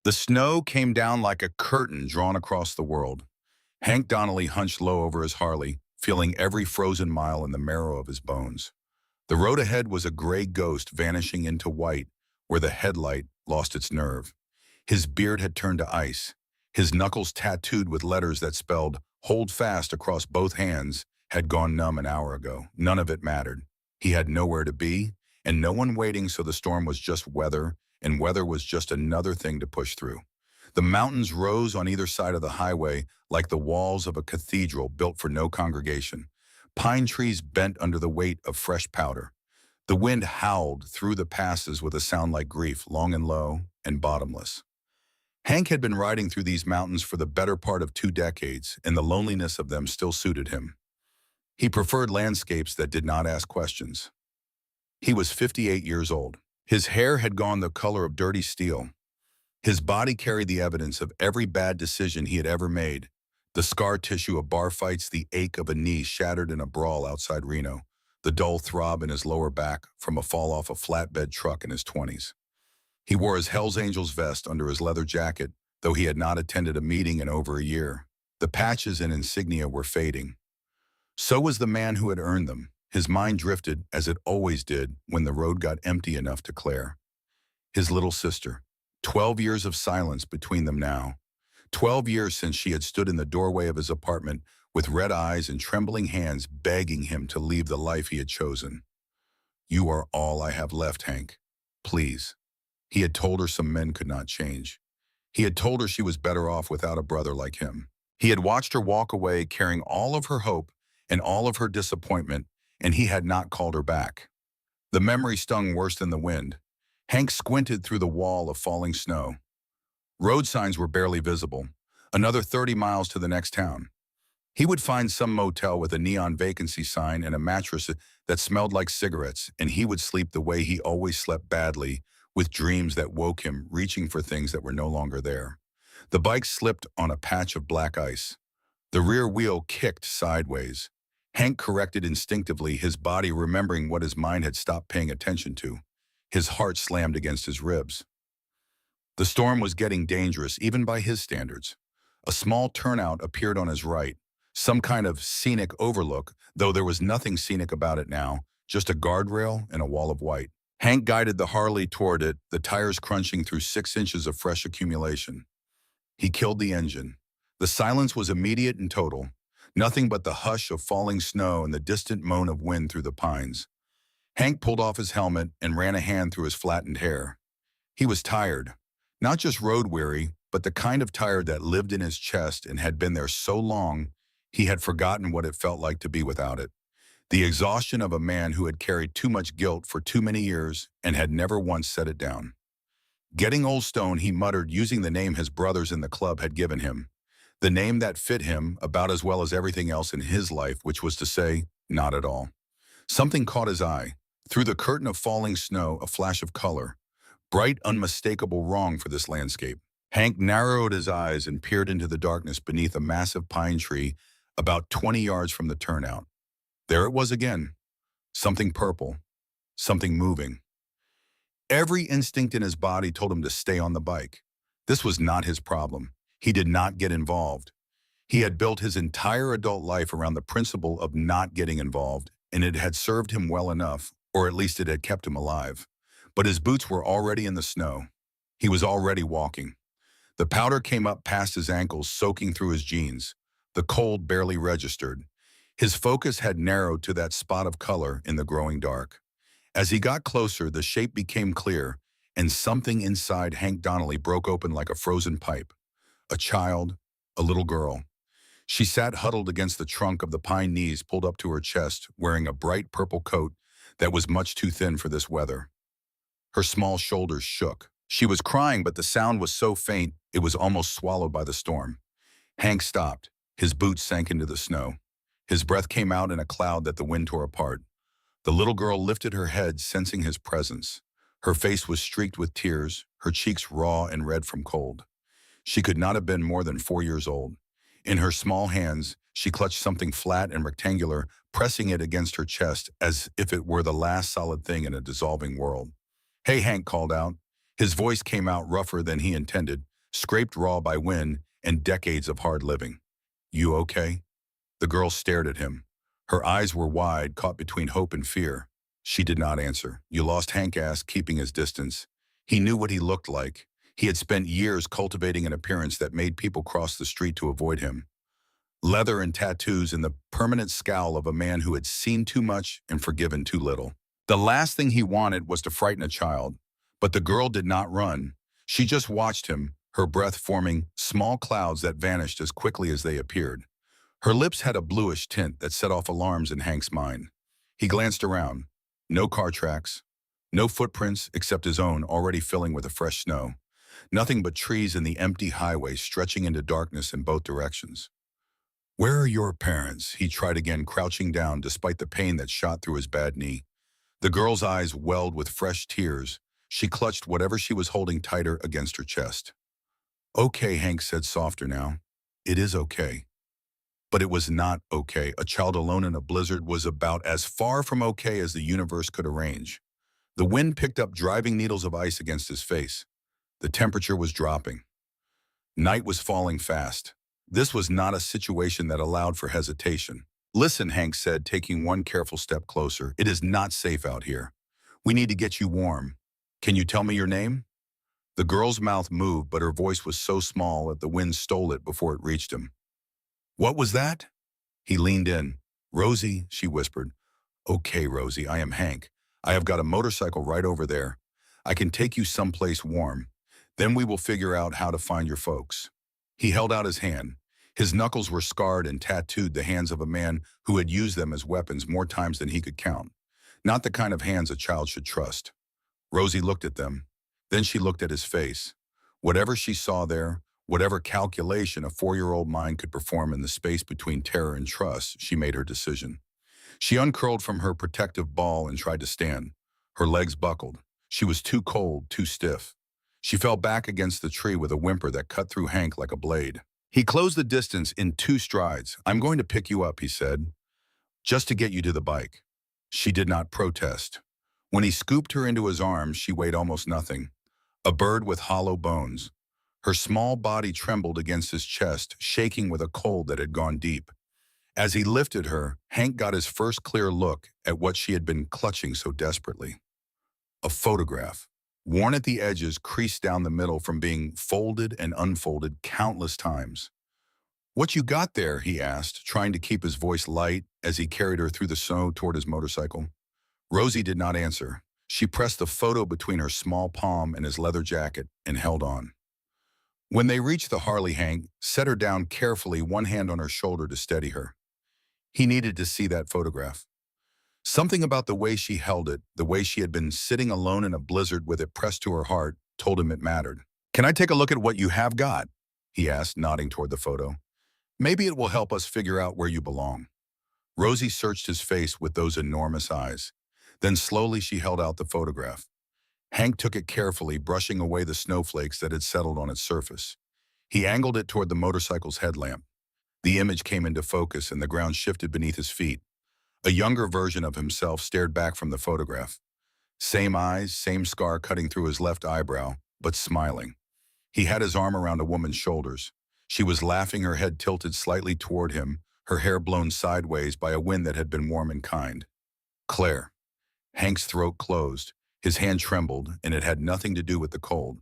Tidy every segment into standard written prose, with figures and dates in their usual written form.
The snow came down like a curtain drawn across the world. Hank Donnelly hunched low over his Harley, feeling every frozen mile in the marrow of his bones. The road ahead was a gray ghost vanishing into white, where the headlight lost its nerve. His beard had turned to ice. His knuckles, tattooed with letters that spelled "Hold Fast" across both hands, had gone numb an hour ago. None of it mattered. He had nowhere to be, and no one waiting, so the storm was just weather, and weather was just another thing to push through. The mountains rose on either side of the highway like the walls of a cathedral built for no congregation. Pine trees bent under the weight of fresh powder. The wind howled through the passes with a sound like grief, long and low and bottomless. Hank had been riding through these mountains for the better part of 2 decades, and the loneliness of them still suited him. He preferred landscapes that did not ask questions. He was 58 years old. His hair had gone the color of dirty steel. His body carried the evidence of every bad decision he had ever made. The scar tissue of bar fights, the ache of a knee shattered in a brawl outside Reno, the dull throb in his lower back from a fall off a flatbed truck in his 20s. He wore his Hell's Angels vest under his leather jacket, though he had not attended a meeting in over a year. The patches and insignia were fading. So was the man who had earned them. His mind drifted, as it always did when the road got empty enough to Claire. His little sister. 12 years of silence between them now. 12 years since she had stood in the doorway of his apartment with red eyes and trembling hands begging him to leave the life he had chosen. "You are all I have left, Hank. Please." He had told her some men could not change. He had told her she was better off without a brother like him. He had watched her walk away carrying all of her hope and all of her disappointment, and he had not called her back. The memory stung worse than the wind. Hank squinted through the wall of falling snow. Road signs were barely visible. Another 30 miles to the next town. He would find some motel with a neon vacancy sign and a mattress that smelled like cigarettes, and he would sleep the way he always slept, badly, with dreams that woke him, reaching for things that were no longer there. The bike slipped on a patch of black ice. The rear wheel kicked sideways. Hank corrected instinctively, his body remembering what his mind had stopped paying attention to. His heart slammed against his ribs. The storm was getting dangerous, even by his standards. A small turnout appeared on his right, some kind of scenic overlook, though there was nothing scenic about it now, just a guardrail and a wall of white. Hank guided the Harley toward it, the tires crunching through 6 inches of fresh accumulation. He killed the engine. The silence was immediate and total. Nothing but the hush of falling snow and the distant moan of wind through the pines. Hank pulled off his helmet and ran a hand through his flattened hair. He was tired. Not just road-weary, but the kind of tired that lived in his chest and had been there so long, he had forgotten what it felt like to be without it. The exhaustion of a man who had carried too much guilt for too many years and had never once set it down. Getting Old Stone, he muttered, using the name his brothers in the club had given him. The name that fit him about as well as everything else in his life, which was to say, not at all. Something caught his eye. Through the curtain of falling snow, a flash of color. Bright, unmistakable wrong for this landscape. Hank narrowed his eyes and peered into the darkness beneath a massive pine tree about 20 yards from the turnout. There it was again. Something purple. Something moving. Every instinct in his body told him to stay on the bike. This was not his problem. He did not get involved. He had built his entire adult life around the principle of not getting involved, and it had served him well enough, or at least it had kept him alive. But his boots were already in the snow. He was already walking. The powder came up past his ankles, soaking through his jeans. The cold barely registered. His focus had narrowed to that spot of color in the growing dark. As he got closer, the shape became clear, and something inside Hank Donnelly broke open like a frozen pipe. A child, a little girl. She sat huddled against the trunk of the pine, knees pulled up to her chest, wearing a bright purple coat that was much too thin for this weather. Her small shoulders shook. She was crying, but the sound was so faint it was almost swallowed by the storm. Hank stopped. His boots sank into the snow. His breath came out in a cloud that the wind tore apart. The little girl lifted her head, sensing his presence. Her face was streaked with tears, her cheeks raw and red from cold. She could not have been more than 4 years old. In her small hands, she clutched something flat and rectangular, pressing it against her chest as if it were the last solid thing in a dissolving world. "Hey," Hank called out. His voice came out rougher than he intended, scraped raw by wind and decades of hard living. You okay? The girl stared at him. Her eyes were wide, caught between hope and fear. She did not answer. You lost, Hank asked, keeping his distance. He knew what he looked like. He had spent years cultivating an appearance that made people cross the street to avoid him. Leather and tattoos and the permanent scowl of a man who had seen too much and forgiven too little. The last thing he wanted was to frighten a child. But the girl did not run. She just watched him, her breath forming small clouds that vanished as quickly as they appeared. Her lips had a bluish tint that set off alarms in Hank's mind. He glanced around. No car tracks. No footprints except his own, already filling with the fresh snow. Nothing but trees and the empty highway stretching into darkness in both directions. Where are your parents? He tried again, crouching down despite the pain that shot through his bad knee. The girl's eyes welled with fresh tears. She clutched whatever she was holding tighter against her chest. Okay, Hank said softer now. It is okay. But it was not okay. A child alone in a blizzard was about as far from okay as the universe could arrange. The wind picked up driving needles of ice against his face. The temperature was dropping. Night was falling fast. This was not a situation that allowed for hesitation. Listen, Hank said, taking one careful step closer. It is not safe out here. We need to get you warm. Can you tell me your name? The girl's mouth moved, but her voice was so small that the wind stole it before it reached him. What was that? He leaned in. Rosie, she whispered. Okay, Rosie, I am Hank. I have got a motorcycle right over there. I can take you someplace warm. Then we will figure out how to find your folks. He held out his hand. His knuckles were scarred and tattooed, the hands of a man who had used them as weapons more times than he could count. Not the kind of hands a child should trust. Rosie looked at them. Then she looked at his face. Whatever she saw there, whatever calculation a 4-year-old mind could perform in the space between terror and trust, she made her decision. She uncurled from her protective ball and tried to stand. Her legs buckled. She was too cold, too stiff. She fell back against the tree with a whimper that cut through Hank like a blade. He closed the distance in 2 strides. I'm going to pick you up, he said, just to get you to the bike. She did not protest. When he scooped her into his arms, she weighed almost nothing. A bird with hollow bones. Her small body trembled against his chest, shaking with a cold that had gone deep. As he lifted her, Hank got his first clear look at what she had been clutching so desperately. A photograph. Worn at the edges, creased down the middle from being folded and unfolded countless times. What you got there? He asked, trying to keep his voice light as he carried her through the snow toward his motorcycle. Rosie did not answer. She pressed the photo between her small palm and his leather jacket and held on. When they reached the Harley, Hank set her down carefully, one hand on her shoulder to steady her. He needed to see that photograph. Something about the way she held it, the way she had been sitting alone in a blizzard with it pressed to her heart, told him it mattered. Can I take a look at what you have got? He asked, nodding toward the photo. Maybe it will help us figure out where you belong. Rosie searched his face with those enormous eyes. Then slowly she held out the photograph. Hank took it carefully, brushing away the snowflakes that had settled on its surface. He angled it toward the motorcycle's headlamp. The image came into focus and the ground shifted beneath his feet. A younger version of himself stared back from the photograph. Same eyes, same scar cutting through his left eyebrow, but smiling. He had his arm around a woman's shoulders. She was laughing, her head tilted slightly toward him, her hair blown sideways by a wind that had been warm and kind. Claire. Hank's throat closed. His hand trembled, and it had nothing to do with the cold.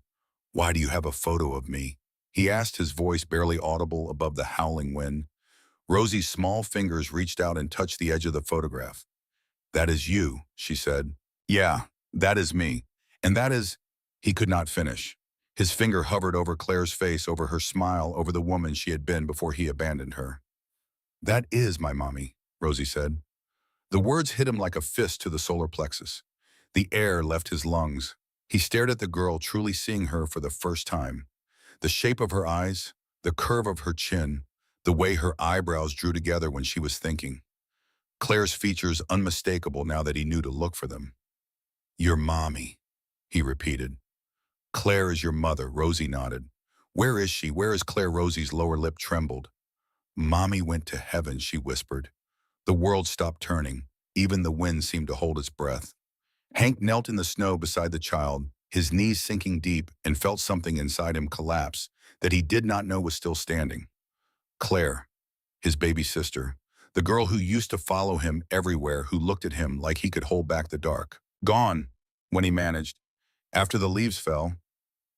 Why do you have a photo of me? He asked, his voice barely audible above the howling wind. Rosie's small fingers reached out and touched the edge of the photograph. That is you, she said. Yeah, that is me. And that is... He could not finish. His finger hovered over Claire's face, over her smile, over the woman she had been before he abandoned her. That is my mommy, Rosie said. The words hit him like a fist to the solar plexus. The air left his lungs. He stared at the girl, truly seeing her for the first time. The shape of her eyes, the curve of her chin, the way her eyebrows drew together when she was thinking. Claire's features unmistakable now that he knew to look for them. Your mommy, he repeated. Claire is your mother, Rosie nodded. Where is she? Where is Claire? Rosie's lower lip trembled. Mommy went to heaven, she whispered. The world stopped turning. Even the wind seemed to hold its breath. Hank knelt in the snow beside the child, his knees sinking deep, and felt something inside him collapse that he did not know was still standing. Claire, his baby sister, the girl who used to follow him everywhere, who looked at him like he could hold back the dark. Gone, when he managed. After the leaves fell,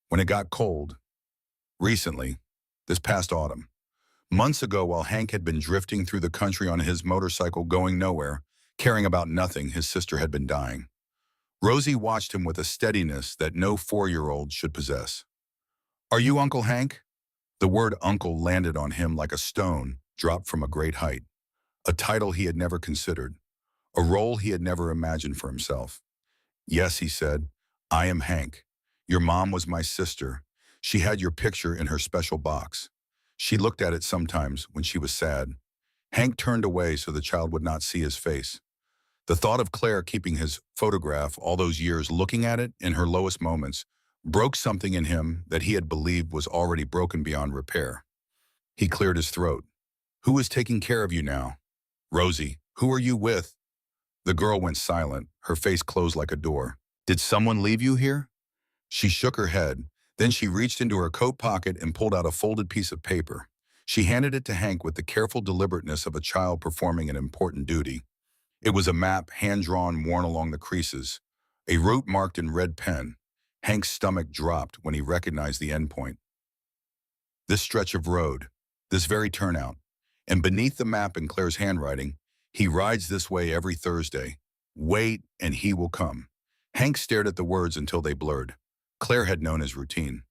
when it got cold. Recently, this past autumn. Months ago, while Hank had been drifting through the country on his motorcycle going nowhere, caring about nothing, his sister had been dying. Rosie watched him with a steadiness that no 4-year-old should possess. "Are you Uncle Hank?" The word uncle landed on him like a stone dropped from a great height. A title he had never considered. A role he had never imagined for himself. "Yes," he said, "I am Hank. Your mom was my sister. She had your picture in her special box. She looked at it sometimes when she was sad." Hank turned away so the child would not see his face. The thought of Claire keeping his photograph all those years, looking at it in her lowest moments, broke something in him that he had believed was already broken beyond repair. He cleared his throat. "Who is taking care of you now?" "Rosie. Who are you with?" The girl went silent, her face closed like a door. "Did someone leave you here?" She shook her head. Then she reached into her coat pocket and pulled out a folded piece of paper. She handed it to Hank with the careful deliberateness of a child performing an important duty. It was a map, hand-drawn, worn along the creases. A route marked in red pen. Hank's stomach dropped when he recognized the endpoint. This stretch of road, this very turnout. And beneath the map in Claire's handwriting, "He rides this way every Thursday. Wait, and he will come." Hank stared at the words until they blurred. Claire had known his routine.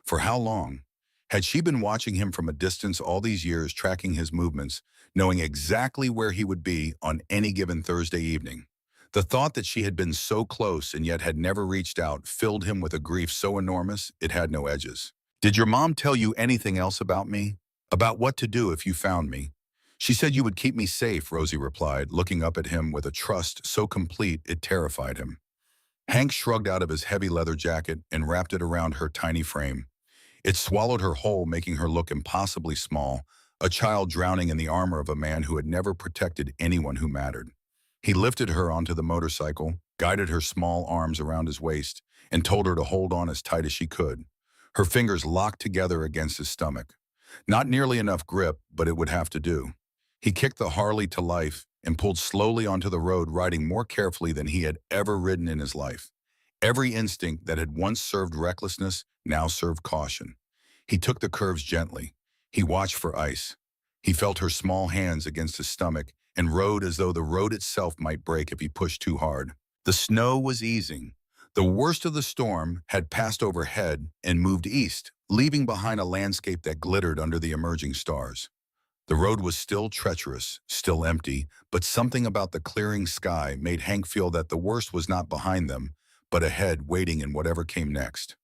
For how long? Had she been watching him from a distance all these years, tracking his movements, knowing exactly where he would be on any given Thursday evening? The thought that she had been so close and yet had never reached out filled him with a grief so enormous it had no edges. "Did your mom tell you anything else about me? About what to do if you found me?" "She said you would keep me safe," Rosie replied, looking up at him with a trust so complete it terrified him. Hank shrugged out of his heavy leather jacket and wrapped it around her tiny frame. It swallowed her whole, making her look impossibly small, a child drowning in the armor of a man who had never protected anyone who mattered. He lifted her onto the motorcycle, guided her small arms around his waist, and told her to hold on as tight as she could. Her fingers locked together against his stomach. Not nearly enough grip, but it would have to do. He kicked the Harley to life and pulled slowly onto the road, riding more carefully than he had ever ridden in his life. Every instinct that had once served recklessness now served caution. He took the curves gently. He watched for ice. He felt her small hands against his stomach and rode as though the road itself might break if he pushed too hard. The snow was easing. The worst of the storm had passed overhead and moved east, leaving behind a landscape that glittered under the emerging stars. The road was still treacherous, still empty, but something about the clearing sky made Hank feel that the worst was not behind them, but ahead, waiting in whatever came next.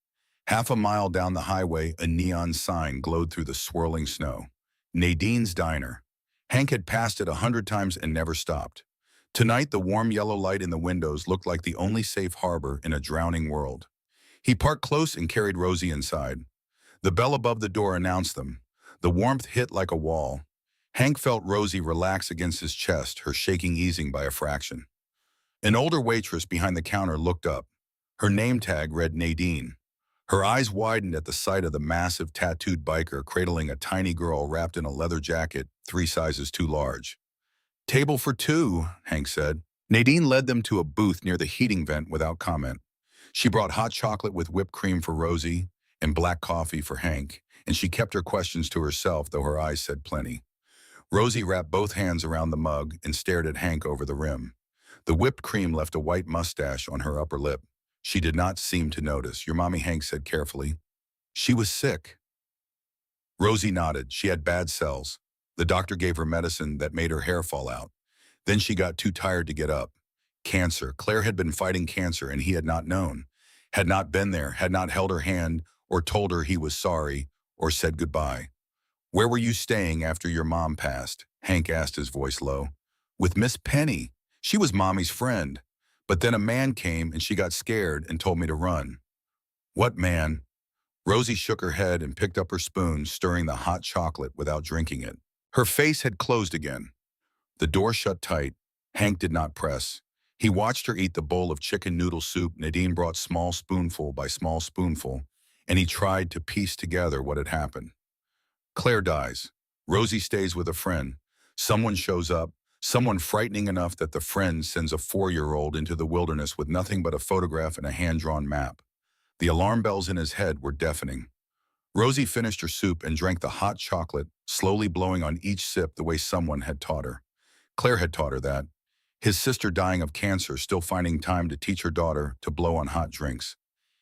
Half a mile down the highway, a neon sign glowed through the swirling snow. Nadine's Diner. Hank had passed it 100 times and never stopped. Tonight, the warm yellow light in the windows looked like the only safe harbor in a drowning world. He parked close and carried Rosie inside. The bell above the door announced them. The warmth hit like a wall. Hank felt Rosie relax against his chest, her shaking easing by a fraction. An older waitress behind the counter looked up. Her name tag read Nadine. Her eyes widened at the sight of the massive tattooed biker cradling a tiny girl wrapped in a leather jacket 3 sizes too large. "Table for 2, Hank said. Nadine led them to a booth near the heating vent without comment. She brought hot chocolate with whipped cream for Rosie and black coffee for Hank, and she kept her questions to herself, though her eyes said plenty. Rosie wrapped both hands around the mug and stared at Hank over the rim. The whipped cream left a white mustache on her upper lip. She did not seem to notice. "Your mommy," Hank said carefully. "She was sick." Rosie nodded. "She had bad cells. The doctor gave her medicine that made her hair fall out. Then she got too tired to get up. Cancer. Claire had been fighting cancer and he had not known. Had not been there, had not held her hand or told her he was sorry or said goodbye. "Where were you staying after your mom passed?" Hank asked, his voice low. "With Miss Penny. She was Mommy's friend. But then a man came and she got scared and told me to run." "What man?" Rosie shook her head and picked up her spoon, stirring the hot chocolate without drinking it. Her face had closed again. The door shut tight. Hank did not press. He watched her eat the bowl of chicken noodle soup Nadine brought small spoonful by small spoonful, and he tried to piece together what had happened. Claire dies. Rosie stays with a friend. Someone shows up, someone frightening enough that the friend sends a 4-year-old into the wilderness with nothing but a photograph and a hand-drawn map. The alarm bells in his head were deafening. Rosie finished her soup and drank the hot chocolate, slowly blowing on each sip the way someone had taught her. Claire had taught her that. His sister dying of cancer, still finding time to teach her daughter to blow on hot drinks.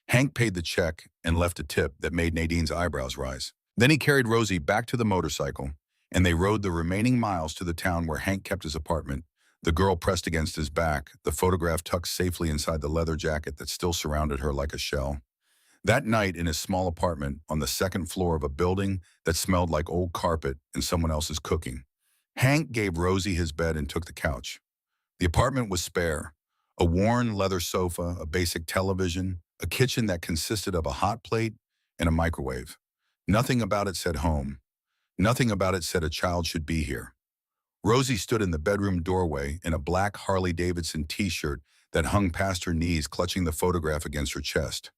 Hank paid the check and left a tip that made Nadine's eyebrows rise. Then he carried Rosie back to the motorcycle, and they rode the remaining miles to the town where Hank kept his apartment, the girl pressed against his back, the photograph tucked safely inside the leather jacket that still surrounded her like a shell. That night in his small apartment on the second floor of a building that smelled like old carpet and someone else's cooking, Hank gave Rosie his bed and took the couch. The apartment was spare. A worn leather sofa, a basic television, a kitchen that consisted of a hot plate and a microwave. Nothing about it said home. Nothing about it said a child should be here. Rosie stood in the bedroom doorway in a black Harley-Davidson t-shirt that hung past her knees, clutching the photograph against her chest.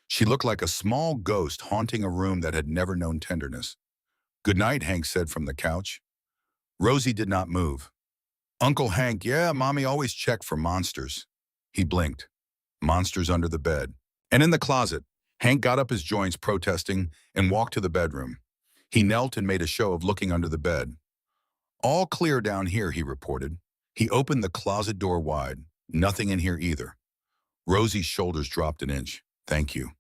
She looked like a small ghost haunting a room that had never known tenderness. "Good night," Hank said from the couch. Rosie did not move. "Uncle Hank, yeah, Mommy always checked for monsters." He blinked. Monsters under the bed. And in the closet, Hank got up his joints, protesting, and walked to the bedroom. He knelt and made a show of looking under the bed. "All clear down here," he reported. He opened the closet door wide. "Nothing in here either." Rosie's shoulders dropped an inch. "Thank you."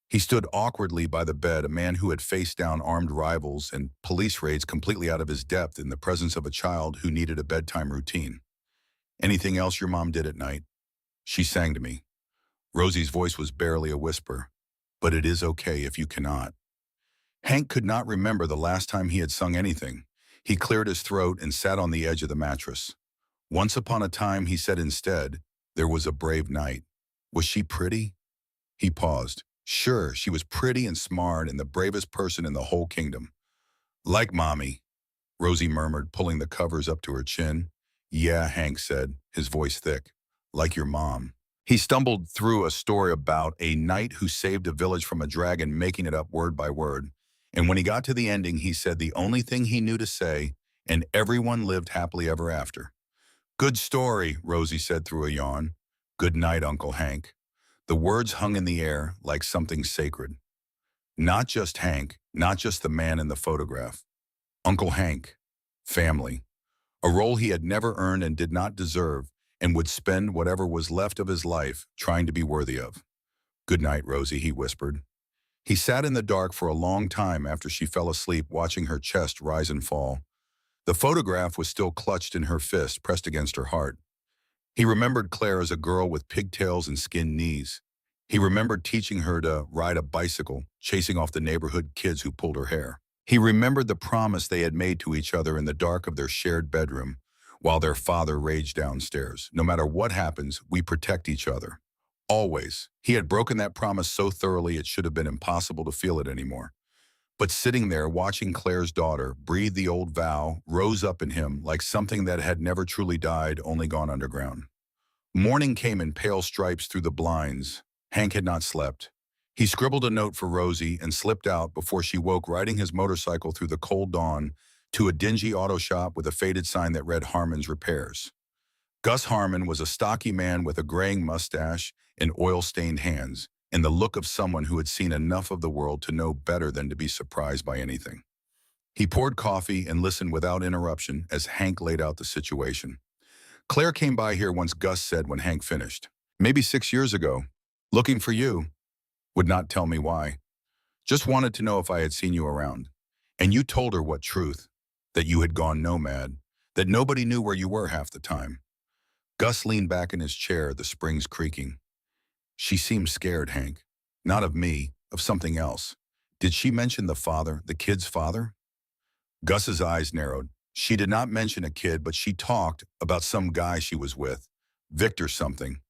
He stood awkwardly by the bed, a man who had faced down armed rivals and police raids completely out of his depth in the presence of a child who needed a bedtime routine. "Anything else your mom did at night?" She sang to me. Rosie's voice was barely a whisper. "But it is okay if you cannot." Hank could not remember the last time he had sung anything. He cleared his throat and sat on the edge of the mattress. "Once upon a time," he said instead, "there was a brave knight." "Was she pretty?" He paused. "Sure, she was pretty and smart and the bravest person in the whole kingdom." "Like Mommy," Rosie murmured, pulling the covers up to her chin. "Yeah," Hank said, his voice thick. "Like your mom." He stumbled through a story about a knight who saved a village from a dragon, making it up word by word. And when he got to the ending, he said the only thing he knew to say, "And everyone lived happily ever after." "Good story," Rosie said through a yawn. "Good night, Uncle Hank." The words hung in the air like something sacred. Not just Hank, not just the man in the photograph. Uncle Hank. Family. A role he had never earned and did not deserve, and would spend whatever was left of his life trying to be worthy of. "Good night, Rosie," he whispered. He sat in the dark for a long time after she fell asleep, watching her chest rise and fall. The photograph was still clutched in her fist, pressed against her heart. He remembered Claire as a girl with pigtails and skinned knees. He remembered teaching her to ride a bicycle, chasing off the neighborhood kids who pulled her hair. He remembered the promise they had made to each other in the dark of their shared bedroom, while their father raged downstairs. "No matter what happens, we protect each other." Always. He had broken that promise so thoroughly it should have been impossible to feel it anymore. But sitting there, watching Claire's daughter breathe the old vow, rose up in him like something that had never truly died, only gone underground. Morning came in pale stripes through the blinds. Hank had not slept. He scribbled a note for Rosie and slipped out before she woke, riding his motorcycle through the cold dawn to a dingy auto shop with a faded sign that read Harmon's Repairs. Gus Harmon was a stocky man with a graying mustache and oil-stained hands, and the look of someone who had seen enough of the world to know better than to be surprised by anything. He poured coffee and listened without interruption as Hank laid out the situation. "Claire came by here once," Gus said when Hank finished. "Maybe 6 years ago. Looking for you. Would not tell me why. Just wanted to know if I had seen you around. And you told her what truth? That you had gone nomad. That nobody knew where you were half the time." Gus leaned back in his chair, the springs creaking. "She seemed scared, Hank. Not of me, of something else. Did she mention the father, the kid's father?" Gus's eyes narrowed. "She did not mention a kid, but she talked about some guy she was with. Victor something.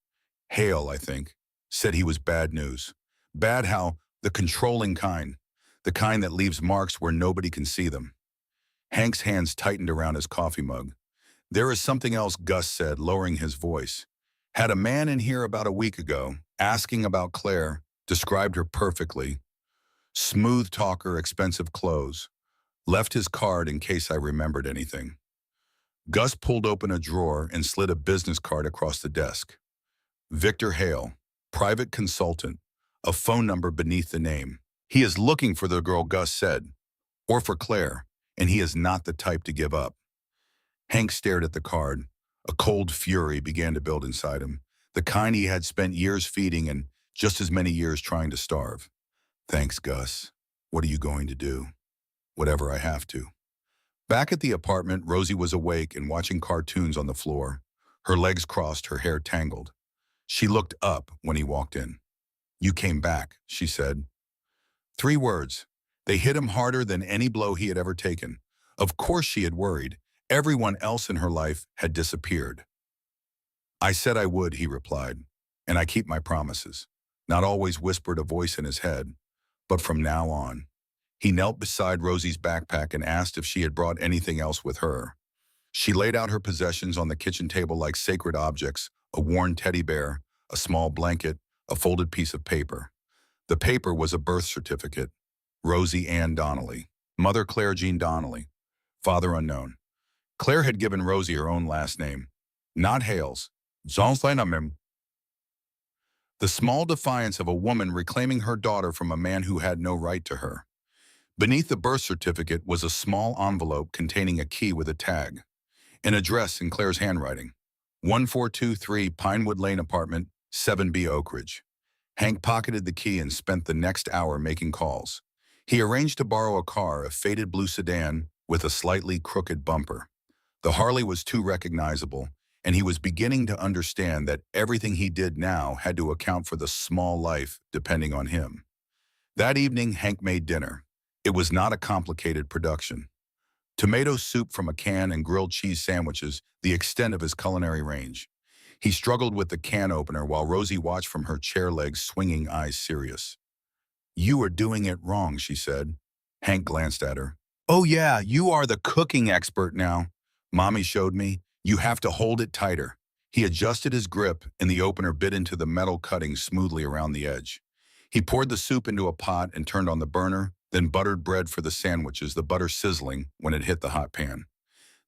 Hale, I think. Said he was bad news. Bad how? The controlling kind. The kind that leaves marks where nobody can see them." Hank's hands tightened around his coffee mug. "There is something else," Gus said, lowering his voice. "Had a man in here about a week ago, asking about Claire, described her perfectly. Smooth talker, expensive clothes. Left his card in case I remembered anything. Gus pulled open a drawer and slid a business card across the desk. Victor Hale, private consultant, a phone number beneath the name. He is looking for the girl, Gus said, or for Claire, and he is not the type to give up. Hank stared at the card. A cold fury began to build inside him, the kind he had spent years feeding and just as many years trying to starve. Thanks, Gus. What are you going to do? Whatever I have to. Back at the apartment, Rosie was awake and watching cartoons on the floor. Her legs crossed, her hair tangled. She looked up when he walked in. You came back, she said. 3 words. They hit him harder than any blow he had ever taken. Of course she had worried. Everyone else in her life had disappeared. I said I would, he replied, and I keep my promises. Not always, whispered a voice in his head, but from now on. He knelt beside Rosie's backpack and asked if she had brought anything else with her. She laid out her possessions on the kitchen table like sacred objects, a worn teddy bear, a small blanket, a folded piece of paper. The paper was a birth certificate. Rosie Ann Donnelly. Mother Claire Jean Donnelly. Father unknown. Claire had given Rosie her own last name. Not Hale's. The small defiance of a woman reclaiming her daughter from a man who had no right to her. Beneath the birth certificate was a small envelope containing a key with a tag. An address in Claire's handwriting. 1423 Pinewood Lane Apartment, 7B Oak Ridge. Hank pocketed the key and spent the next hour making calls. He arranged to borrow a car, a faded blue sedan with a slightly crooked bumper. The Harley was too recognizable, and he was beginning to understand that everything he did now had to account for the small life depending on him. That evening, Hank made dinner. It was not a complicated production. Tomato soup from a can and grilled cheese sandwiches, the extent of his culinary range. He struggled with the can opener while Rosie watched from her chair legs, swinging eyes serious. You are doing it wrong, she said. Hank glanced at her. Oh yeah, you are the cooking expert now. Mommy showed me. You have to hold it tighter. He adjusted his grip and the opener bit into the metal cutting smoothly around the edge. He poured the soup into a pot and turned on the burner, then buttered bread for the sandwiches, the butter sizzling when it hit the hot pan.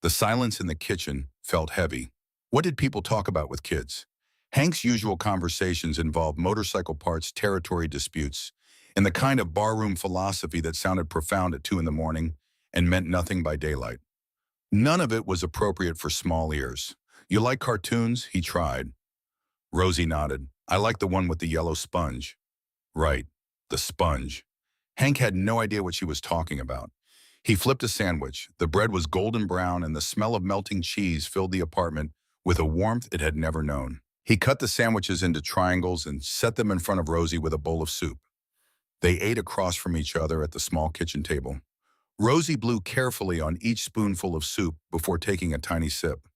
The silence in the kitchen felt heavy. What did people talk about with kids? Hank's usual conversations involved motorcycle parts, territory disputes, and the kind of barroom philosophy that sounded profound at 2 in the morning and meant nothing by daylight. None of it was appropriate for small ears. You like cartoons? He tried. Rosie nodded. I like the one with the yellow sponge. Right, the sponge. Hank had no idea what she was talking about. He flipped a sandwich. The bread was golden brown and the smell of melting cheese filled the apartment with a warmth it had never known. He cut the sandwiches into triangles and set them in front of Rosie with a bowl of soup. They ate across from each other at the small kitchen table. Rosie blew carefully on each spoonful of soup before taking a tiny sip.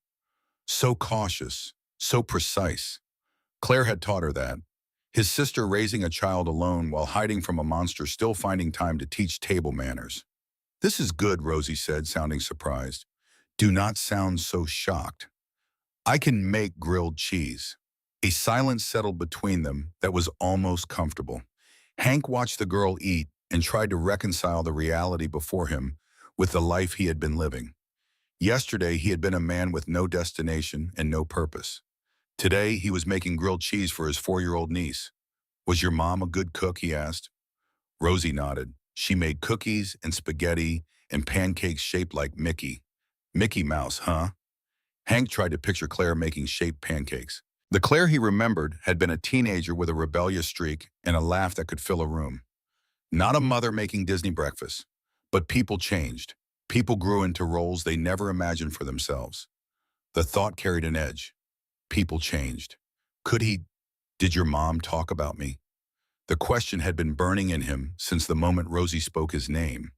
So cautious, so precise. Claire had taught her that. His sister raising a child alone while hiding from a monster, still finding time to teach table manners. This is good, Rosie said, sounding surprised. Do not sound so shocked. I can make grilled cheese. A silence settled between them that was almost comfortable. Hank watched the girl eat and tried to reconcile the reality before him with the life he had been living. Yesterday, he had been a man with no destination and no purpose. Today, he was making grilled cheese for his 4-year-old niece. Was your mom a good cook, he asked. Rosie nodded. She made cookies and spaghetti and pancakes shaped like Mickey. Mickey Mouse, huh? Hank tried to picture Claire making shaped pancakes. The Claire he remembered had been a teenager with a rebellious streak and a laugh that could fill a room. Not a mother making Disney breakfast, but people changed. People grew into roles they never imagined for themselves. The thought carried an edge. People changed. Did your mom talk about me? The question had been burning in him since the moment Rosie spoke his name.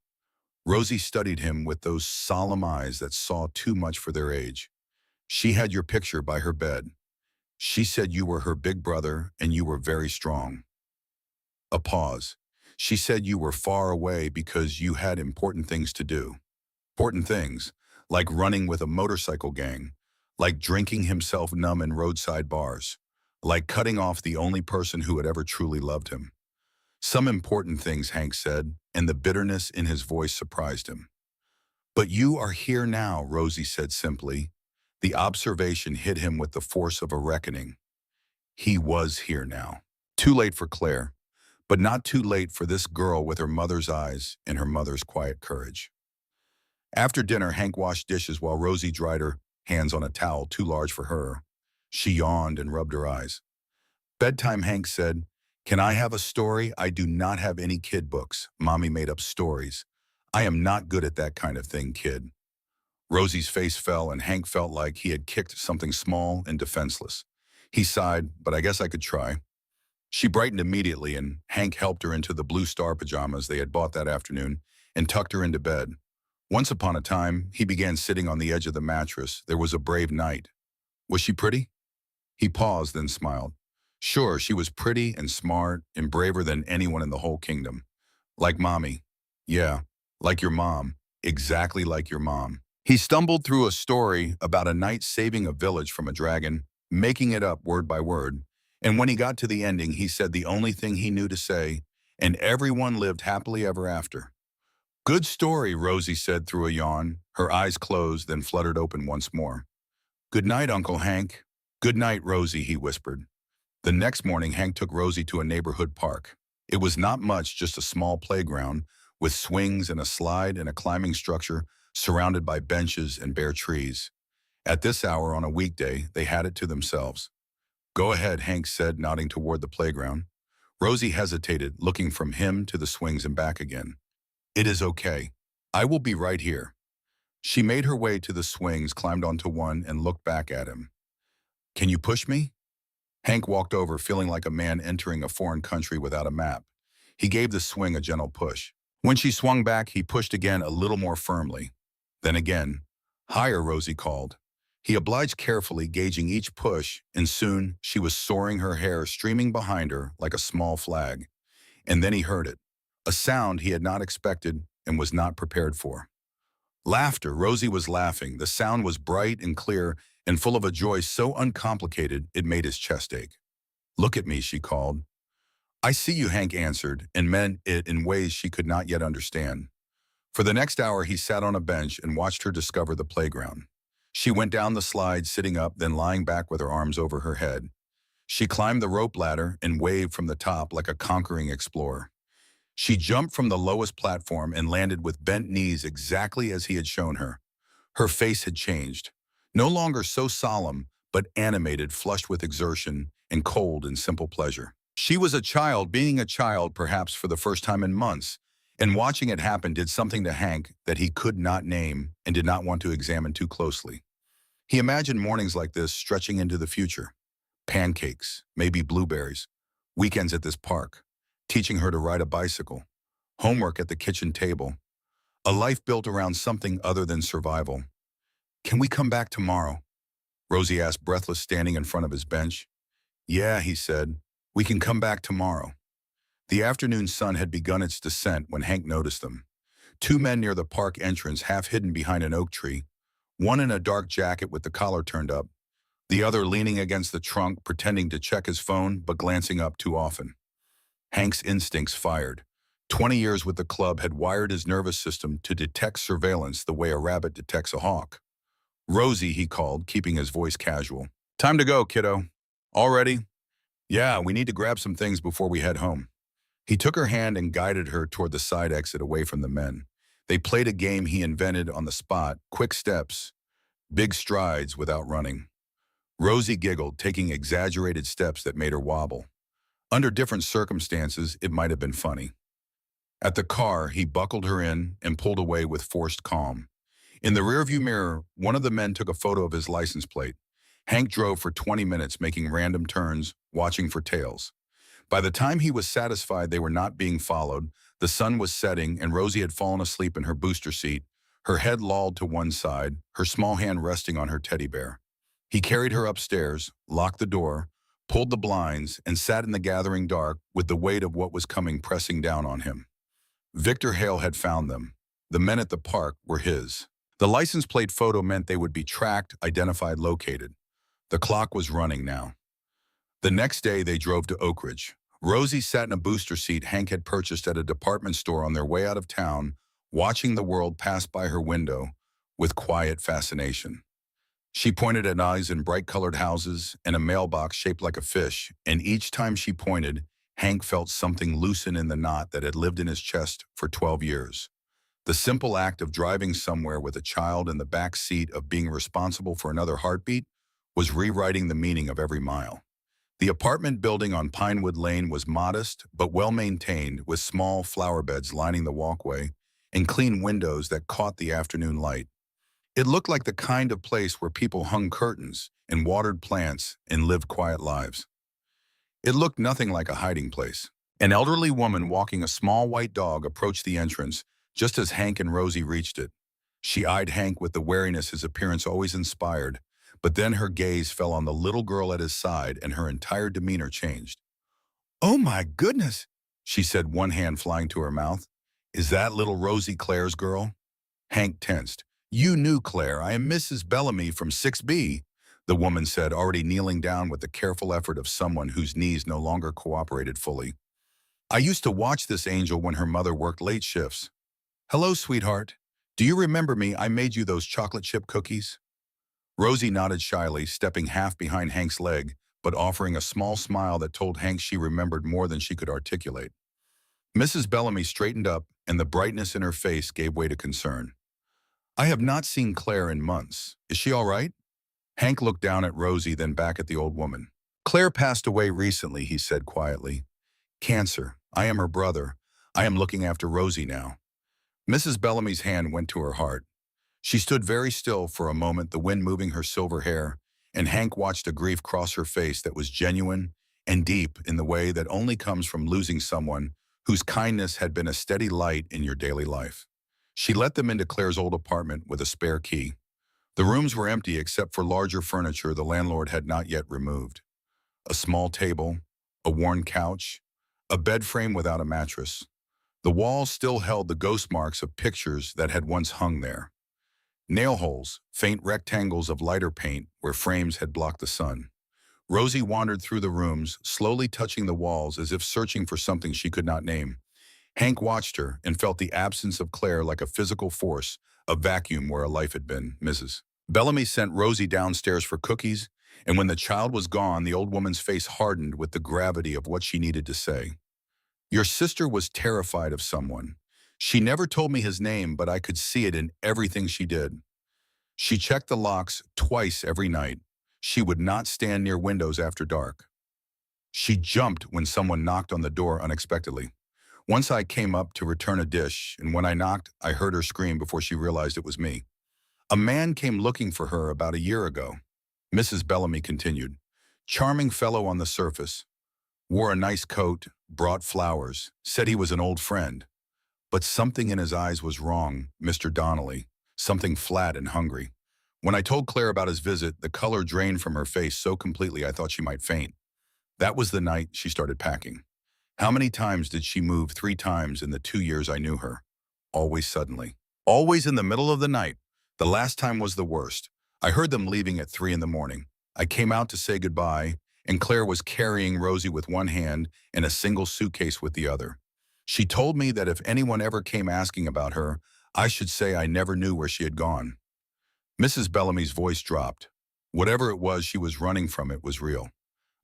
Rosie studied him with those solemn eyes that saw too much for their age. She had your picture by her bed. She said you were her big brother and you were very strong. A pause. She said you were far away because you had important things to do. Important things, like running with a motorcycle gang, like drinking himself numb in roadside bars, like cutting off the only person who had ever truly loved him. Some important things, Hank said, and the bitterness in his voice surprised him. But you are here now, Rosie said simply. The observation hit him with the force of a reckoning. He was here now. Too late for Claire, but not too late for this girl with her mother's eyes and her mother's quiet courage. After dinner, Hank washed dishes while Rosie dried her hands on a towel too large for her. She yawned and rubbed her eyes. Bedtime, Hank said. Can I have a story? I do not have any kid books. Mommy made up stories. I am not good at that kind of thing, kid. Rosie's face fell and Hank felt like he had kicked something small and defenseless. He sighed, but I guess I could try. She brightened immediately and Hank helped her into the blue star pajamas they had bought that afternoon and tucked her into bed. Once upon a time, he began sitting on the edge of the mattress. There was a brave night. Was she pretty? He paused, then smiled. Sure, she was pretty and smart and braver than anyone in the whole kingdom. Like Mommy. Yeah, like your mom. Exactly like your mom. He stumbled through a story about a knight saving a village from a dragon, making it up word by word, and when he got to the ending, he said the only thing he knew to say, and everyone lived happily ever after. Good story, Rosie said through a yawn. Her eyes closed, then fluttered open once more. Good night, Uncle Hank. Good night, Rosie, he whispered. The next morning, Hank took Rosie to a neighborhood park. It was not much, just a small playground, with swings and a slide and a climbing structure surrounded by benches and bare trees. At this hour on a weekday, they had it to themselves. Go ahead, Hank said, nodding toward the playground. Rosie hesitated, looking from him to the swings and back again. It is okay. I will be right here. She made her way to the swings, climbed onto one, and looked back at him. Can you push me? Hank walked over, feeling like a man entering a foreign country without a map. He gave the swing a gentle push. When she swung back, he pushed again a little more firmly. Then again. Higher, Rosie called. He obliged carefully, gauging each push, and soon she was soaring, her hair streaming behind her like a small flag. And then he heard it. A sound he had not expected and was not prepared for. Laughter. Rosie was laughing. The sound was bright and clear and full of a joy so uncomplicated it made his chest ache. Look at me, she called. I see you, Hank answered, and meant it in ways she could not yet understand. For the next hour, he sat on a bench and watched her discover the playground. She went down the slide, sitting up, then lying back with her arms over her head. She climbed the rope ladder and waved from the top like a conquering explorer. She jumped from the lowest platform and landed with bent knees exactly as he had shown her. Her face had changed. No longer so solemn, but animated, flushed with exertion, and cold in simple pleasure. She was a child, being a child perhaps for the first time in months, and watching it happen did something to Hank that he could not name and did not want to examine too closely. He imagined mornings like this stretching into the future. Pancakes, maybe blueberries, weekends at this park, teaching her to ride a bicycle, homework at the kitchen table, a life built around something other than survival. Can we come back tomorrow? Rosie asked, breathless, standing in front of his bench. Yeah, he said, we can come back tomorrow. The afternoon sun had begun its descent when Hank noticed them. Two men near the park entrance, half hidden behind an oak tree, one in a dark jacket with the collar turned up, the other leaning against the trunk, pretending to check his phone but glancing up too often. Hank's instincts fired. 20 years with the club had wired his nervous system to detect surveillance the way a rabbit detects a hawk. Rosie, he called, keeping his voice casual. Time to go, kiddo. All ready? Yeah, we need to grab some things before we head home. He took her hand and guided her toward the side exit away from the men. They played a game he invented on the spot, quick steps, big strides without running. Rosie giggled, taking exaggerated steps that made her wobble. Under different circumstances, it might have been funny. At the car, he buckled her in and pulled away with forced calm. In the rearview mirror, one of the men took a photo of his license plate. Hank drove for 20 minutes, making random turns, watching for tails. By the time he was satisfied they were not being followed, the sun was setting and Rosie had fallen asleep in her booster seat, her head lolled to one side, her small hand resting on her teddy bear. He carried her upstairs, locked the door, pulled the blinds, and sat in the gathering dark with the weight of what was coming pressing down on him. Victor Hale had found them. The men at the park were his. The license plate photo meant they would be tracked, identified, located. The clock was running now. The next day they drove to Oak Ridge. Rosie sat in a booster seat Hank had purchased at a department store on their way out of town, watching the world pass by her window with quiet fascination. She pointed at eyes in bright-colored houses and a mailbox shaped like a fish, and each time she pointed, Hank felt something loosen in the knot that had lived in his chest for 12 years. The simple act of driving somewhere with a child in the back seat, of being responsible for another heartbeat, was rewriting the meaning of every mile. The apartment building on Pinewood Lane was modest but well-maintained, with small flower beds lining the walkway and clean windows that caught the afternoon light. It looked like the kind of place where people hung curtains and watered plants and lived quiet lives. It looked nothing like a hiding place. An elderly woman walking a small white dog approached the entrance just as Hank and Rosie reached it. She eyed Hank with the wariness his appearance always inspired, but then her gaze fell on the little girl at his side and her entire demeanor changed. "Oh my goodness," she said, one hand flying to her mouth. "Is that little Rosie Claire's girl?" Hank tensed. "You knew Claire. I am Mrs. Bellamy from 6B, the woman said, already kneeling down with the careful effort of someone whose knees no longer cooperated fully. "I used to watch this angel when her mother worked late shifts. Hello, sweetheart. Do you remember me? I made you those chocolate chip cookies." Rosie nodded shyly, stepping half behind Hank's leg, but offering a small smile that told Hank she remembered more than she could articulate. Mrs. Bellamy straightened up, and the brightness in her face gave way to concern. "I have not seen Claire in months. Is she all right?" Hank looked down at Rosie, then back at the old woman. "Claire passed away recently," he said quietly. "Cancer. I am her brother. I am looking after Rosie now." Mrs. Bellamy's hand went to her heart. She stood very still for a moment, the wind moving her silver hair, and Hank watched a grief cross her face that was genuine and deep in the way that only comes from losing someone whose kindness had been a steady light in your daily life. She let them into Claire's old apartment with a spare key. The rooms were empty except for larger furniture the landlord had not yet removed. A small table, a worn couch, a bed frame without a mattress. The walls still held the ghost marks of pictures that had once hung there. Nail holes, faint rectangles of lighter paint where frames had blocked the sun. Rosie wandered through the rooms, slowly touching the walls as if searching for something she could not name. Hank watched her and felt the absence of Claire like a physical force, a vacuum where a life had been. Mrs. Bellamy sent Rosie downstairs for cookies, and when the child was gone, the old woman's face hardened with the gravity of what she needed to say. "Your sister was terrified of someone. She never told me his name, but I could see it in everything she did. She checked the locks twice every night. She would not stand near windows after dark. She jumped when someone knocked on the door unexpectedly. Once I came up to return a dish, and when I knocked, I heard her scream before she realized it was me. A man came looking for her about a year ago." Mrs. Bellamy continued. "Charming fellow on the surface. Wore a nice coat, brought flowers, said he was an old friend. But something in his eyes was wrong, Mr. Donnelly, something flat and hungry. When I told Claire about his visit, the color drained from her face so completely I thought she might faint. That was the night she started packing. How many times did she move? 3 times in the 2 years I knew her. Always suddenly. Always in the middle of the night. The last time was the worst. I heard them leaving at 3 in the morning. I came out to say goodbye, and Claire was carrying Rosie with one hand and a single suitcase with the other. She told me that if anyone ever came asking about her, I should say I never knew where she had gone." Mrs. Bellamy's voice dropped. Whatever it was she was running from, it was real.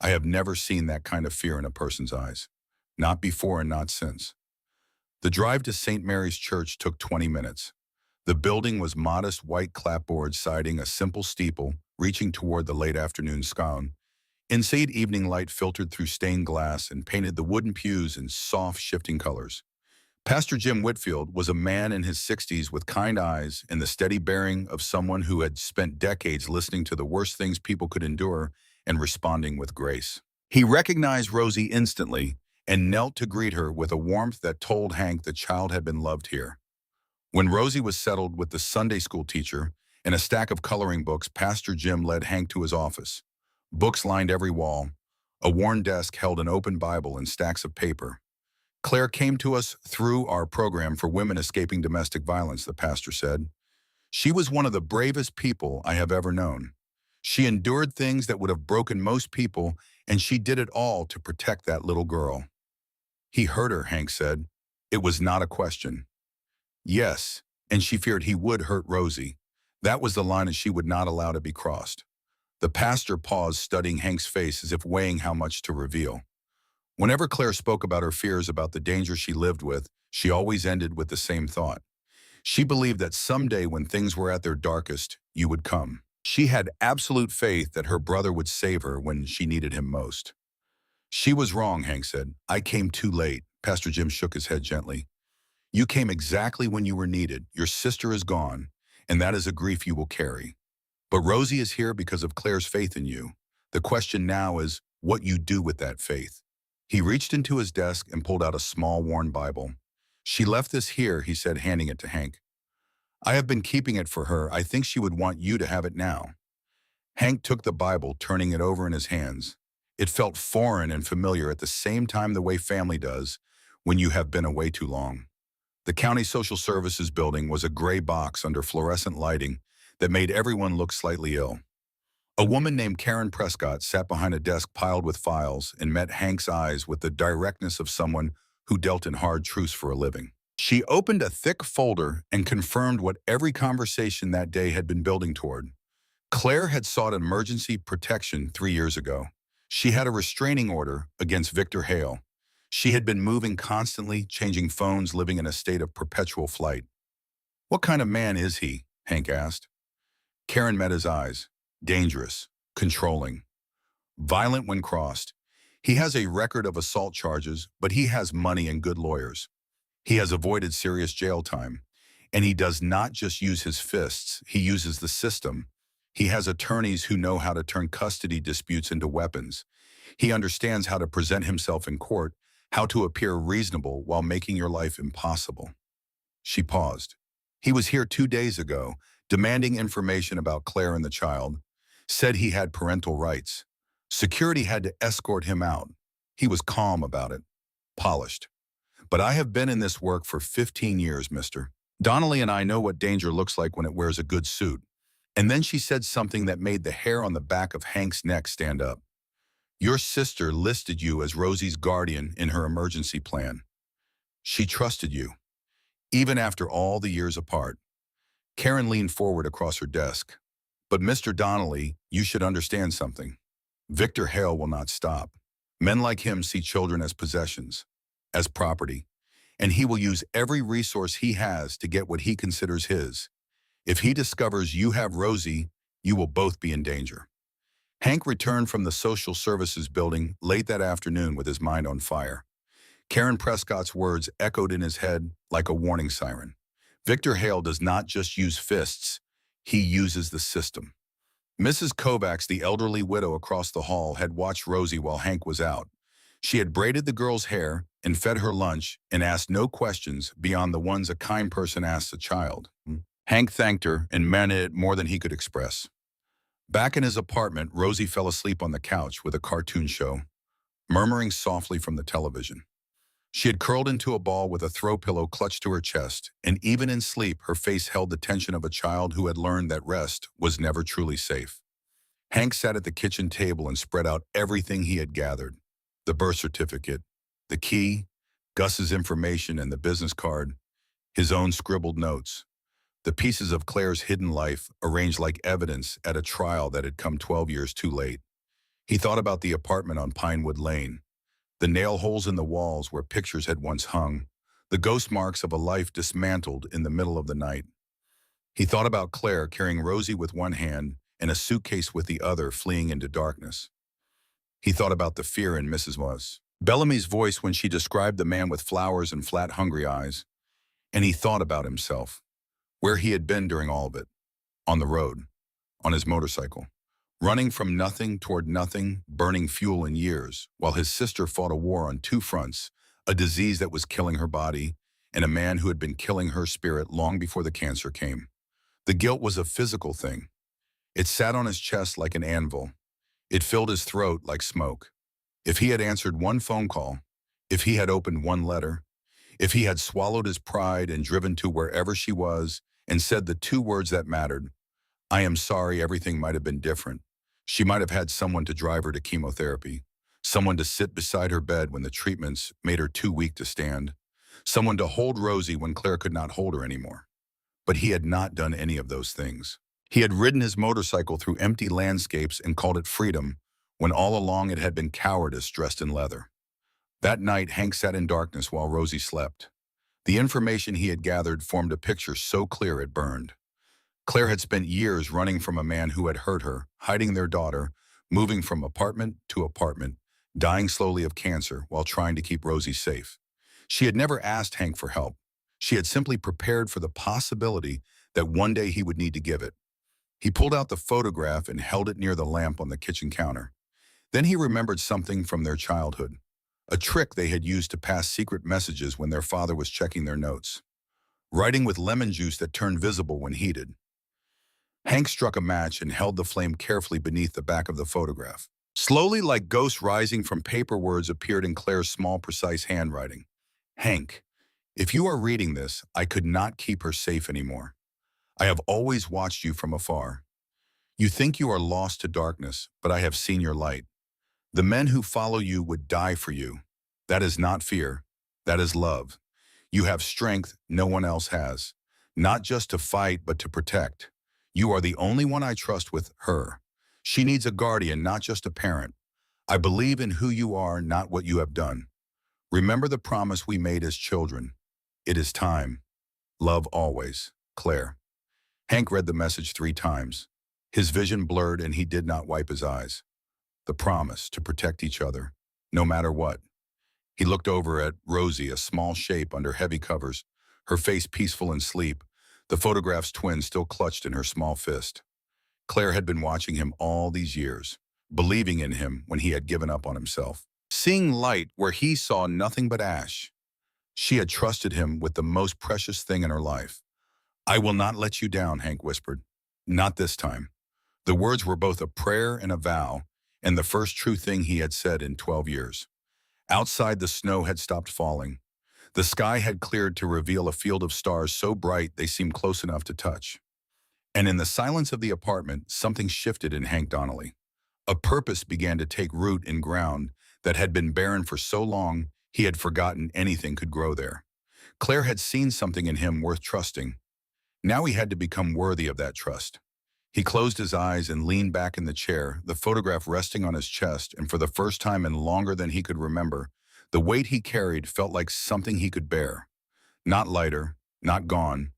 I have never seen that kind of fear in a person's eyes. Not before and not since. The drive to St. Mary's Church took 20 minutes. The building was modest white clapboard siding, a simple steeple reaching toward the late afternoon sky. Inside evening light filtered through stained glass and painted the wooden pews in soft, shifting colors. Pastor Jim Whitfield was a man in his 60s with kind eyes and the steady bearing of someone who had spent decades listening to the worst things people could endure and responding with grace. He recognized Rosie instantly and knelt to greet her with a warmth that told Hank the child had been loved here. When Rosie was settled with the Sunday school teacher and a stack of coloring books, Pastor Jim led Hank to his office. Books lined every wall. A worn desk held an open Bible and stacks of paper. "Claire came to us through our program for women escaping domestic violence," the pastor said. "She was one of the bravest people I have ever known. She endured things that would have broken most people, and she did it all to protect that little girl. He hurt her, Hank said. It was not a question. Yes, and she feared he would hurt Rosie. That was the line that she would not allow to be crossed. The pastor paused, studying Hank's face as if weighing how much to reveal. Whenever Claire spoke about her fears about the danger she lived with, she always ended with the same thought. She believed that someday when things were at their darkest, you would come. She had absolute faith that her brother would save her when she needed him most. She was wrong, Hank said. I came too late. Pastor Jim shook his head gently. You came exactly when you were needed. Your sister is gone, and that is a grief you will carry. But Rosie is here because of Claire's faith in you. The question now is what you do with that faith. He reached into his desk and pulled out a small worn Bible. She left this here, he said, handing it to Hank. I have been keeping it for her. I think she would want you to have it now. Hank took the Bible, turning it over in his hands. It felt foreign and familiar at the same time, the way family does when you have been away too long. The county social services building was a gray box under fluorescent lighting that made everyone look slightly ill. A woman named Karen Prescott sat behind a desk piled with files and met Hank's eyes with the directness of someone who dealt in hard truths for a living. She opened a thick folder and confirmed what every conversation that day had been building toward. Claire had sought emergency protection 3 years ago. She had a restraining order against Victor Hale. She had been moving constantly, changing phones, living in a state of perpetual flight. What kind of man is he? Hank asked. Karen met his eyes. Dangerous, controlling, violent when crossed. He has a record of assault charges, but he has money and good lawyers. He has avoided serious jail time. And he does not just use his fists, he uses the system. He has attorneys who know how to turn custody disputes into weapons. He understands how to present himself in court, how to appear reasonable while making your life impossible. She paused. He was here 2 days ago, demanding information about Claire and the child. Said he had parental rights. Security had to escort him out. He was calm about it, polished. But I have been in this work for 15 years, mister. Donnelly and I know what danger looks like when it wears a good suit. And then she said something that made the hair on the back of Hank's neck stand up. Your sister listed you as Rosie's guardian in her emergency plan. She trusted you, even after all the years apart. Karen leaned forward across her desk. But Mr. Donnelly, you should understand something. Victor Hale will not stop. Men like him see children as possessions, as property, and he will use every resource he has to get what he considers his. If he discovers you have Rosie, you will both be in danger. Hank returned from the social services building late that afternoon with his mind on fire. Karen Prescott's words echoed in his head like a warning siren. Victor Hale does not just use fists, he uses the system. Mrs. Kovacs, the elderly widow across the hall, had watched Rosie while Hank was out. She had braided the girl's hair and fed her lunch and asked no questions beyond the ones a kind person asks a child. Hank thanked her and meant it more than he could express. Back in his apartment, Rosie fell asleep on the couch with a cartoon show, murmuring softly from the television. She had curled into a ball with a throw pillow clutched to her chest, and even in sleep, her face held the tension of a child who had learned that rest was never truly safe. Hank sat at the kitchen table and spread out everything he had gathered. The birth certificate, the key, Gus's information and the business card, his own scribbled notes. The pieces of Claire's hidden life arranged like evidence at a trial that had come 12 years too late. He thought about the apartment on Pinewood Lane, the nail holes in the walls where pictures had once hung, the ghost marks of a life dismantled in the middle of the night. He thought about Claire carrying Rosie with one hand and a suitcase with the other, fleeing into darkness. He thought about the fear in Mrs. Bellamy's voice when she described the man with flowers and flat, hungry eyes. And he thought about himself, where he had been during all of it, on the road, on his motorcycle, running from nothing toward nothing, burning fuel in years, while his sister fought a war on 2 fronts, a disease that was killing her body, and a man who had been killing her spirit long before the cancer came. The guilt was a physical thing. It sat on his chest like an anvil. It filled his throat like smoke. If he had answered one phone call, if he had opened one letter, if he had swallowed his pride and driven to wherever she was and said the 2 words that mattered, I am sorry, everything might have been different. She might have had someone to drive her to chemotherapy. someone to sit beside her bed when the treatments made her too weak to stand, someone to hold Rosie when Claire could not hold her anymore. But he had not done any of those things. He had ridden his motorcycle through empty landscapes and called it freedom, when all along it had been cowardice dressed in leather. That night, Hank sat in darkness while Rosie slept. The information he had gathered formed a picture so clear it burned. Claire had spent years running from a man who had hurt her, hiding their daughter, moving from apartment to apartment, dying slowly of cancer while trying to keep Rosie safe. She had never asked Hank for help. She had simply prepared for the possibility that one day he would need to give it. He pulled out the photograph and held it near the lamp on the kitchen counter. Then he remembered something from their childhood, a trick they had used to pass secret messages when their father was checking their notes. Writing with lemon juice that turned visible when heated. Hank struck a match and held the flame carefully beneath the back of the photograph. Slowly, like ghosts rising from paper, words appeared in Claire's small, precise handwriting. Hank, if you are reading this, I could not keep her safe anymore. I have always watched you from afar. You think you are lost to darkness, but I have seen your light. The men who follow you would die for you. That is not fear. That is love. You have strength no one else has, not just to fight, but to protect. You are the only one I trust with her. She needs a guardian, not just a parent. I believe in who you are, not what you have done. Remember the promise we made as children. It is time. Love always. Claire. Hank read the message 3 times. His vision blurred and he did not wipe his eyes. The promise to protect each other, no matter what. He looked over at Rosie, a small shape under heavy covers, her face peaceful in sleep, the photograph's twin still clutched in her small fist. Claire had been watching him all these years, believing in him when he had given up on himself, seeing light where he saw nothing but ash. She had trusted him with the most precious thing in her life. I will not let you down, Hank whispered. Not this time. The words were both a prayer and a vow, and the first true thing he had said in 12 years. Outside, the snow had stopped falling. The sky had cleared to reveal a field of stars so bright they seemed close enough to touch. And in the silence of the apartment, something shifted in Hank Donnelly. A purpose began to take root in ground that had been barren for so long he had forgotten anything could grow there. Claire had seen something in him worth trusting. Now he had to become worthy of that trust. He closed his eyes and leaned back in the chair, the photograph resting on his chest, and for the first time in longer than he could remember, the weight he carried felt like something he could bear. Not lighter, not gone,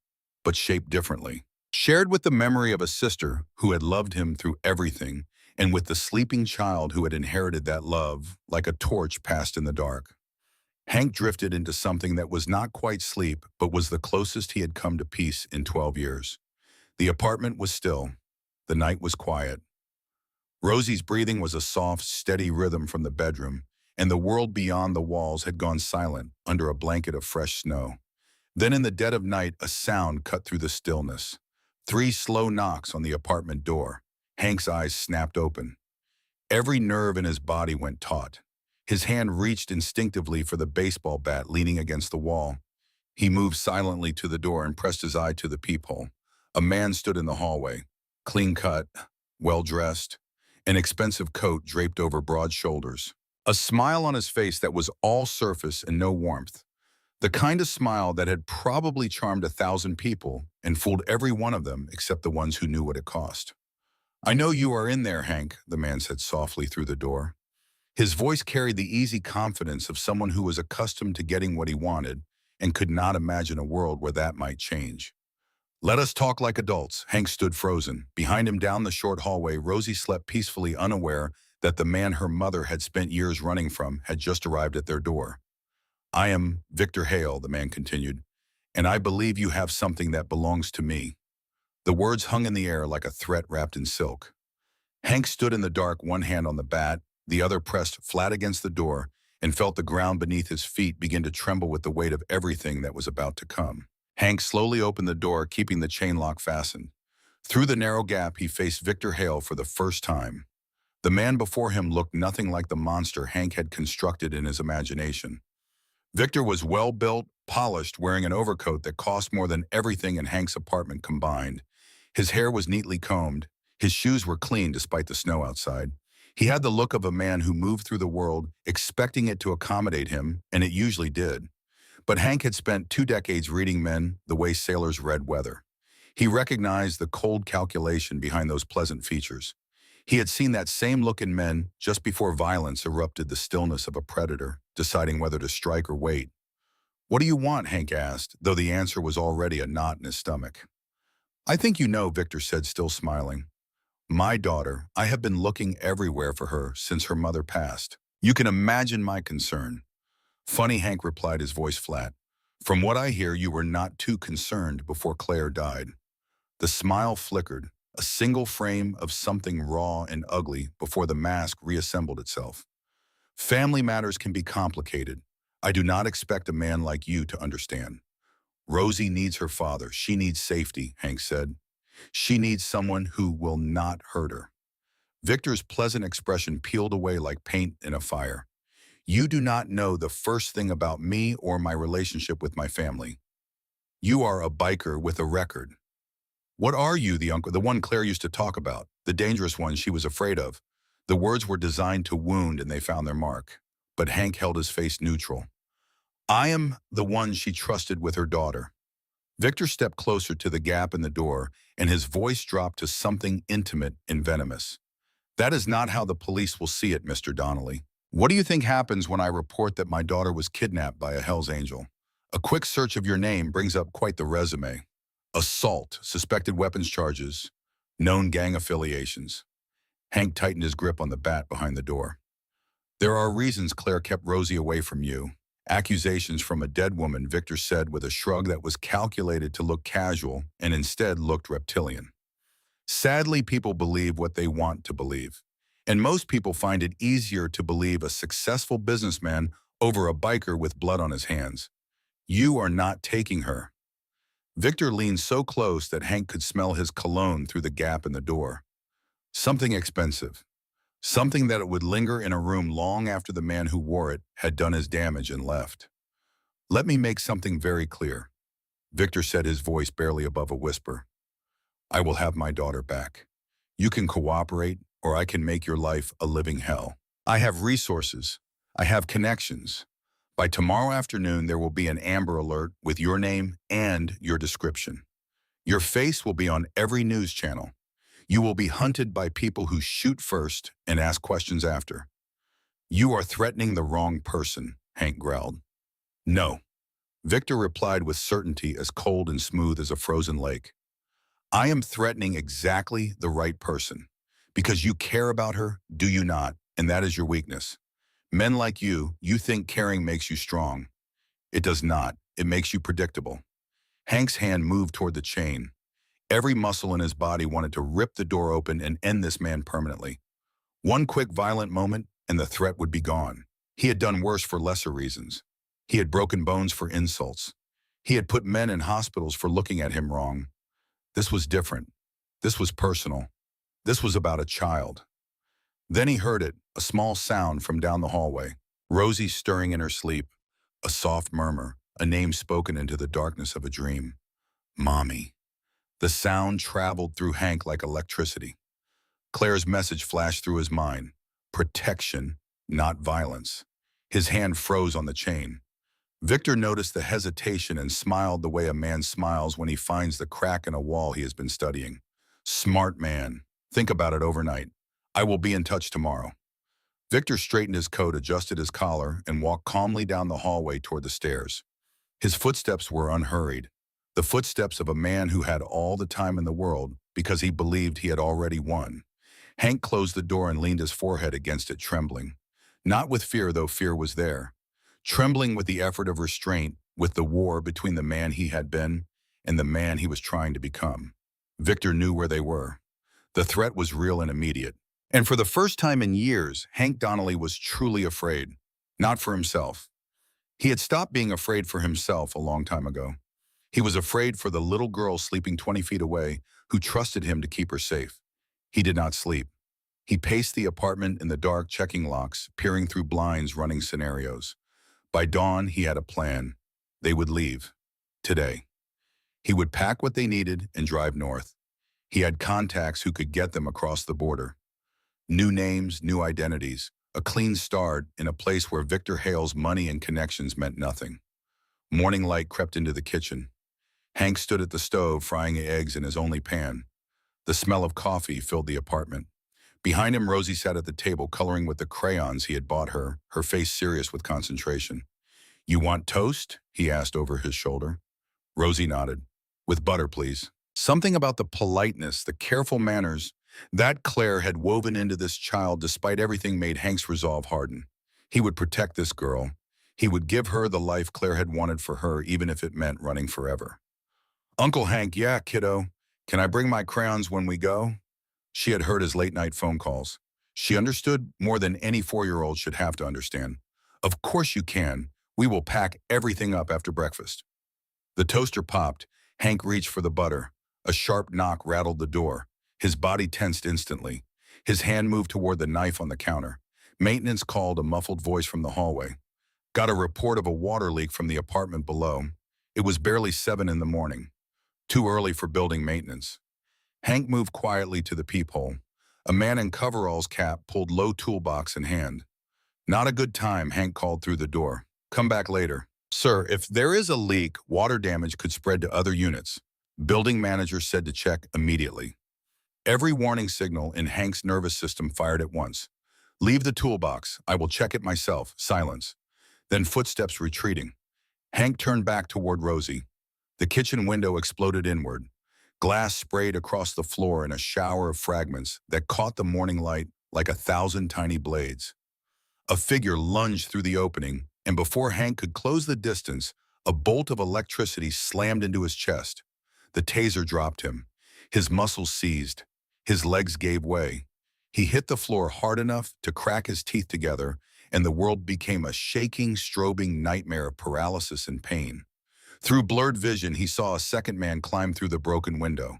but shaped differently. Shared with the memory of a sister who had loved him through everything, and with the sleeping child who had inherited that love, like a torch passed in the dark. Hank drifted into something that was not quite sleep, but was the closest he had come to peace in 12 years. The apartment was still. The night was quiet. Rosie's breathing was a soft, steady rhythm from the bedroom, and the world beyond the walls had gone silent under a blanket of fresh snow. Then in the dead of night, a sound cut through the stillness. 3 slow knocks on the apartment door. Hank's eyes snapped open. Every nerve in his body went taut. His hand reached instinctively for the baseball bat leaning against the wall. He moved silently to the door and pressed his eye to the peephole. A man stood in the hallway, clean-cut, well-dressed, an expensive coat draped over broad shoulders. A smile on his face that was all surface and no warmth. The kind of smile that had probably charmed 1,000 people and fooled every one of them except the ones who knew what it cost. I know you are in there, Hank, the man said softly through the door. His voice carried the easy confidence of someone who was accustomed to getting what he wanted and could not imagine a world where that might change. Let us talk like adults. Hank stood frozen. Behind him down the short hallway, Rosie slept peacefully, unaware that the man her mother had spent years running from had just arrived at their door. I am Victor Hale, the man continued, and I believe you have something that belongs to me. The words hung in the air like a threat wrapped in silk. Hank stood in the dark, one hand on the bat, the other pressed flat against the door, and felt the ground beneath his feet begin to tremble with the weight of everything that was about to come. Hank slowly opened the door, keeping the chain lock fastened. Through the narrow gap, he faced Victor Hale for the first time. The man before him looked nothing like the monster Hank had constructed in his imagination. Victor was well-built, polished, wearing an overcoat that cost more than everything in Hank's apartment combined. His hair was neatly combed. His shoes were clean despite the snow outside. He had the look of a man who moved through the world expecting it to accommodate him, and it usually did. But Hank had spent 2 decades reading men the way sailors read weather. He recognized the cold calculation behind those pleasant features. He had seen that same look in men just before violence erupted the stillness of a predator, deciding whether to strike or wait. "What do you want?" Hank asked, though the answer was already a knot in his stomach. "I think you know," Victor said, still smiling. "My daughter, I have been looking everywhere for her since her mother passed. You can imagine my concern." "Funny," Hank replied, his voice flat. "From what I hear, you were not too concerned before Claire died." The smile flickered, a single frame of something raw and ugly before the mask reassembled itself. "Family matters can be complicated. I do not expect a man like you to understand. Rosie needs her father. She needs safety," Hank said. "She needs someone who will not hurt her." Victor's pleasant expression peeled away like paint in a fire. "You do not know the first thing about me or my relationship with my family. You are a biker with a record." "What are you?" The one Claire used to talk about, the dangerous one she was afraid of. The words were designed to wound, and they found their mark. But Hank held his face neutral. "I am the one she trusted with her daughter." Victor stepped closer to the gap in the door, and his voice dropped to something intimate and venomous. "That is not how the police will see it, Mr. Donnelly. What do you think happens when I report that my daughter was kidnapped by a Hell's Angel? A quick search of your name brings up quite the resume. Assault, suspected weapons charges, known gang affiliations." Hank tightened his grip on the bat behind the door. "There are reasons Claire kept Rosie away from you. Accusations from a dead woman," Victor said with a shrug that was calculated to look casual and instead looked reptilian. "Sadly, people believe what they want to believe. And most people find it easier to believe a successful businessman over a biker with blood on his hands. You are not taking her." Victor leaned so close that Hank could smell his cologne through the gap in the door. Something expensive. Something that it would linger in a room long after the man who wore it had done his damage and left. "Let me make something very clear," Victor said, his voice barely above a whisper. "I will have my daughter back. You can cooperate, or I can make your life a living hell. I have resources. I have connections. By tomorrow afternoon, there will be an Amber Alert with your name and your description. Your face will be on every news channel. You will be hunted by people who shoot first and ask questions after." "You are threatening the wrong person," Hank growled. "No," Victor replied with certainty as cold and smooth as a frozen lake. "I am threatening exactly the right person. Because you care about her, do you not? And that is your weakness. Men like you think caring makes you strong. It does not. It makes you predictable." Hank's hand moved toward the chain. Every muscle in his body wanted to rip the door open and end this man permanently. One quick violent moment, and the threat would be gone. He had done worse for lesser reasons. He had broken bones for insults. He had put men in hospitals for looking at him wrong. This was different. This was personal. This was about a child. Then he heard it, a small sound from down the hallway. Rosie stirring in her sleep. A soft murmur, a name spoken into the darkness of a dream. "Mommy." The sound traveled through Hank like electricity. Claire's message flashed through his mind. Protection, not violence. His hand froze on the chain. Victor noticed the hesitation and smiled the way a man smiles when he finds the crack in a wall he has been studying. "Smart man. Think about it overnight. I will be in touch tomorrow." Victor straightened his coat, adjusted his collar, and walked calmly down the hallway toward the stairs. His footsteps were unhurried, the footsteps of a man who had all the time in the world because he believed he had already won. Hank closed the door and leaned his forehead against it, trembling. Not with fear, though fear was there. Trembling with the effort of restraint, with the war between the man he had been and the man he was trying to become. Victor knew where they were. The threat was real and immediate. And for the first time in years, Hank Donnelly was truly afraid. Not for himself. He had stopped being afraid for himself a long time ago. He was afraid for the little girl sleeping 20 feet away who trusted him to keep her safe. He did not sleep. He paced the apartment in the dark, checking locks, peering through blinds, running scenarios. By dawn, he had a plan. They would leave. Today. He would pack what they needed and drive north. He had contacts who could get them across the border. New names, new identities, a clean start in a place where Victor Hale's money and connections meant nothing. Morning light crept into the kitchen. Hank stood at the stove frying eggs in his only pan. The smell of coffee filled the apartment. Behind him, Rosie sat at the table coloring with the crayons he had bought her face serious with concentration. "You want toast?" he asked over his shoulder. Rosie nodded. "With butter, please." Something about the politeness, the careful manners, that Claire had woven into this child despite everything made Hank's resolve harden. He would protect this girl. He would give her the life Claire had wanted for her, even if it meant running forever. "Uncle Hank, yeah, kiddo. Can I bring my crayons when we go?" She had heard his late-night phone calls. She understood more than any 4-year-old should have to understand. "Of course you can. We will pack everything up after breakfast." The toaster popped. Hank reached for the butter. A sharp knock rattled the door. His body tensed instantly. His hand moved toward the knife on the counter. Maintenance called, a muffled voice from the hallway. "Got a report of a water leak from the apartment below." It was barely 7 in the morning. Too early for building maintenance. Hank moved quietly to the peephole. A man in coveralls cap pulled low toolbox in hand. "Not a good time," Hank called through the door. "Come back later." "Sir, if there is a leak, water damage could spread to other units." Building manager said to check immediately. Every warning signal in Hank's nervous system fired at once. "Leave the toolbox. I will check it myself." Silence. Then footsteps retreating. Hank turned back toward Rosie. The kitchen window exploded inward. Glass sprayed across the floor in a shower of fragments that caught the morning light like 1,000 tiny blades. A figure lunged through the opening, and before Hank could close the distance, a bolt of electricity slammed into his chest. The taser dropped him. His muscles seized. His legs gave way. He hit the floor hard enough to crack his teeth together, and the world became a shaking, strobing nightmare of paralysis and pain. Through blurred vision, he saw a second man climb through the broken window.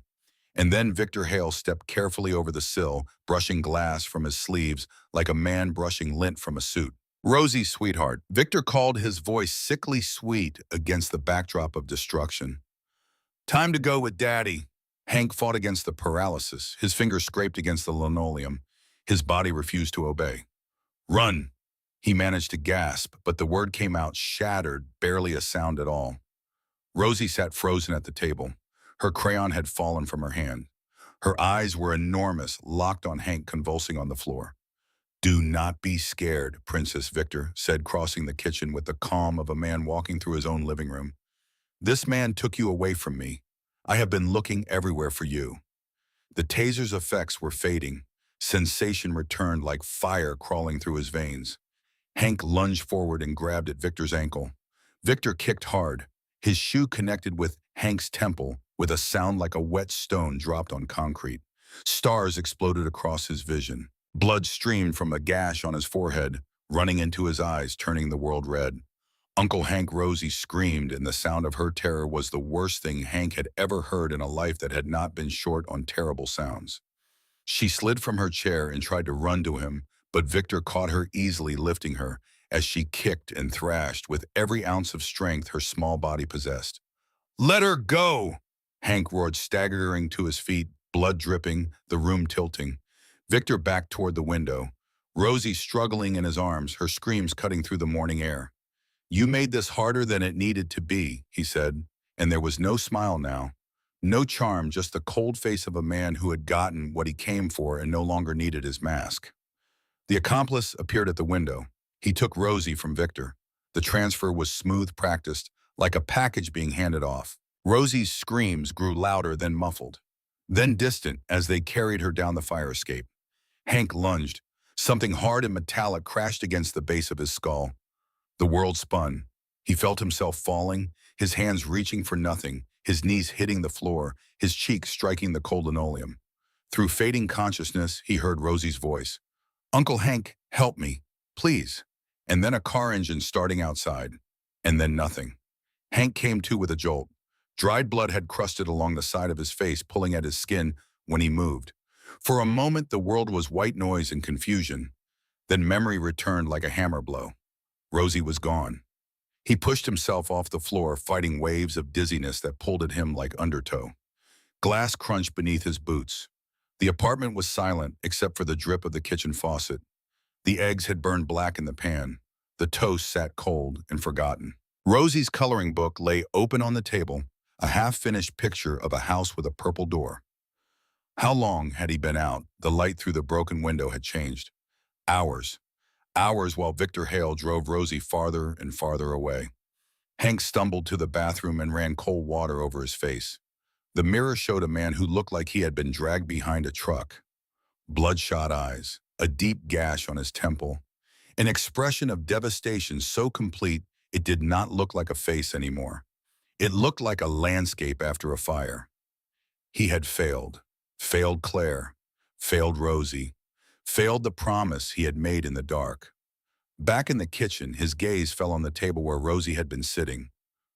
And then Victor Hale stepped carefully over the sill, brushing glass from his sleeves like a man brushing lint from a suit. "Rosie, sweetheart." Victor called, his voice sickly sweet against the backdrop of destruction. "Time to go with Daddy." Hank fought against the paralysis. His fingers scraped against the linoleum. His body refused to obey. "Run." He managed to gasp, but the word came out shattered, barely a sound at all. Rosie sat frozen at the table. Her crayon had fallen from her hand. Her eyes were enormous, locked on Hank convulsing on the floor. "Do not be scared," Princess Victor said, crossing the kitchen with the calm of a man walking through his own living room. "This man took you away from me. I have been looking everywhere for you." The taser's effects were fading. Sensation returned like fire crawling through his veins. Hank lunged forward and grabbed at Victor's ankle. Victor kicked hard. His shoe connected with Hank's temple with a sound like a wet stone dropped on concrete. Stars exploded across his vision. Blood streamed from a gash on his forehead, running into his eyes, turning the world red. Uncle Hank. Rosie screamed, and the sound of her terror was the worst thing Hank had ever heard in a life that had not been short on terrible sounds. She slid from her chair and tried to run to him, but Victor caught her easily, lifting her as she kicked and thrashed with every ounce of strength her small body possessed. "Let her go!" Hank roared, staggering to his feet, blood dripping, the room tilting. Victor backed toward the window, Rosie struggling in his arms, her screams cutting through the morning air. "You made this harder than it needed to be," he said, and there was no smile now. No charm, just the cold face of a man who had gotten what he came for and no longer needed his mask. The accomplice appeared at the window. He took Rosie from Victor. The transfer was smooth, practiced, like a package being handed off. Rosie's screams grew louder, then muffled, then distant as they carried her down the fire escape. Hank lunged. Something hard and metallic crashed against the base of his skull. The world spun. He felt himself falling, his hands reaching for nothing, his knees hitting the floor, his cheeks striking the cold linoleum. Through fading consciousness, he heard Rosie's voice. "Uncle Hank, help me, please." And then a car engine starting outside. And then nothing. Hank came to with a jolt. Dried blood had crusted along the side of his face, pulling at his skin when he moved. For a moment, the world was white noise and confusion. Then memory returned like a hammer blow. Rosie was gone. He pushed himself off the floor, fighting waves of dizziness that pulled at him like undertow. Glass crunched beneath his boots. The apartment was silent except for the drip of the kitchen faucet. The eggs had burned black in the pan. The toast sat cold and forgotten. Rosie's coloring book lay open on the table, a half-finished picture of a house with a purple door. How long had he been out? The light through the broken window had changed. Hours. Hours while Victor Hale drove Rosie farther and farther away. Hank stumbled to the bathroom and ran cold water over his face. The mirror showed a man who looked like he had been dragged behind a truck. Bloodshot eyes, a deep gash on his temple, an expression of devastation so complete it did not look like a face anymore. It looked like a landscape after a fire. He had failed. Failed Claire. Failed Rosie. Failed the promise he had made in the dark. Back in the kitchen, his gaze fell on the table where Rosie had been sitting.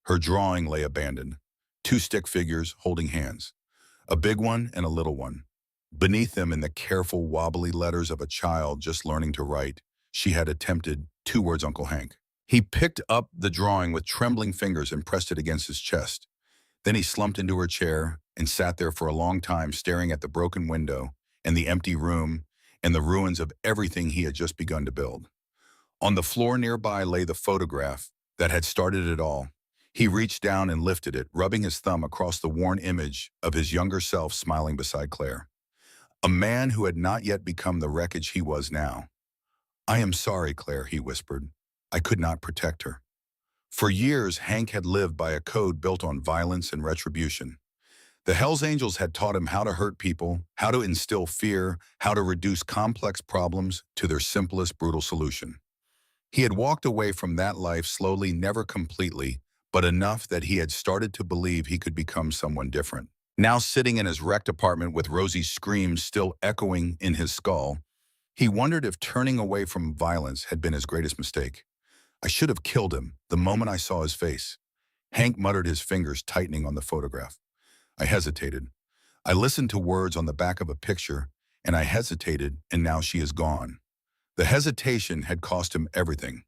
Her drawing lay abandoned. Two stick figures holding hands. A big one and a little one. Beneath them, in the careful, wobbly letters of a child just learning to write, she had attempted two words, Uncle Hank. He picked up the drawing with trembling fingers and pressed it against his chest. Then he slumped into her chair and sat there for a long time, staring at the broken window and the empty room and the ruins of everything he had just begun to build. On the floor nearby lay the photograph that had started it all. He reached down and lifted it, rubbing his thumb across the worn image of his younger self smiling beside Claire. A man who had not yet become the wreckage he was now. "I am sorry, Claire," he whispered. "I could not protect her." For years, Hank had lived by a code built on violence and retribution. The Hells Angels had taught him how to hurt people, how to instill fear, how to reduce complex problems to their simplest, brutal solution. He had walked away from that life slowly, never completely, but enough that he had started to believe he could become someone different. Now sitting in his wrecked apartment with Rosie's screams still echoing in his skull, he wondered if turning away from violence had been his greatest mistake. "I should have killed him the moment I saw his face." Hank muttered, his fingers tightening on the photograph. "I hesitated. I listened to words on the back of a picture, and I hesitated, and now she is gone." The hesitation had cost him everything.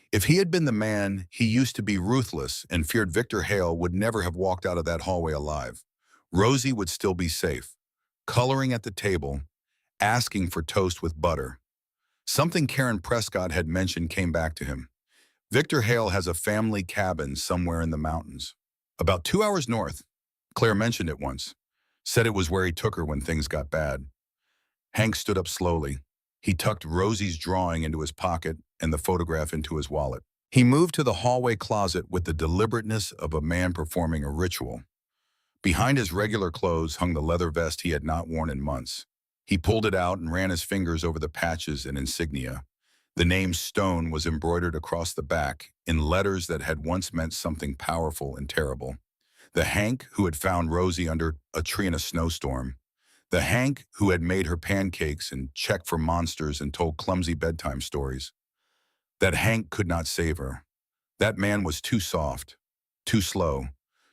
If he had been the man he used to be, ruthless, and feared, Victor Hale would never have walked out of that hallway alive. Rosie would still be safe, coloring at the table, asking for toast with butter. Something Karen Prescott had mentioned came back to him. Victor Hale has a family cabin somewhere in the mountains. About 2 hours north. Claire mentioned it once. Said it was where he took her when things got bad. Hank stood up slowly. He tucked Rosie's drawing into his pocket and the photograph into his wallet. He moved to the hallway closet with the deliberateness of a man performing a ritual. Behind his regular clothes hung the leather vest he had not worn in months. He pulled it out and ran his fingers over the patches and insignia. The name Stone was embroidered across the back in letters that had once meant something powerful and terrible. The Hank who had found Rosie under a tree in a snowstorm. The Hank who had made her pancakes and checked for monsters and told clumsy bedtime stories. That Hank could not save her. That man was too soft, too slow,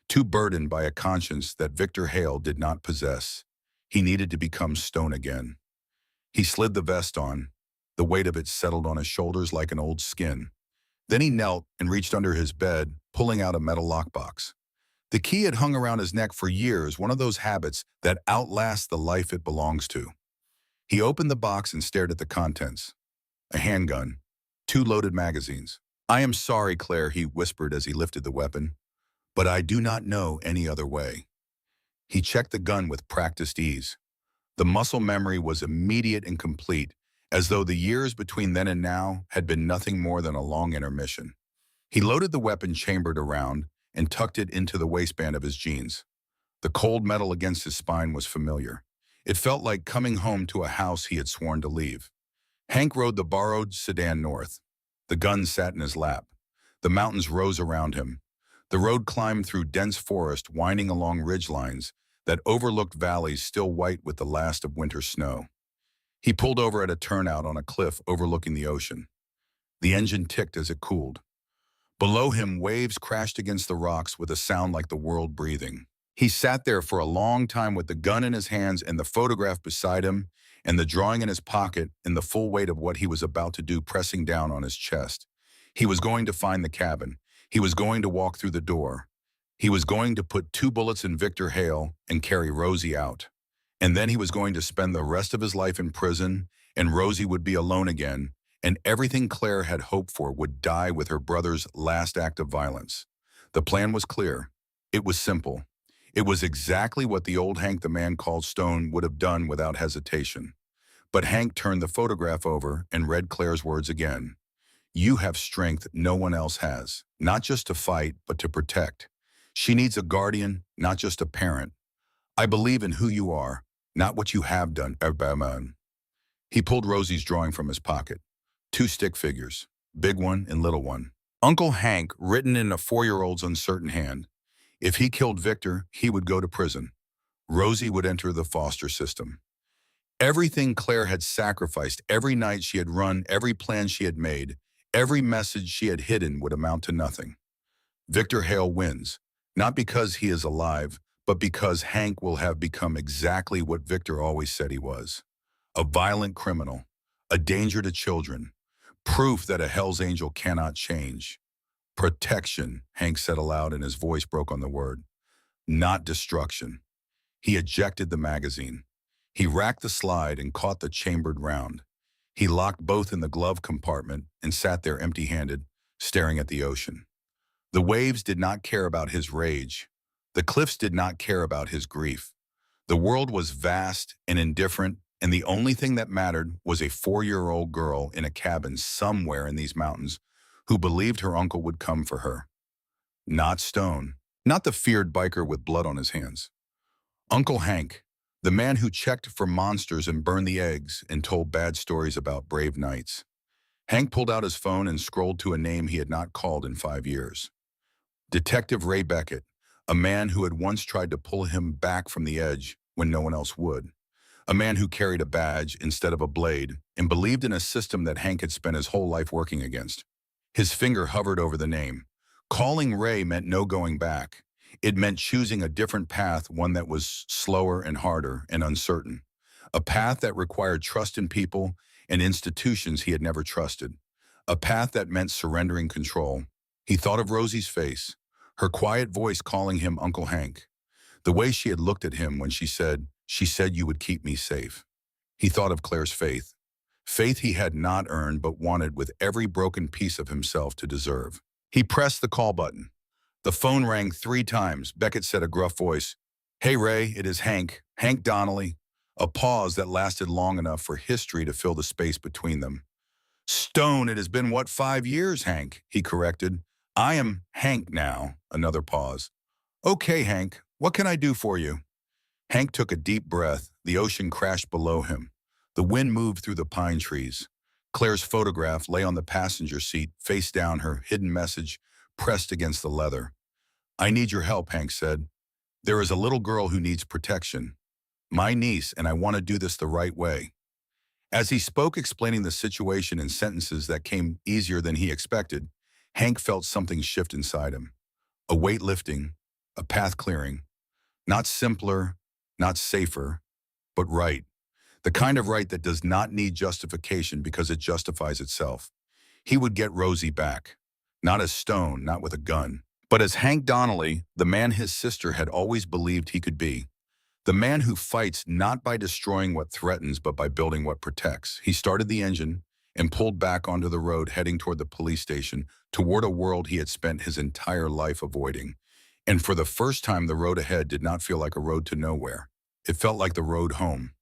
too burdened by a conscience that Victor Hale did not possess. He needed to become stone again. He slid the vest on. The weight of it settled on his shoulders like an old skin. Then he knelt and reached under his bed, pulling out a metal lockbox. The key had hung around his neck for years, one of those habits that outlast the life it belongs to. He opened the box and stared at the contents. A handgun, 2 loaded magazines. "I am sorry, Claire," he whispered as he lifted the weapon, "but I do not know any other way." He checked the gun with practiced ease. The muscle memory was immediate and complete, as though the years between then and now had been nothing more than a long intermission. He loaded the weapon chambered around and tucked it into the waistband of his jeans. The cold metal against his spine was familiar. It felt like coming home to a house he had sworn to leave. Hank rode the borrowed sedan north. The gun sat in his lap. The mountains rose around him. The road climbed through dense forest, winding along ridgelines that overlooked valleys still white with the last of winter snow. He pulled over at a turnout on a cliff overlooking the ocean. The engine ticked as it cooled. Below him, waves crashed against the rocks with a sound like the world breathing. He sat there for a long time with the gun in his hands and the photograph beside him and the drawing in his pocket and the full weight of what he was about to do pressing down on his chest. He was going to find the cabin. He was going to walk through the door. He was going to put 2 bullets in Victor Hale and carry Rosie out. And then he was going to spend the rest of his life in prison, and Rosie would be alone again, and everything Claire had hoped for would die with her brother's last act of violence. The plan was clear. It was simple. It was exactly what the old Hank the man called Stone would have done without hesitation. But Hank turned the photograph over and read Claire's words again. You have strength no one else has, not just to fight, but to protect. She needs a guardian, not just a parent. I believe in who you are, not what you have done, Erbaman. He pulled Rosie's drawing from his pocket. Two stick figures, big one and little one. Uncle Hank, written in a 4-year-old's uncertain hand. If he killed Victor, he would go to prison. Rosie would enter the foster system. Everything Claire had sacrificed, every night she had run, every plan she had made, every message she had hidden would amount to nothing. Victor Hale wins, not because he is alive, but because Hank will have become exactly what Victor always said he was. A violent criminal, a danger to children, proof that a Hell's Angel cannot change. Protection, Hank said aloud and his voice broke on the word. Not destruction. He ejected the magazine. He racked the slide and caught the chambered round. He locked both in the glove compartment and sat there empty-handed, staring at the ocean. The waves did not care about his rage. The cliffs did not care about his grief. The world was vast and indifferent, and the only thing that mattered was a 4-year-old girl in a cabin somewhere in these mountains who believed her uncle would come for her. Not Stone, not the feared biker with blood on his hands. Uncle Hank, the man who checked for monsters and burned the eggs and told bad stories about brave knights. Hank pulled out his phone and scrolled to a name he had not called in 5 years. Detective Ray Beckett, a man who had once tried to pull him back from the edge when no one else would. A man who carried a badge instead of a blade and believed in a system that Hank had spent his whole life working against. His finger hovered over the name. Calling Ray meant no going back. It meant choosing a different path, one that was slower and harder and uncertain. A path that required trust in people and institutions he had never trusted. A path that meant surrendering control. He thought of Rosie's face, her quiet voice calling him Uncle Hank. The way she had looked at him when she said you would keep me safe. He thought of Claire's faith. Faith he had not earned but wanted with every broken piece of himself to deserve. He pressed the call button. The phone rang 3 times. Beckett said a gruff voice, "Hey Ray, it is Hank, Hank Donnelly." A pause that lasted long enough for history to fill the space between them. "Stone, it has been what, 5 years, Hank?" he corrected. "I am Hank now." Another pause. "Okay, Hank, what can I do for you?" Hank took a deep breath. The ocean crashed below him. The wind moved through the pine trees. Claire's photograph lay on the passenger seat, face down, her hidden message pressed against the leather. "I need your help," Hank said. "There is a little girl who needs protection. My niece, and I want to do this the right way." As he spoke, explaining the situation in sentences that came easier than he expected, Hank felt something shift inside him. A weight lifting, a path clearing. Not simpler, not safer, but right. The kind of right that does not need justification because it justifies itself. He would get Rosie back. Not as Stone, not with a gun, but as Hank Donnelly, the man his sister had always believed he could be. The man who fights not by destroying what threatens, but by building what protects. He started the engine and pulled back onto the road, heading toward the police station, toward a world he had spent his entire life avoiding. And for the first time, the road ahead did not feel like a road to nowhere. It felt like the road home.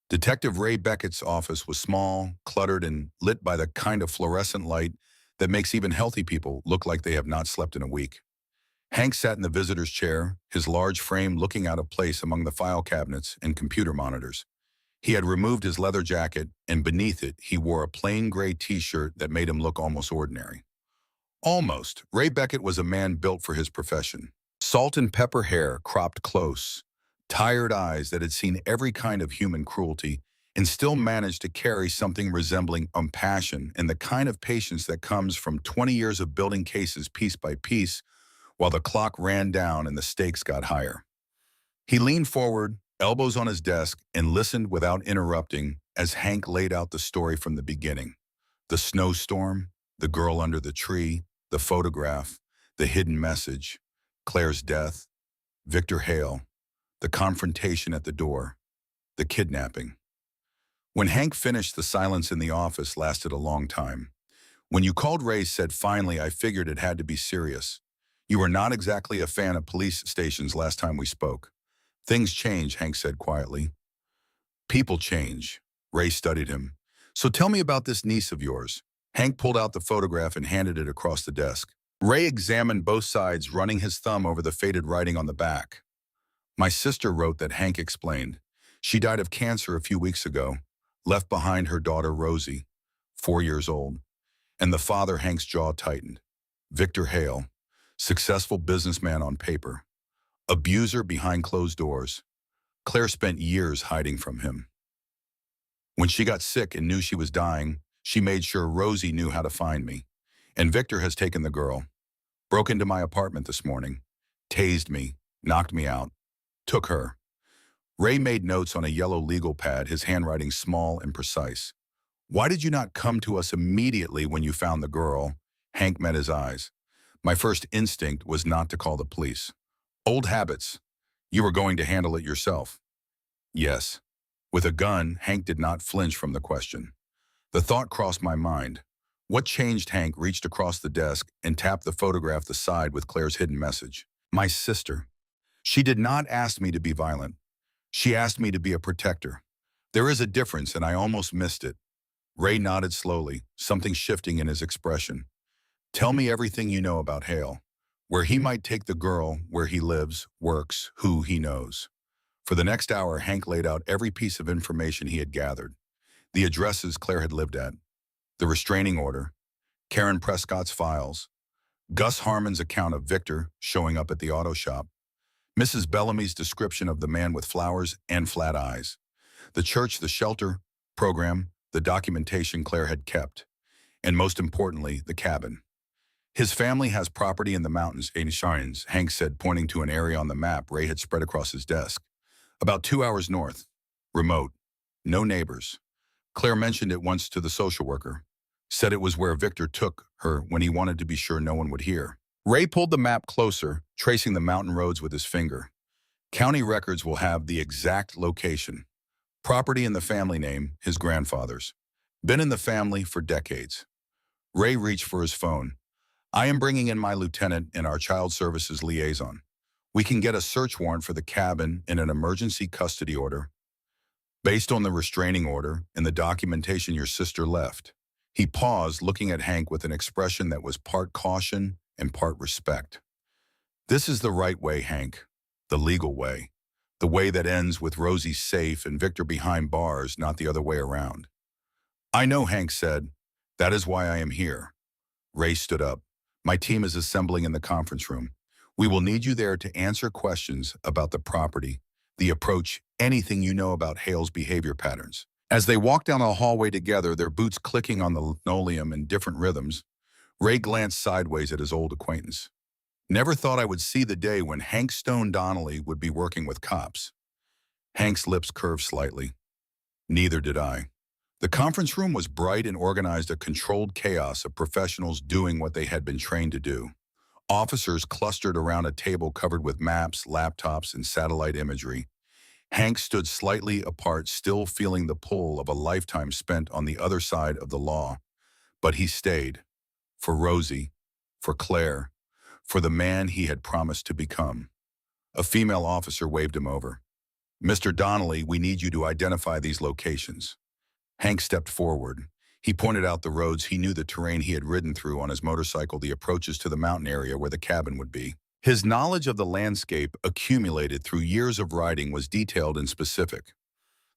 Detective Ray Beckett's office was small, cluttered, and lit by the kind of fluorescent light that makes even healthy people look like they have not slept in a week. Hank sat in the visitor's chair, his large frame looking out of place among the file cabinets and computer monitors. He had removed his leather jacket, and beneath it, he wore a plain gray t-shirt that made him look almost ordinary. Almost. Ray Beckett was a man built for his profession. Salt and pepper hair cropped close, tired eyes that had seen every kind of human cruelty and still managed to carry something resembling compassion and the kind of patience that comes from 20 years of building cases piece by piece while the clock ran down and the stakes got higher. He leaned forward, elbows on his desk, and listened without interrupting as Hank laid out the story from the beginning. The snowstorm, the girl under the tree, the photograph, the hidden message, Claire's death, Victor Hale, the confrontation at the door. the kidnapping. When Hank finished, the silence in the office lasted a long time. When you called, Ray said, "Finally, I figured it had to be serious. You were not exactly a fan of police stations last time we spoke." "Things change," Hank said quietly. "People change." Ray studied him. "So tell me about this niece of yours." Hank pulled out the photograph and handed it across the desk. Ray examined both sides, running his thumb over the faded writing on the back. "My sister wrote that," Hank explained. "She died of cancer a few weeks ago, left behind her daughter Rosie, 4 years old." And the father, Hank's jaw tightened. Victor Hale, successful businessman on paper, abuser behind closed doors. Claire spent years hiding from him. When she got sick and knew she was dying, she made sure Rosie knew how to find me. And Victor has taken the girl. Broke into my apartment this morning, tased me, knocked me out, took her. Ray made notes on a yellow legal pad, his handwriting small and precise. "Why did you not come to us immediately when you found the girl?" Hank met his eyes. "My first instinct was not to call the police. Old habits. You were going to handle it yourself." "Yes." With a gun, Hank did not flinch from the question. The thought crossed my mind. What changed? Hank reached across the desk and tapped the photograph the side with Claire's hidden message. "My sister. She did not ask me to be violent. She asked me to be a protector. There is a difference, and I almost missed it." Ray nodded slowly, something shifting in his expression. "Tell me everything you know about Hale. Where he might take the girl, where he lives, works, who he knows." For the next hour, Hank laid out every piece of information he had gathered. The addresses Claire had lived at, the restraining order, Karen Prescott's files, Gus Harmon's account of Victor showing up at the auto shop, Mrs. Bellamy's description of the man with flowers and flat eyes, the church, the shelter program, the documentation Claire had kept, and most importantly, the cabin. "His family has property in the mountains," Shines, Hank said, pointing to an area on the map Ray had spread across his desk. "About 2 hours north. Remote. No neighbors. Claire mentioned it once to the social worker. Said it was where Victor took her when he wanted to be sure no one would hear." Ray pulled the map closer, tracing the mountain roads with his finger. "County records will have the exact location. Property in the family name, his grandfather's. Been in the family for decades." Ray reached for his phone. "I am bringing in my lieutenant and our child services liaison. We can get a search warrant for the cabin and an emergency custody order based on the restraining order and the documentation your sister left." He paused, looking at Hank with an expression that was part caution and part respect. "This is the right way, Hank. The legal way. The way that ends with Rosie safe and Victor behind bars, not the other way around." "I know," Hank said. "That is why I am here." Ray stood up. "My team is assembling in the conference room. We will need you there to answer questions about the property, the approach, anything you know about Hale's behavior patterns." As they walked down the hallway together, their boots clicking on the linoleum in different rhythms, Ray glanced sideways at his old acquaintance. "Never thought I would see the day when Hank Stone Donnelly would be working with cops." Hank's lips curved slightly. "Neither did I." The conference room was bright and organized, a controlled chaos of professionals doing what they had been trained to do. Officers clustered around a table covered with maps, laptops, and satellite imagery. Hank stood slightly apart, still feeling the pull of a lifetime spent on the other side of the law. But he stayed. For Rosie, for Claire, for the man he had promised to become. A female officer waved him over. "Mr. Donnelly, we need you to identify these locations." Hank stepped forward. He pointed out the roads. He knew the terrain he had ridden through on his motorcycle, the approaches to the mountain area where the cabin would be. His knowledge of the landscape, accumulated through years of riding, was detailed and specific.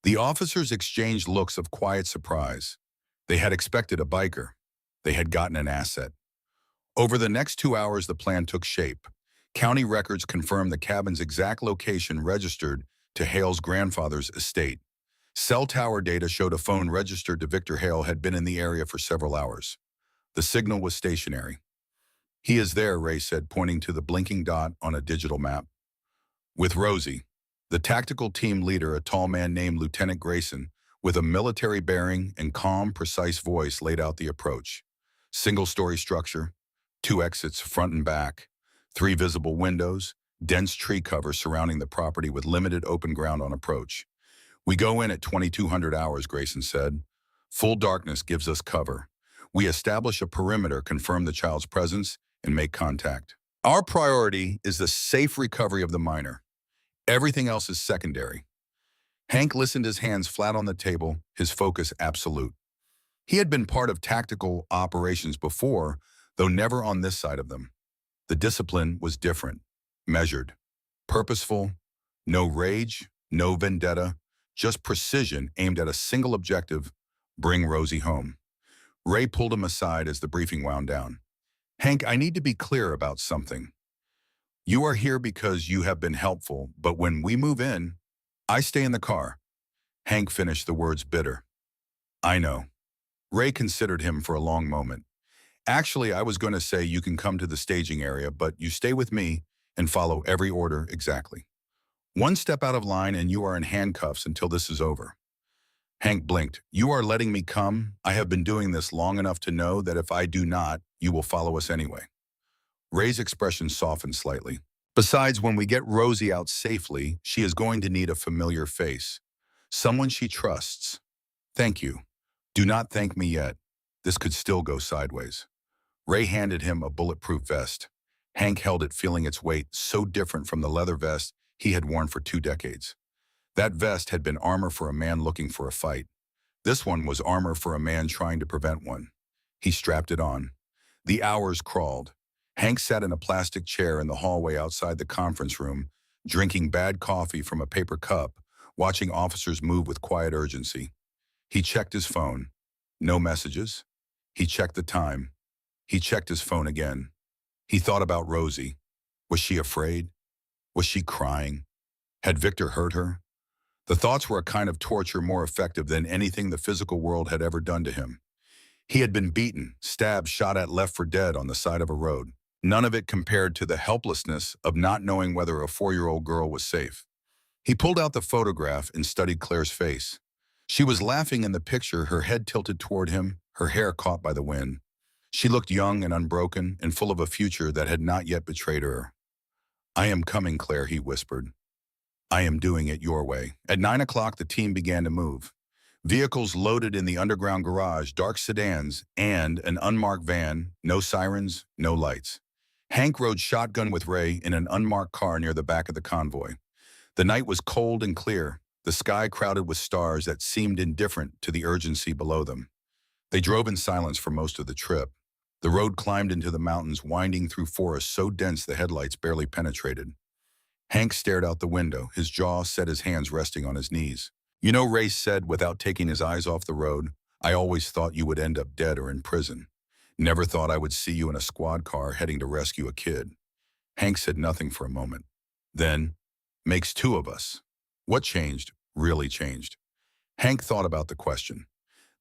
The officers exchanged looks of quiet surprise. They had expected a biker. They had gotten an asset. Over the next 2 hours, the plan took shape. County records confirmed the cabin's exact location registered to Hale's grandfather's estate. Cell tower data showed a phone registered to Victor Hale had been in the area for several hours. The signal was stationary. "He is there," Ray said, pointing to the blinking dot on a digital map. "With Rosie." The tactical team leader, a tall man named Lieutenant Grayson, with a military bearing and calm, precise voice, laid out the approach. Single-story structure, 2 exits, front and back, 3 visible windows, dense tree cover surrounding the property with limited open ground on approach. We go in at 2200 hours, Grayson said. Full darkness gives us cover. We establish a perimeter, confirm the child's presence, and make contact. Our priority is the safe recovery of the minor. Everything else is secondary. Hank listened, his hands flat on the table, his focus absolute. He had been part of tactical operations before, though never on this side of them. The discipline was different, measured, purposeful, no rage, no vendetta, just precision aimed at a single objective: bring Rosie home. Ray pulled him aside as the briefing wound down. Hank, I need to be clear about something. You are here because you have been helpful, but when we move in, I stay in the car. Hank finished the words bitter. I know. Ray considered him for a long moment. Actually, I was going to say you can come to the staging area, but you stay with me and follow every order exactly. One step out of line and you are in handcuffs until this is over. Hank blinked. You are letting me come? I have been doing this long enough to know that if I do not, you will follow us anyway. Ray's expression softened slightly. Besides, when we get Rosie out safely, she is going to need a familiar face. Someone she trusts. Thank you. Do not thank me yet. This could still go sideways. Ray handed him a bulletproof vest. Hank held it, feeling its weight, so different from the leather vest he had worn for 2 decades. That vest had been armor for a man looking for a fight. This one was armor for a man trying to prevent one. He strapped it on. The hours crawled. Hank sat in a plastic chair in the hallway outside the conference room, drinking bad coffee from a paper cup, watching officers move with quiet urgency. He checked his phone. No messages. He checked the time. He checked his phone again. He thought about Rosie. Was she afraid? Was she crying? Had Victor hurt her? The thoughts were a kind of torture more effective than anything the physical world had ever done to him. He had been beaten, stabbed, shot at, left for dead on the side of a road. None of it compared to the helplessness of not knowing whether a 4-year-old girl was safe. He pulled out the photograph and studied Claire's face. She was laughing in the picture, her head tilted toward him, her hair caught by the wind. She looked young and unbroken and full of a future that had not yet betrayed her. I am coming, Claire, he whispered. I am doing it your way. At 9 o'clock, the team began to move. Vehicles loaded in the underground garage, dark sedans, and an unmarked van, no sirens, no lights. Hank rode shotgun with Ray in an unmarked car near the back of the convoy. The night was cold and clear, the sky crowded with stars that seemed indifferent to the urgency below them. They drove in silence for most of the trip. The road climbed into the mountains, winding through forests so dense the headlights barely penetrated. Hank stared out the window, his jaw set, his hands resting on his knees. You know, Ray said without taking his eyes off the road, I always thought you would end up dead or in prison. Never thought I would see you in a squad car heading to rescue a kid. Hank said nothing for a moment. Then, makes 2 of us. What changed, really changed? Hank thought about the question.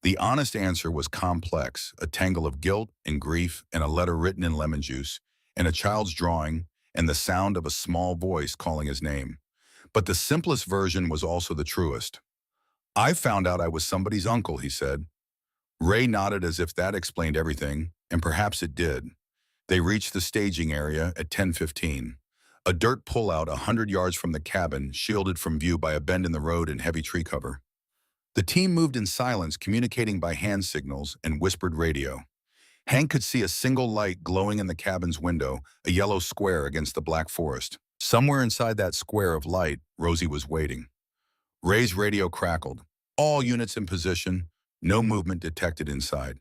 The honest answer was complex, a tangle of guilt and grief and a letter written in lemon juice and a child's drawing and the sound of a small voice calling his name. But the simplest version was also the truest. I found out I was somebody's uncle, he said. Ray nodded as if that explained everything, and perhaps it did. They reached the staging area at 10:15. A dirt pullout 100 yards from the cabin, shielded from view by a bend in the road and heavy tree cover. The team moved in silence, communicating by hand signals and whispered radio. Hank could see a single light glowing in the cabin's window, a yellow square against the black forest. Somewhere inside that square of light, Rosie was waiting. Ray's radio crackled. All units in position, no movement detected inside.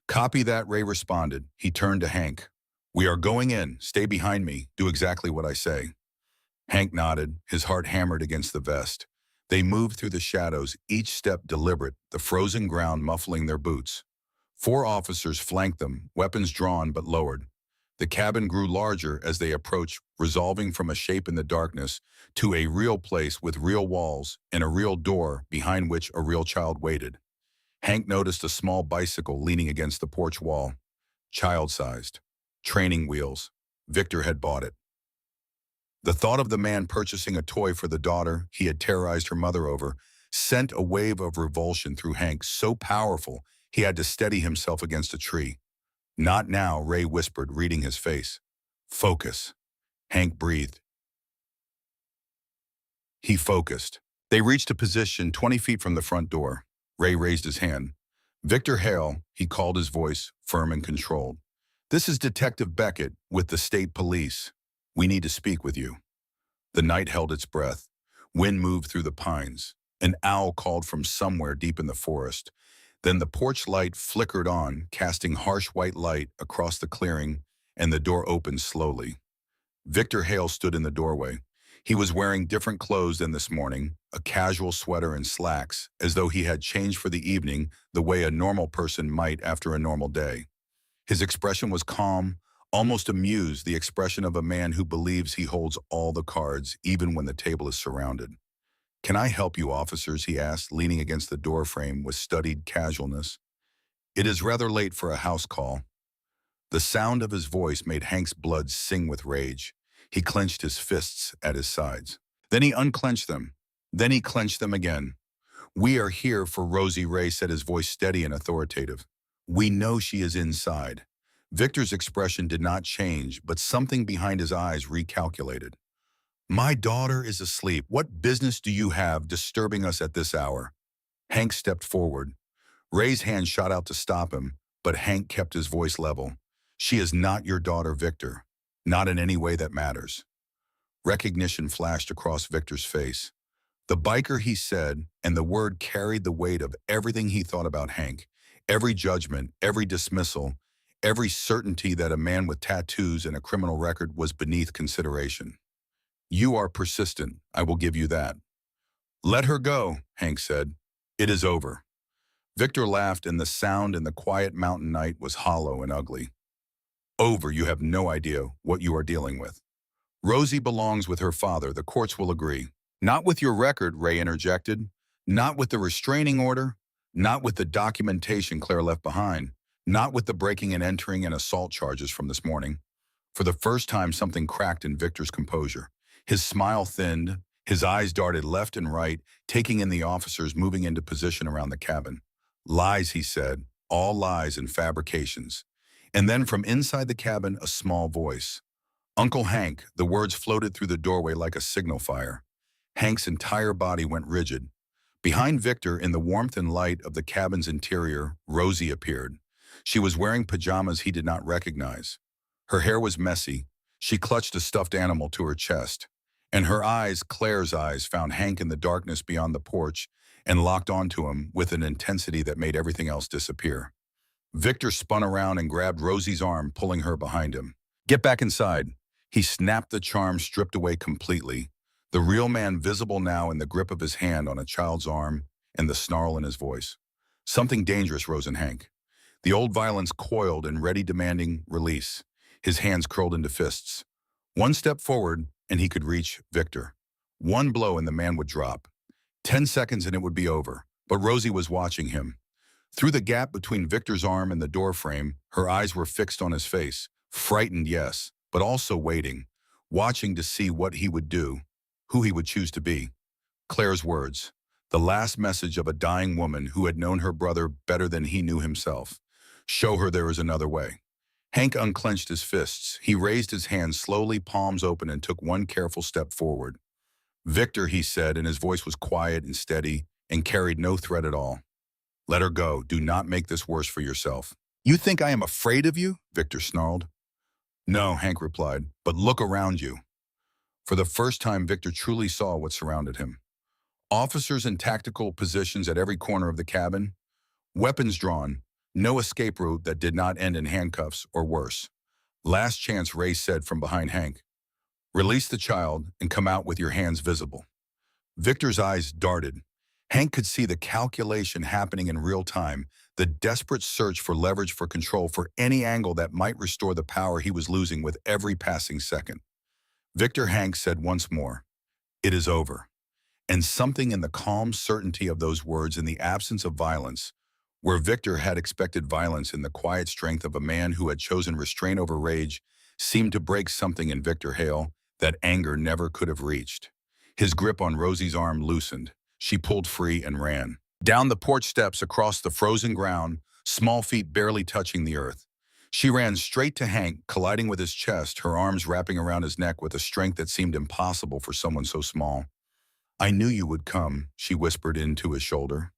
Copy that, Ray responded. He turned to Hank. We are going in. Stay behind me. Do exactly what I say. Hank nodded, his heart hammered against the vest. They moved through the shadows, each step deliberate, the frozen ground muffling their boots. 4 officers flanked them, weapons drawn but lowered. The cabin grew larger as they approached, resolving from a shape in the darkness to a real place with real walls and a real door behind which a real child waited. Hank noticed a small bicycle leaning against the porch wall. Child-sized. Training wheels. Victor had bought it. The thought of the man purchasing a toy for the daughter he had terrorized her mother over sent a wave of revulsion through Hank, so powerful he had to steady himself against a tree. Not now, Ray whispered, reading his face. Focus. Hank breathed. He focused. They reached a position 20 feet from the front door. Ray raised his hand. Victor Hale, he called, his voice firm and controlled. This is Detective Beckett with the state police. We need to speak with you. The night held its breath. Wind moved through the pines. An owl called from somewhere deep in the forest. Then the porch light flickered on, casting harsh white light across the clearing, and the door opened slowly. Victor Hale stood in the doorway. He was wearing different clothes than this morning, a casual sweater and slacks, as though he had changed for the evening the way a normal person might after a normal day. His expression was calm, almost amused, the expression of a man who believes he holds all the cards, even when the table is surrounded. "Can I help you, officers?" he asked, leaning against the doorframe with studied casualness. "It is rather late for a house call." The sound of his voice made Hank's blood sing with rage. He clenched his fists at his sides. Then he unclenched them. Then he clenched them again. "We are here for Rosie Ray," said, his voice steady and authoritative. "We know she is inside." Victor's expression did not change, but something behind his eyes recalculated. "My daughter is asleep. What business do you have disturbing us at this hour?" Hank stepped forward. Ray's hand shot out to stop him, but Hank kept his voice level. "She is not your daughter, Victor. Not in any way that matters." Recognition flashed across Victor's face. The biker, he said, and the word carried the weight of everything he thought about Hank. Every judgment, every dismissal, every certainty that a man with tattoos and a criminal record was beneath consideration. "You are persistent, I will give you that." "Let her go," Hank said. "It is over." Victor laughed, and the sound in the quiet mountain night was hollow and ugly. "Over, you have no idea what you are dealing with. Rosie belongs with her father, the courts will agree." "Not with your record," Ray interjected. "Not with the restraining order. Not with the documentation Claire left behind. Not with the breaking and entering and assault charges from this morning." For the first time, something cracked in Victor's composure. His smile thinned, his eyes darted left and right, taking in the officers moving into position around the cabin. "Lies," he said, "all lies and fabrications." And then from inside the cabin, a small voice. "Uncle Hank," the words floated through the doorway like a signal fire. Hank's entire body went rigid. Behind Victor, in the warmth and light of the cabin's interior, Rosie appeared. She was wearing pajamas he did not recognize. Her hair was messy. She clutched a stuffed animal to her chest. And her eyes, Claire's eyes, found Hank in the darkness beyond the porch and locked onto him with an intensity that made everything else disappear. Victor spun around and grabbed Rosie's arm, pulling her behind him. "Get back inside." He snapped the charm, stripped away completely. The real man visible now in the grip of his hand on a child's arm and the snarl in his voice. Something dangerous rose in Hank. The old violence coiled and ready, demanding release. His hands curled into fists. One step forward and he could reach Victor. One blow and the man would drop. 10 seconds and it would be over. But Rosie was watching him. Through the gap between Victor's arm and the doorframe, her eyes were fixed on his face. Frightened, yes, but also waiting. Watching to see what he would do, who he would choose to be. Claire's words. The last message of a dying woman who had known her brother better than he knew himself. Show her there is another way. Hank unclenched his fists. He raised his hands slowly, palms open, and took one careful step forward. "Victor," he said, and his voice was quiet and steady and carried no threat at all. "Let her go. Do not make this worse for yourself." "You think I am afraid of you?" Victor snarled. "No," Hank replied, "but look around you." For the first time, Victor truly saw what surrounded him. Officers in tactical positions at every corner of the cabin. Weapons drawn. No escape route that did not end in handcuffs or worse. "Last chance," Ray said from behind Hank. "Release the child and come out with your hands visible." Victor's eyes darted. Hank could see the calculation happening in real time, the desperate search for leverage, for control, for any angle that might restore the power he was losing with every passing second. "Victor," Hank said once more, "it is over." And something in the calm certainty of those words, in the absence of violence, where Victor had expected violence, in the quiet strength of a man who had chosen restraint over rage, seemed to break something in Victor Hale that anger never could have reached. His grip on Rosie's arm loosened. She pulled free and ran. Down the porch steps, across the frozen ground, small feet barely touching the earth. She ran straight to Hank, colliding with his chest, her arms wrapping around his neck with a strength that seemed impossible for someone so small. "I knew you would come," she whispered into his shoulder.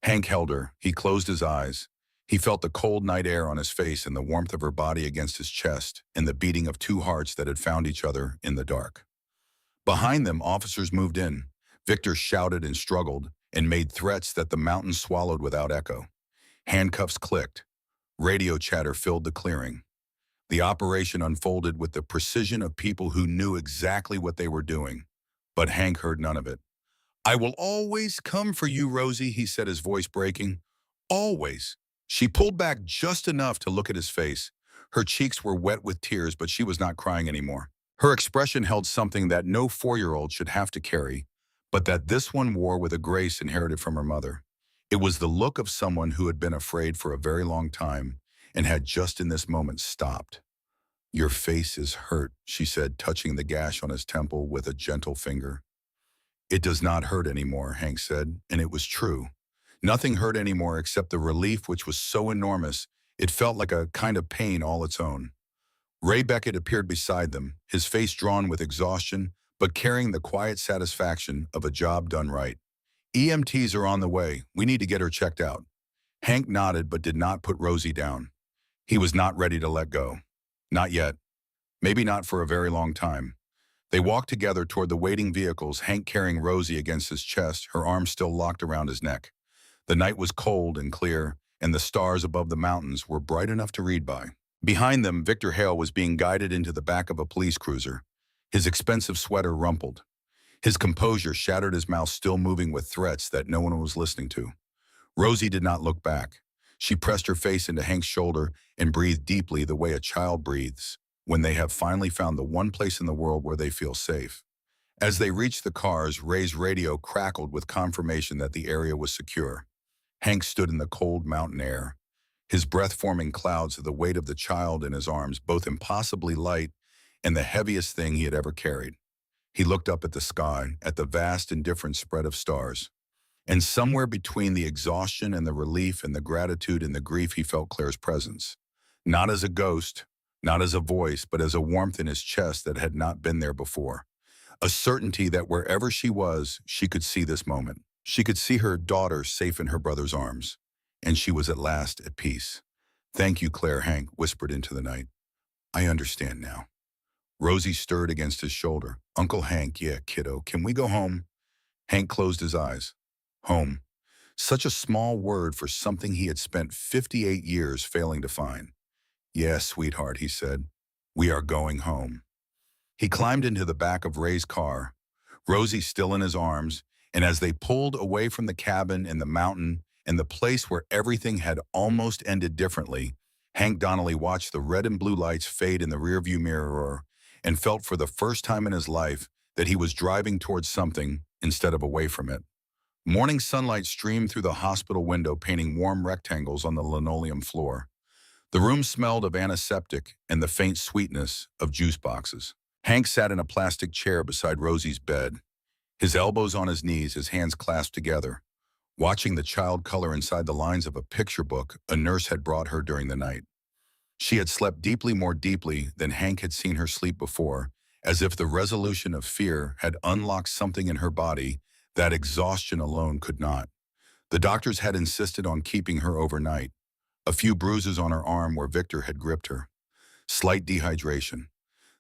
Hank held her. He closed his eyes. He felt the cold night air on his face and the warmth of her body against his chest and the beating of two hearts that had found each other in the dark. Behind them, officers moved in. Victor shouted and struggled and made threats that the mountains swallowed without echo. Handcuffs clicked. Radio chatter filled the clearing. The operation unfolded with the precision of people who knew exactly what they were doing. But Hank heard none of it. "I will always come for you, Rosie," he said, his voice breaking. "Always." She pulled back just enough to look at his face. Her cheeks were wet with tears, but she was not crying anymore. Her expression held something that no 4-year-old should have to carry, but that this one wore with a grace inherited from her mother. It was the look of someone who had been afraid for a very long time and had just in this moment stopped. "Your face is hurt," she said, touching the gash on his temple with a gentle finger. "It does not hurt anymore," Hank said, and it was true. Nothing hurt anymore except the relief, which was so enormous, it felt like a kind of pain all its own. Ray Beckett appeared beside them, his face drawn with exhaustion, but carrying the quiet satisfaction of a job done right. "EMTs are on the way. We need to get her checked out." Hank nodded but did not put Rosie down. He was not ready to let go. Not yet. Maybe not for a very long time. They walked together toward the waiting vehicles, Hank carrying Rosie against his chest, her arms still locked around his neck. The night was cold and clear, and the stars above the mountains were bright enough to read by. Behind them, Victor Hale was being guided into the back of a police cruiser, his expensive sweater rumpled. His composure shattered, his mouth still moving with threats that no one was listening to. Rosie did not look back. She pressed her face into Hank's shoulder and breathed deeply the way a child breathes when they have finally found the one place in the world where they feel safe. As they reached the cars, Ray's radio crackled with confirmation that the area was secure. Hank stood in the cold mountain air, his breath forming clouds of the weight of the child in his arms, both impossibly light and the heaviest thing he had ever carried. He looked up at the sky, at the vast and different spread of stars. And somewhere between the exhaustion and the relief and the gratitude and the grief, he felt Claire's presence. Not as a ghost, not as a voice, but as a warmth in his chest that had not been there before. A certainty that wherever she was, she could see this moment. She could see her daughter safe in her brother's arms. And she was at last at peace. "Thank you, Claire," Hank whispered into the night. "I understand now." Rosie stirred against his shoulder. "Uncle Hank, yeah, kiddo, can we go home?" Hank closed his eyes. Home. Such a small word for something he had spent 58 years failing to find. "Yes, sweetheart," he said. "We are going home." He climbed into the back of Ray's car, Rosie still in his arms, and as they pulled away from the cabin and the mountain and the place where everything had almost ended differently, Hank Donnelly watched the red and blue lights fade in the rearview mirror and felt for the first time in his life that he was driving towards something instead of away from it. Morning sunlight streamed through the hospital window, painting warm rectangles on the linoleum floor. The room smelled of antiseptic and the faint sweetness of juice boxes. Hank sat in a plastic chair beside Rosie's bed, his elbows on his knees, his hands clasped together, watching the child color inside the lines of a picture book a nurse had brought her during the night. She had slept deeply, more deeply than Hank had seen her sleep before, as if the resolution of fear had unlocked something in her body that exhaustion alone could not. The doctors had insisted on keeping her overnight. A few bruises on her arm where Victor had gripped her. Slight dehydration.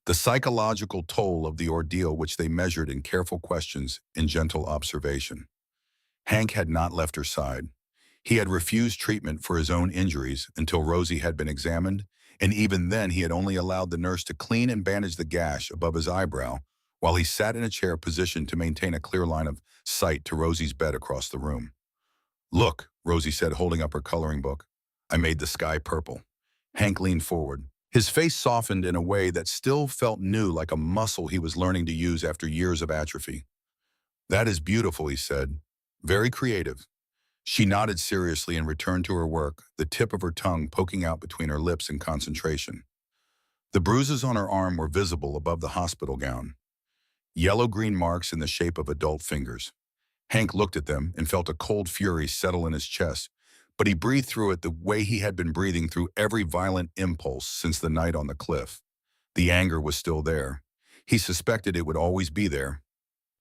The psychological toll of the ordeal which they measured in careful questions and gentle observation. Hank had not left her side. He had refused treatment for his own injuries until Rosie had been examined, and even then he had only allowed the nurse to clean and bandage the gash above his eyebrow while he sat in a chair positioned to maintain a clear line of sight to Rosie's bed across the room. "Look," Rosie said, holding up her coloring book. "I made the sky purple." Hank leaned forward. His face softened in a way that still felt new, like a muscle he was learning to use after years of atrophy. "That is beautiful," he said. "Very creative." She nodded seriously and returned to her work, the tip of her tongue poking out between her lips in concentration. The bruises on her arm were visible above the hospital gown. Yellow-green marks in the shape of adult fingers. Hank looked at them and felt a cold fury settle in his chest, but he breathed through it the way he had been breathing through every violent impulse since the night on the cliff. The anger was still there. He suspected it would always be there.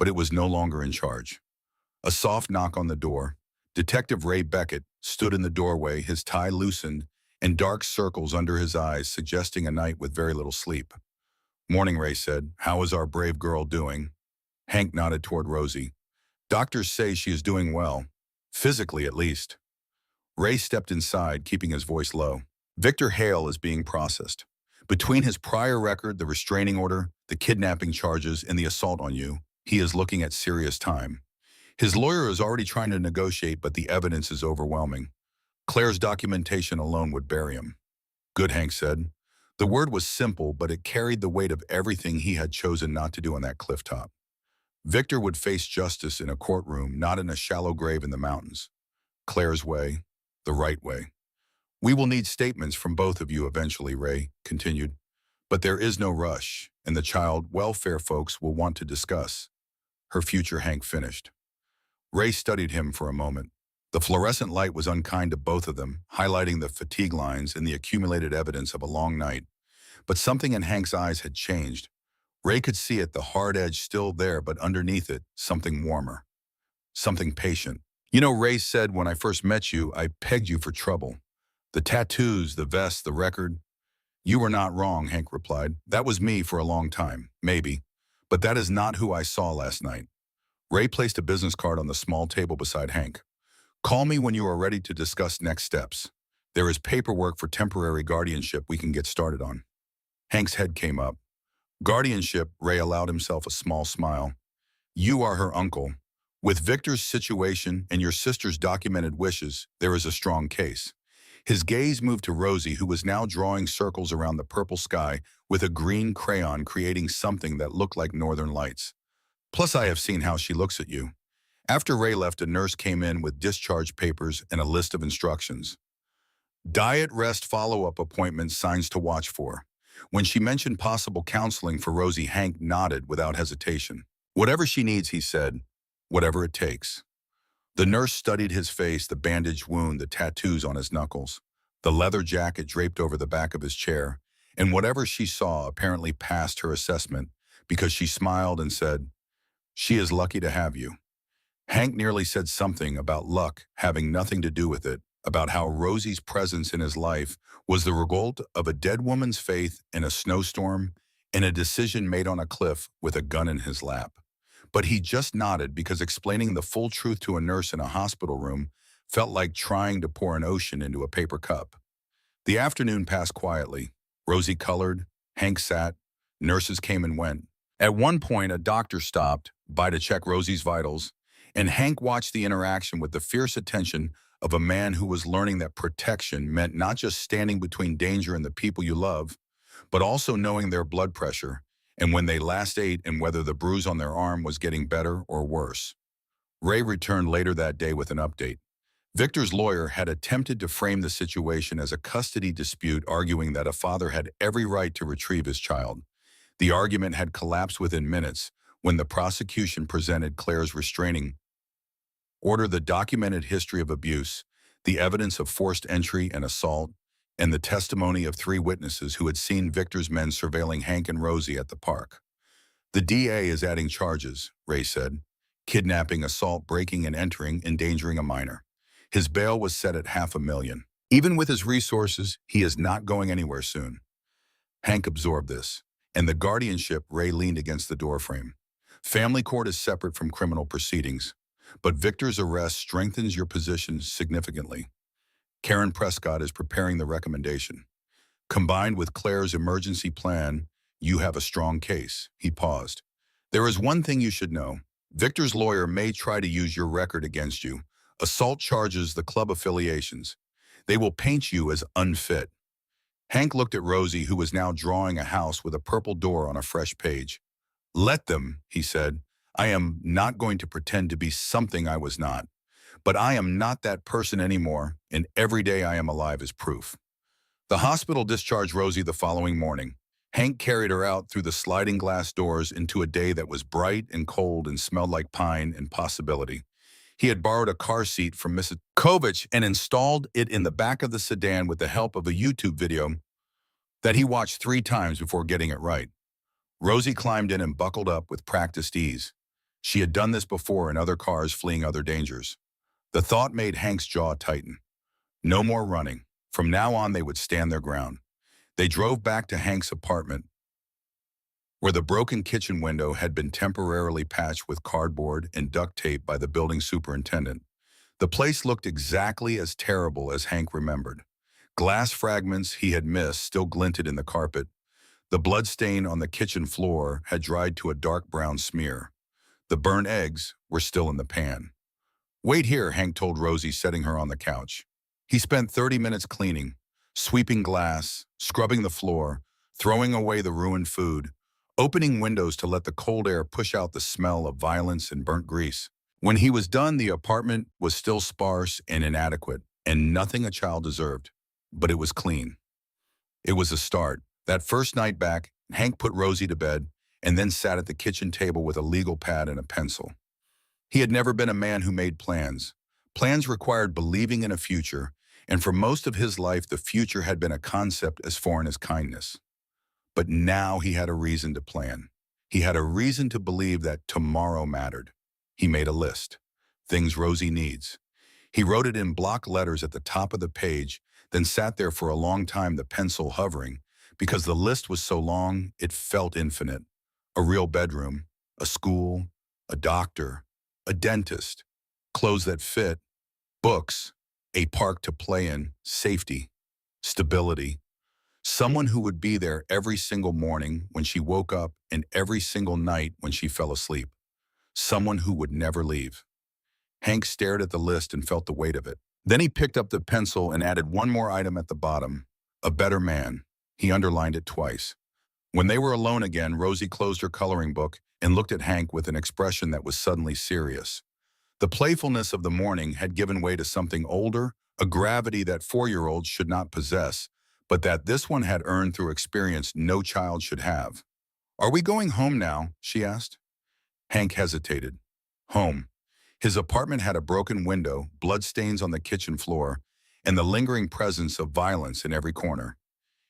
but it was no longer in charge. A soft knock on the door. Detective Ray Beckett stood in the doorway, his tie loosened and dark circles under his eyes, suggesting a night with very little sleep. "Morning," Ray said. "How is our brave girl doing?" Hank nodded toward Rosie. "Doctors say she is doing well. Physically, at least." Ray stepped inside, keeping his voice low. "Victor Hale is being processed. Between his prior record, the restraining order, the kidnapping charges, and the assault on you, he is looking at serious time. His lawyer is already trying to negotiate, but the evidence is overwhelming. Claire's documentation alone would bury him." "Good," Hank said. The word was simple, but it carried the weight of everything he had chosen not to do on that clifftop. Victor would face justice in a courtroom, not in a shallow grave in the mountains. Claire's way, the right way. "We will need statements from both of you eventually," Ray continued. "But there is no rush, and the child welfare folks will want to discuss her future," Hank finished. Ray studied him for a moment. The fluorescent light was unkind to both of them, highlighting the fatigue lines and the accumulated evidence of a long night. But something in Hank's eyes had changed. Ray could see it, the hard edge still there, but underneath it, something warmer. Something patient. "You know," Ray said, "when I first met you, I pegged you for trouble. The tattoos, the vest, the record." "You were not wrong," Hank replied. "That was me for a long time, maybe. But that is not who I saw last night." Ray placed a business card on the small table beside Hank. "Call me when you are ready to discuss next steps. There is paperwork for temporary guardianship we can get started on." Hank's head came up. "Guardianship," Ray allowed himself a small smile. "You are her uncle. With Victor's situation and your sister's documented wishes, there is a strong case." His gaze moved to Rosie, who was now drawing circles around the purple sky with a green crayon, creating something that looked like northern lights. "Plus, I have seen how she looks at you." After Ray left, a nurse came in with discharge papers and a list of instructions. "Diet, rest, follow-up appointments, signs to watch for." When she mentioned possible counseling for Rosie, Hank nodded without hesitation. "Whatever she needs," he said. "Whatever it takes." The nurse studied his face, the bandaged wound, the tattoos on his knuckles, the leather jacket draped over the back of his chair, and whatever she saw apparently passed her assessment because she smiled and said, "She is lucky to have you." Hank nearly said something about luck having nothing to do with it, about how Rosie's presence in his life was the result of a dead woman's faith in a snowstorm and a decision made on a cliff with a gun in his lap. But he just nodded because explaining the full truth to a nurse in a hospital room felt like trying to pour an ocean into a paper cup. The afternoon passed quietly. Rosie colored, Hank sat, nurses came and went. At one point, a doctor stopped by to check Rosie's vitals, and Hank watched the interaction with the fierce attention of a man who was learning that protection meant not just standing between danger and the people you love, but also knowing their blood pressure and when they last ate and whether the bruise on their arm was getting better or worse. Ray returned later that day with an update. Victor's lawyer had attempted to frame the situation as a custody dispute, arguing that a father had every right to retrieve his child. The argument had collapsed within minutes when the prosecution presented Claire's restraining order, the documented history of abuse, the evidence of forced entry and assault, and the testimony of 3 witnesses who had seen Victor's men surveilling Hank and Rosie at the park. "The DA is adding charges," Ray said. "Kidnapping, assault, breaking and entering, endangering a minor." His bail was set at $500,000. Even with his resources, he is not going anywhere soon. Hank absorbed this. And the guardianship, Ray leaned against the doorframe. "Family court is separate from criminal proceedings, but Victor's arrest strengthens your position significantly. Karen Prescott is preparing the recommendation. Combined with Claire's emergency plan, you have a strong case." He paused. "There is one thing you should know. Victor's lawyer may try to use your record against you. Assault charges, the club affiliations. They will paint you as unfit." Hank looked at Rosie, who was now drawing a house with a purple door on a fresh page. "Let them," he said. "I am not going to pretend to be something I was not. But I am not that person anymore, and every day I am alive is proof." The hospital discharged Rosie the following morning. Hank carried her out through the sliding glass doors into a day that was bright and cold and smelled like pine and possibility. He had borrowed a car seat from Mrs. Kovich and installed it in the back of the sedan with the help of a YouTube video that he watched 3 times before getting it right. Rosie climbed in and buckled up with practiced ease. She had done this before in other cars fleeing other dangers. The thought made Hank's jaw tighten. No more running. From now on, they would stand their ground. They drove back to Hank's apartment, where the broken kitchen window had been temporarily patched with cardboard and duct tape by the building superintendent. The place looked exactly as terrible as Hank remembered. Glass fragments he had missed still glinted in the carpet. The blood stain on the kitchen floor had dried to a dark brown smear. The burnt eggs were still in the pan. "Wait here," Hank told Rosie, setting her on the couch. He spent 30 minutes cleaning, sweeping glass, scrubbing the floor, throwing away the ruined food, opening windows to let the cold air push out the smell of violence and burnt grease. When he was done, the apartment was still sparse and inadequate, and nothing a child deserved. But it was clean. It was a start. That first night back, Hank put Rosie to bed and then sat at the kitchen table with a legal pad and a pencil. He had never been a man who made plans. Plans required believing in a future, and for most of his life, the future had been a concept as foreign as kindness. But now he had a reason to plan. He had a reason to believe that tomorrow mattered. He made a list. Things Rosie needs. He wrote it in block letters at the top of the page, then sat there for a long time, the pencil hovering, because the list was so long, it felt infinite. A real bedroom, a school, a doctor, a dentist, clothes that fit, books, a park to play in, safety, stability. Someone who would be there every single morning when she woke up and every single night when she fell asleep. Someone who would never leave. Hank stared at the list and felt the weight of it. Then he picked up the pencil and added one more item at the bottom. A better man. He underlined it twice. When they were alone again, Rosie closed her coloring book and looked at Hank with an expression that was suddenly serious. The playfulness of the morning had given way to something older, a gravity that 4-year-olds should not possess, but that this one had earned through experience no child should have. "Are we going home now?" she asked. Hank hesitated. Home. His apartment had a broken window, bloodstains on the kitchen floor, and the lingering presence of violence in every corner.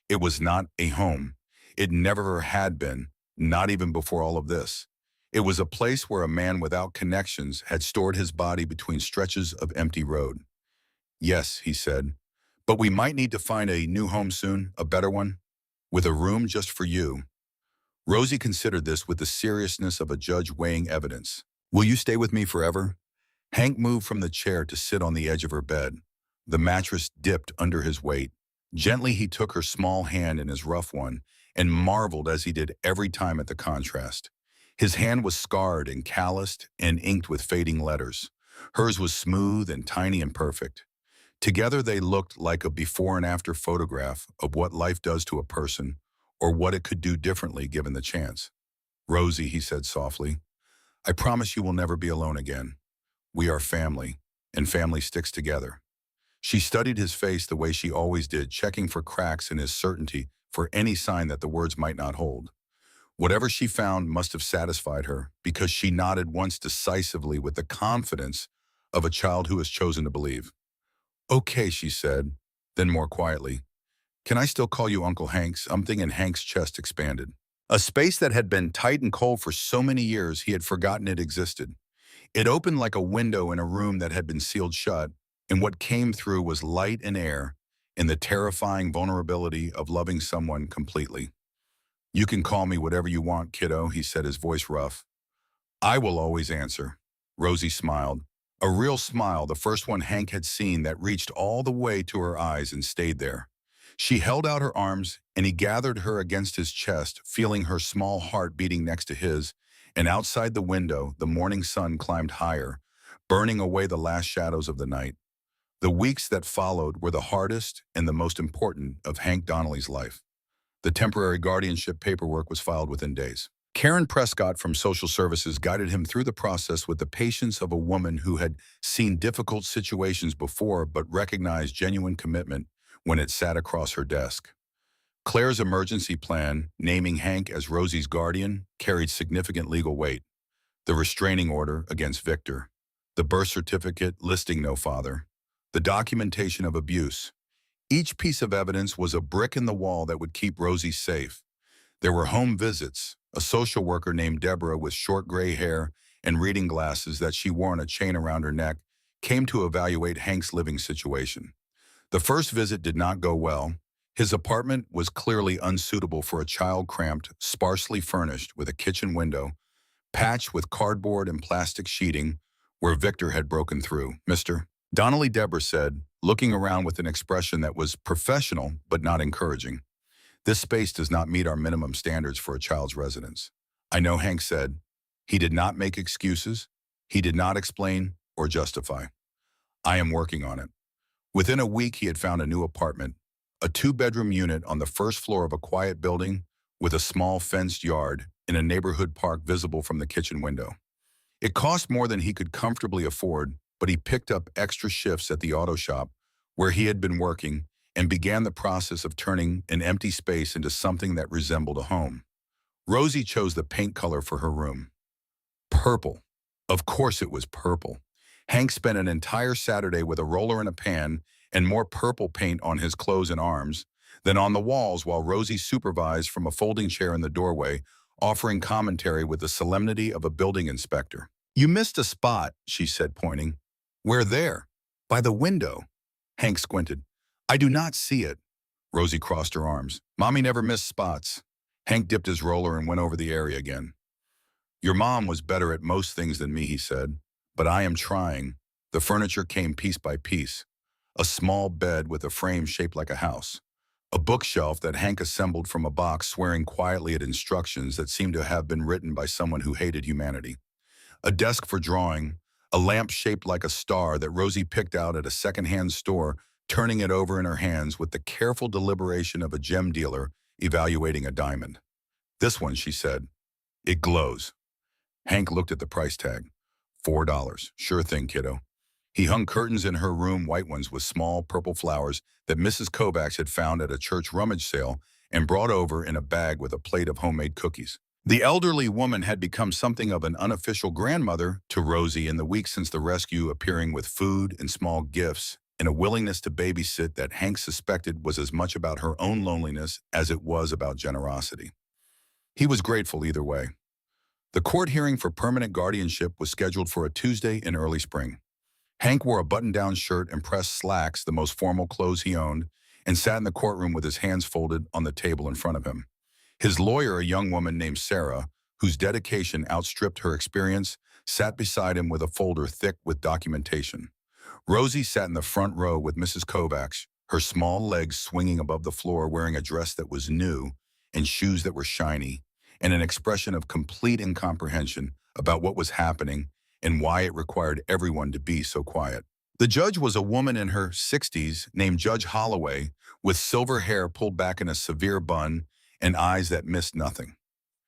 It was not a home. It never had been, not even before all of this. It was a place where a man without connections had stored his body between stretches of empty road. "Yes," he said, "but we might need to find a new home soon, a better one, with a room just for you." Rosie considered this with the seriousness of a judge weighing evidence. "Will you stay with me forever?" Hank moved from the chair to sit on the edge of her bed. The mattress dipped under his weight. Gently he took her small hand in his rough one and marveled as he did every time at the contrast. His hand was scarred and calloused and inked with fading letters. Hers was smooth and tiny and perfect. Together they looked like a before and after photograph of what life does to a person or what it could do differently given the chance. "Rosie," he said softly, "I promise you will never be alone again. We are family, and family sticks together." She studied his face the way she always did, checking for cracks in his certainty for any sign that the words might not hold. Whatever she found must have satisfied her, because she nodded once decisively with the confidence of a child who has chosen to believe. "Okay," she said, then more quietly, "Can I still call you Uncle Hank?" Something in Hank's chest expanded. A space that had been tight and cold for so many years he had forgotten it existed. It opened like a window in a room that had been sealed shut, and what came through was light and air and the terrifying vulnerability of loving someone completely. "You can call me whatever you want, kiddo," he said, his voice rough. "I will always answer." Rosie smiled. A real smile, the first one Hank had seen, that reached all the way to her eyes and stayed there. She held out her arms, and he gathered her against his chest, feeling her small heart beating next to his, and outside the window, the morning sun climbed higher, burning away the last shadows of the night. The weeks that followed were the hardest and the most important of Hank Donnelly's life. The temporary guardianship paperwork was filed within days. Karen Prescott from Social Services guided him through the process with the patience of a woman who had seen difficult situations before but recognized genuine commitment when it sat across her desk. Claire's emergency plan, naming Hank as Rosie's guardian, carried significant legal weight. The restraining order against Victor, the birth certificate listing no father, the documentation of abuse. Each piece of evidence was a brick in the wall that would keep Rosie safe. There were home visits, a social worker named Deborah with short gray hair and reading glasses that she wore on a chain around her neck, came to evaluate Hank's living situation. The first visit did not go well. His apartment was clearly unsuitable for a child, cramped, sparsely furnished with a kitchen window, patched with cardboard and plastic sheeting where Victor had broken through. Mr. Donnelly, Deborah said, looking around with an expression that was professional but not encouraging. This space does not meet our minimum standards for a child's residence. I know, Hank said. He did not make excuses. He did not explain or justify. I am working on it. Within a week, he had found a new apartment, a two-bedroom unit on the first floor of a quiet building with a small fenced yard in a neighborhood park visible from the kitchen window. It cost more than he could comfortably afford, but he picked up extra shifts at the auto shop where he had been working and began the process of turning an empty space into something that resembled a home. Rosie chose the paint color for her room. Purple. Of course it was purple. Hank spent an entire Saturday with a roller and a pan and more purple paint on his clothes and arms than on the walls while Rosie supervised from a folding chair in the doorway, offering commentary with the solemnity of a building inspector. You missed a spot, she said, pointing. Where there? By the window. Hank squinted. I do not see it. Rosie crossed her arms. Mommy never missed spots. Hank dipped his roller and went over the area again. Your mom was better at most things than me, he said, but I am trying. The furniture came piece by piece. A small bed with a frame shaped like a house. A bookshelf that Hank assembled from a box, swearing quietly at instructions that seemed to have been written by someone who hated humanity. A desk for drawing, a lamp shaped like a star that Rosie picked out at a second-hand store, turning it over in her hands with the careful deliberation of a gem dealer evaluating a diamond. This one, she said. It glows. Hank looked at the price tag. $4. Sure thing, kiddo. He hung curtains in her room, white ones with small purple flowers that Mrs. Kovacs had found at a church rummage sale and brought over in a bag with a plate of homemade cookies. The elderly woman had become something of an unofficial grandmother to Rosie in the weeks since the rescue, appearing with food and small gifts and a willingness to babysit that Hank suspected was as much about her own loneliness as it was about generosity. He was grateful either way. The court hearing for permanent guardianship was scheduled for a Tuesday in early spring. Hank wore a button-down shirt and pressed slacks, the most formal clothes he owned, and sat in the courtroom with his hands folded on the table in front of him. His lawyer, a young woman named Sarah, whose dedication outstripped her experience, sat beside him with a folder thick with documentation. Rosie sat in the front row with Mrs. Kovacs, her small legs swinging above the floor, wearing a dress that was new and shoes that were shiny, and an expression of complete incomprehension about what was happening and why it required everyone to be so quiet. The judge was a woman in her 60s named Judge Holloway, with silver hair pulled back in a severe bun and eyes that missed nothing.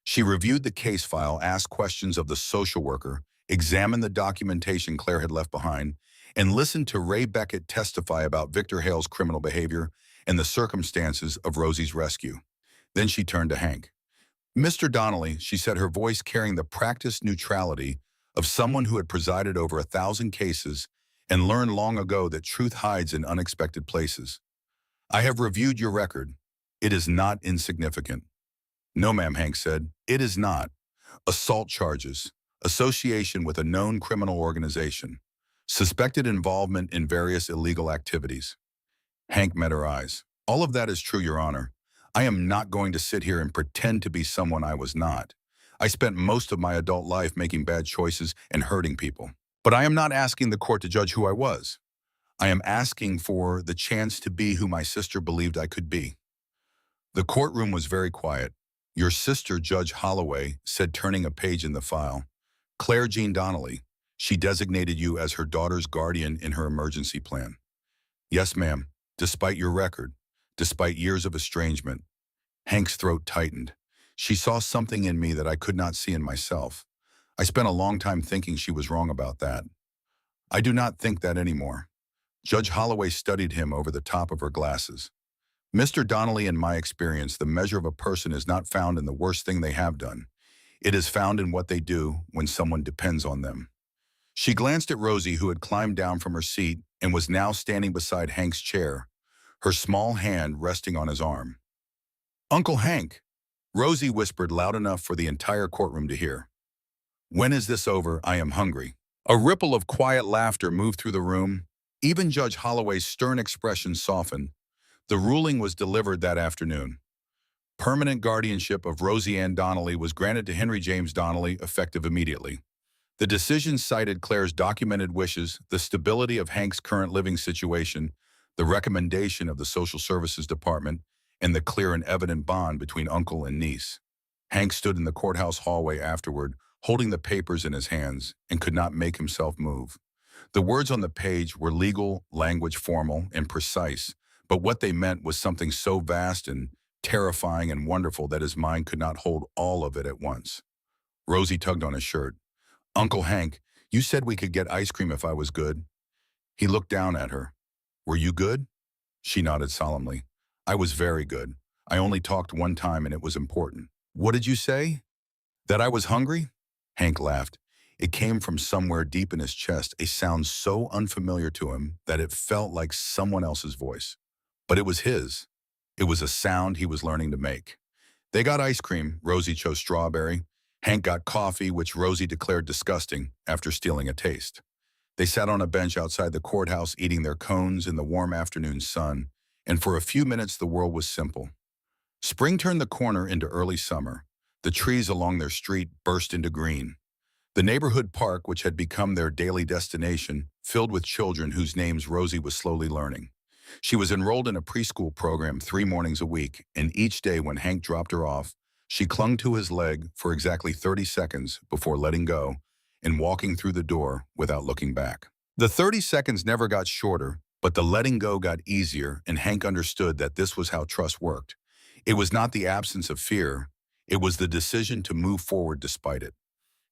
She reviewed the case file, asked questions of the social worker, examined the documentation Claire had left behind, and listened to Ray Beckett testify about Victor Hale's criminal behavior and the circumstances of Rosie's rescue. Then she turned to Hank. Mr. Donnelly, she said, her voice carrying the practiced neutrality of someone who had presided over 1,000 cases and learned long ago that truth hides in unexpected places. I have reviewed your record. It is not insignificant. No, ma'am, Hank said. It is not. Assault charges, association with a known criminal organization, suspected involvement in various illegal activities. Hank met her eyes. All of that is true, Your Honor. I am not going to sit here and pretend to be someone I was not. I spent most of my adult life making bad choices and hurting people. But I am not asking the court to judge who I was. I am asking for the chance to be who my sister believed I could be. The courtroom was very quiet. Your sister, Judge Holloway, said, turning a page in the file. Claire Jean Donnelly. She designated you as her daughter's guardian in her emergency plan. Yes, ma'am. Despite your record, despite years of estrangement. Hank's throat tightened. She saw something in me that I could not see in myself. I spent a long time thinking she was wrong about that. I do not think that anymore. Judge Holloway studied him over the top of her glasses. Mr. Donnelly, in my experience, the measure of a person is not found in the worst thing they have done. It is found in what they do when someone depends on them. She glanced at Rosie, who had climbed down from her seat and was now standing beside Hank's chair, her small hand resting on his arm. Uncle Hank, Rosie whispered loud enough for the entire courtroom to hear. When is this over? I am hungry. A ripple of quiet laughter moved through the room. Even Judge Holloway's stern expression softened. The ruling was delivered that afternoon. Permanent guardianship of Rosie Ann Donnelly was granted to Henry James Donnelly, effective immediately. The decision cited Claire's documented wishes, the stability of Hank's current living situation, the recommendation of the Social Services Department, and the clear and evident bond between uncle and niece. Hank stood in the courthouse hallway afterward, holding the papers in his hands, and could not make himself move. The words on the page were legal language, formal and precise, but what they meant was something so vast and terrifying and wonderful that his mind could not hold all of it at once. Rosie tugged on his shirt. Uncle Hank, you said we could get ice cream if I was good. He looked down at her. Were you good? She nodded solemnly. I was very good. I only talked one time and it was important. What did you say? That I was hungry? Hank laughed. It came from somewhere deep in his chest, a sound so unfamiliar to him that it felt like someone else's voice. But it was his. It was a sound he was learning to make. They got ice cream. Rosie chose strawberry. Hank got coffee, which Rosie declared disgusting after stealing a taste. They sat on a bench outside the courthouse eating their cones in the warm afternoon sun, and for a few minutes the world was simple. Spring turned the corner into early summer. The trees along their street burst into green. The neighborhood park, which had become their daily destination, filled with children whose names Rosie was slowly learning. She was enrolled in a preschool program 3 mornings a week, and each day when Hank dropped her off, she clung to his leg for exactly 30 seconds before letting go and walking through the door without looking back. The 30 seconds never got shorter, but the letting go got easier, and Hank understood that this was how trust worked. It was not the absence of fear, it was the decision to move forward despite it.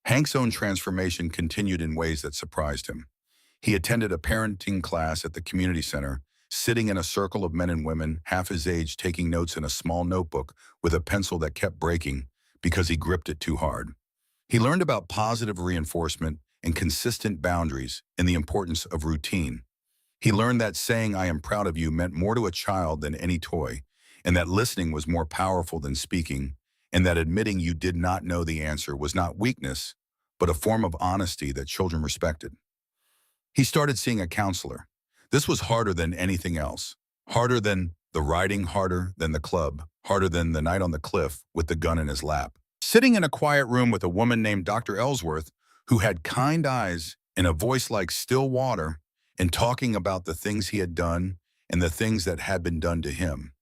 Hank's own transformation continued in ways that surprised him. He attended a parenting class at the community center, sitting in a circle of men and women half his age taking notes in a small notebook with a pencil that kept breaking because he gripped it too hard. He learned about positive reinforcement and consistent boundaries and the importance of routine. He learned that saying "I am proud of you" meant more to a child than any toy, and that listening was more powerful than speaking, and that admitting you did not know the answer was not weakness, but a form of honesty that children respected. He started seeing a counselor. This was harder than anything else. Harder than the writing, harder than the club, harder than the night on the cliff with the gun in his lap. Sitting in a quiet room with a woman named Dr. Ellsworth, who had kind eyes and a voice like still water, and talking about the things he had done and the things that had been done to him.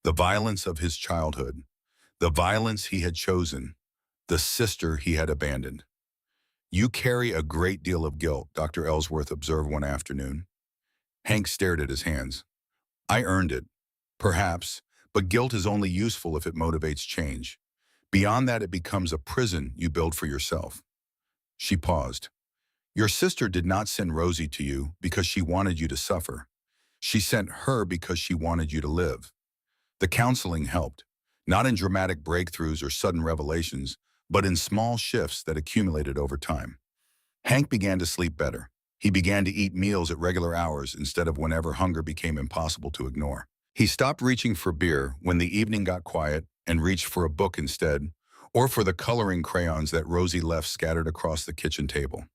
The violence of his childhood, the violence he had chosen, the sister he had abandoned. You carry a great deal of guilt, Dr. Ellsworth observed one afternoon. Hank stared at his hands. I earned it, perhaps, but guilt is only useful if it motivates change. Beyond that, it becomes a prison you build for yourself. She paused. Your sister did not send Rosie to you because she wanted you to suffer. She sent her because she wanted you to live. The counseling helped, not in dramatic breakthroughs or sudden revelations, but in small shifts that accumulated over time. Hank began to sleep better. He began to eat meals at regular hours instead of whenever hunger became impossible to ignore. He stopped reaching for beer when the evening got quiet and reached for a book instead, or for the coloring crayons that Rosie left scattered across the kitchen table.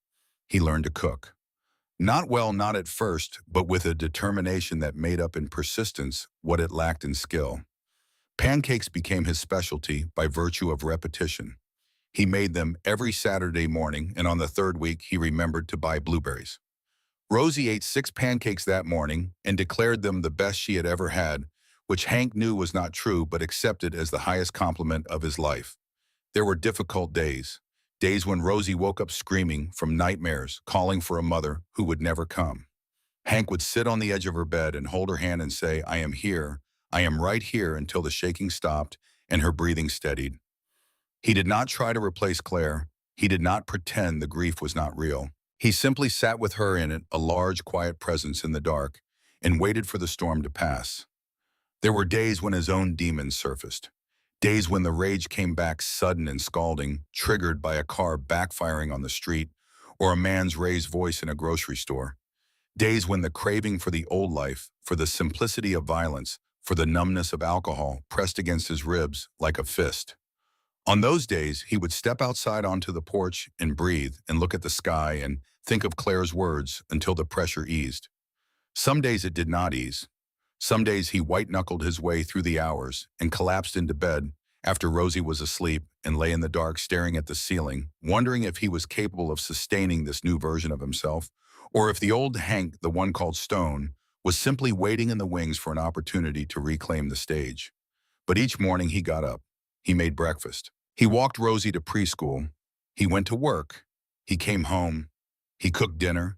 He learned to cook. Not well, not at first, but with a determination that made up in persistence what it lacked in skill. Pancakes became his specialty by virtue of repetition. He made them every Saturday morning, and on the 3rd week, he remembered to buy blueberries. Rosie ate 6 pancakes that morning and declared them the best she had ever had, which Hank knew was not true but accepted as the highest compliment of his life. There were difficult days when Rosie woke up screaming from nightmares, calling for a mother who would never come. Hank would sit on the edge of her bed and hold her hand and say, I am here, I am right here, until the shaking stopped and her breathing steadied. He did not try to replace Claire. He did not pretend the grief was not real. He simply sat with her in it, a large, quiet presence in the dark, and waited for the storm to pass. There were days when his own demons surfaced. Days when the rage came back sudden and scalding, triggered by a car backfiring on the street or a man's raised voice in a grocery store. Days when the craving for the old life, for the simplicity of violence, for the numbness of alcohol pressed against his ribs like a fist. On those days, he would step outside onto the porch and breathe and look at the sky and think of Claire's words until the pressure eased. Some days it did not ease. Some days he white-knuckled his way through the hours and collapsed into bed after Rosie was asleep and lay in the dark staring at the ceiling, wondering if he was capable of sustaining this new version of himself, or if the old Hank, the one called Stone, was simply waiting in the wings for an opportunity to reclaim the stage. But each morning he got up. He made breakfast. He walked Rosie to preschool. He went to work. He came home. He cooked dinner.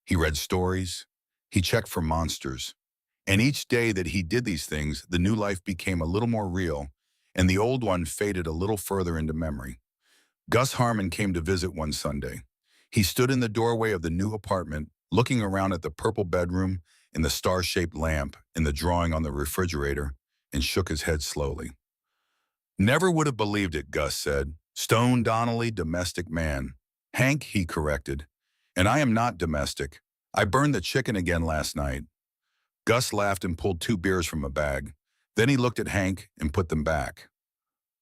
He read stories. He checked for monsters. And each day that he did these things, the new life became a little more real, and the old one faded a little further into memory. Gus Harmon came to visit one Sunday. He stood in the doorway of the new apartment, looking around at the purple bedroom and the star-shaped lamp and the drawing on the refrigerator, and shook his head slowly. "Never would have believed it," Gus said. "Stone Donnelly, domestic man." "Hank," he corrected. "And I am not domestic. I burned the chicken again last night." Gus laughed and pulled 2 beers from a bag. Then he looked at Hank and put them back.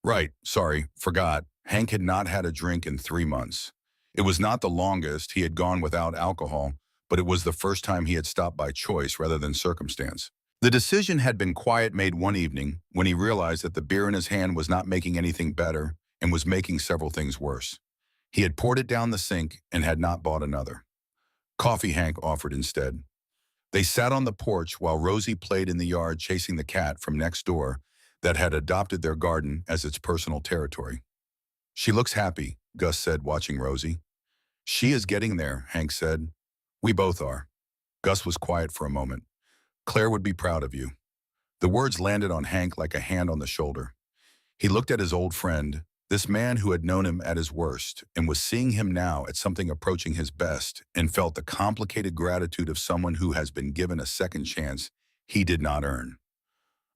"Right, sorry, forgot." Hank had not had a drink in 3 months. It was not the longest he had gone without alcohol, but it was the first time he had stopped by choice rather than circumstance. The decision had been quiet made one evening when he realized that the beer in his hand was not making anything better and was making several things worse. He had poured it down the sink and had not bought another. "Coffee," Hank offered instead. They sat on the porch while Rosie played in the yard chasing the cat from next door that had adopted their garden as its personal territory. "She looks happy," Gus said, watching Rosie. "She is getting there," Hank said. "We both are." Gus was quiet for a moment. "Claire would be proud of you." The words landed on Hank like a hand on the shoulder. He looked at his old friend, this man who had known him at his worst, and was seeing him now at something approaching his best, and felt the complicated gratitude of someone who has been given a second chance he did not earn.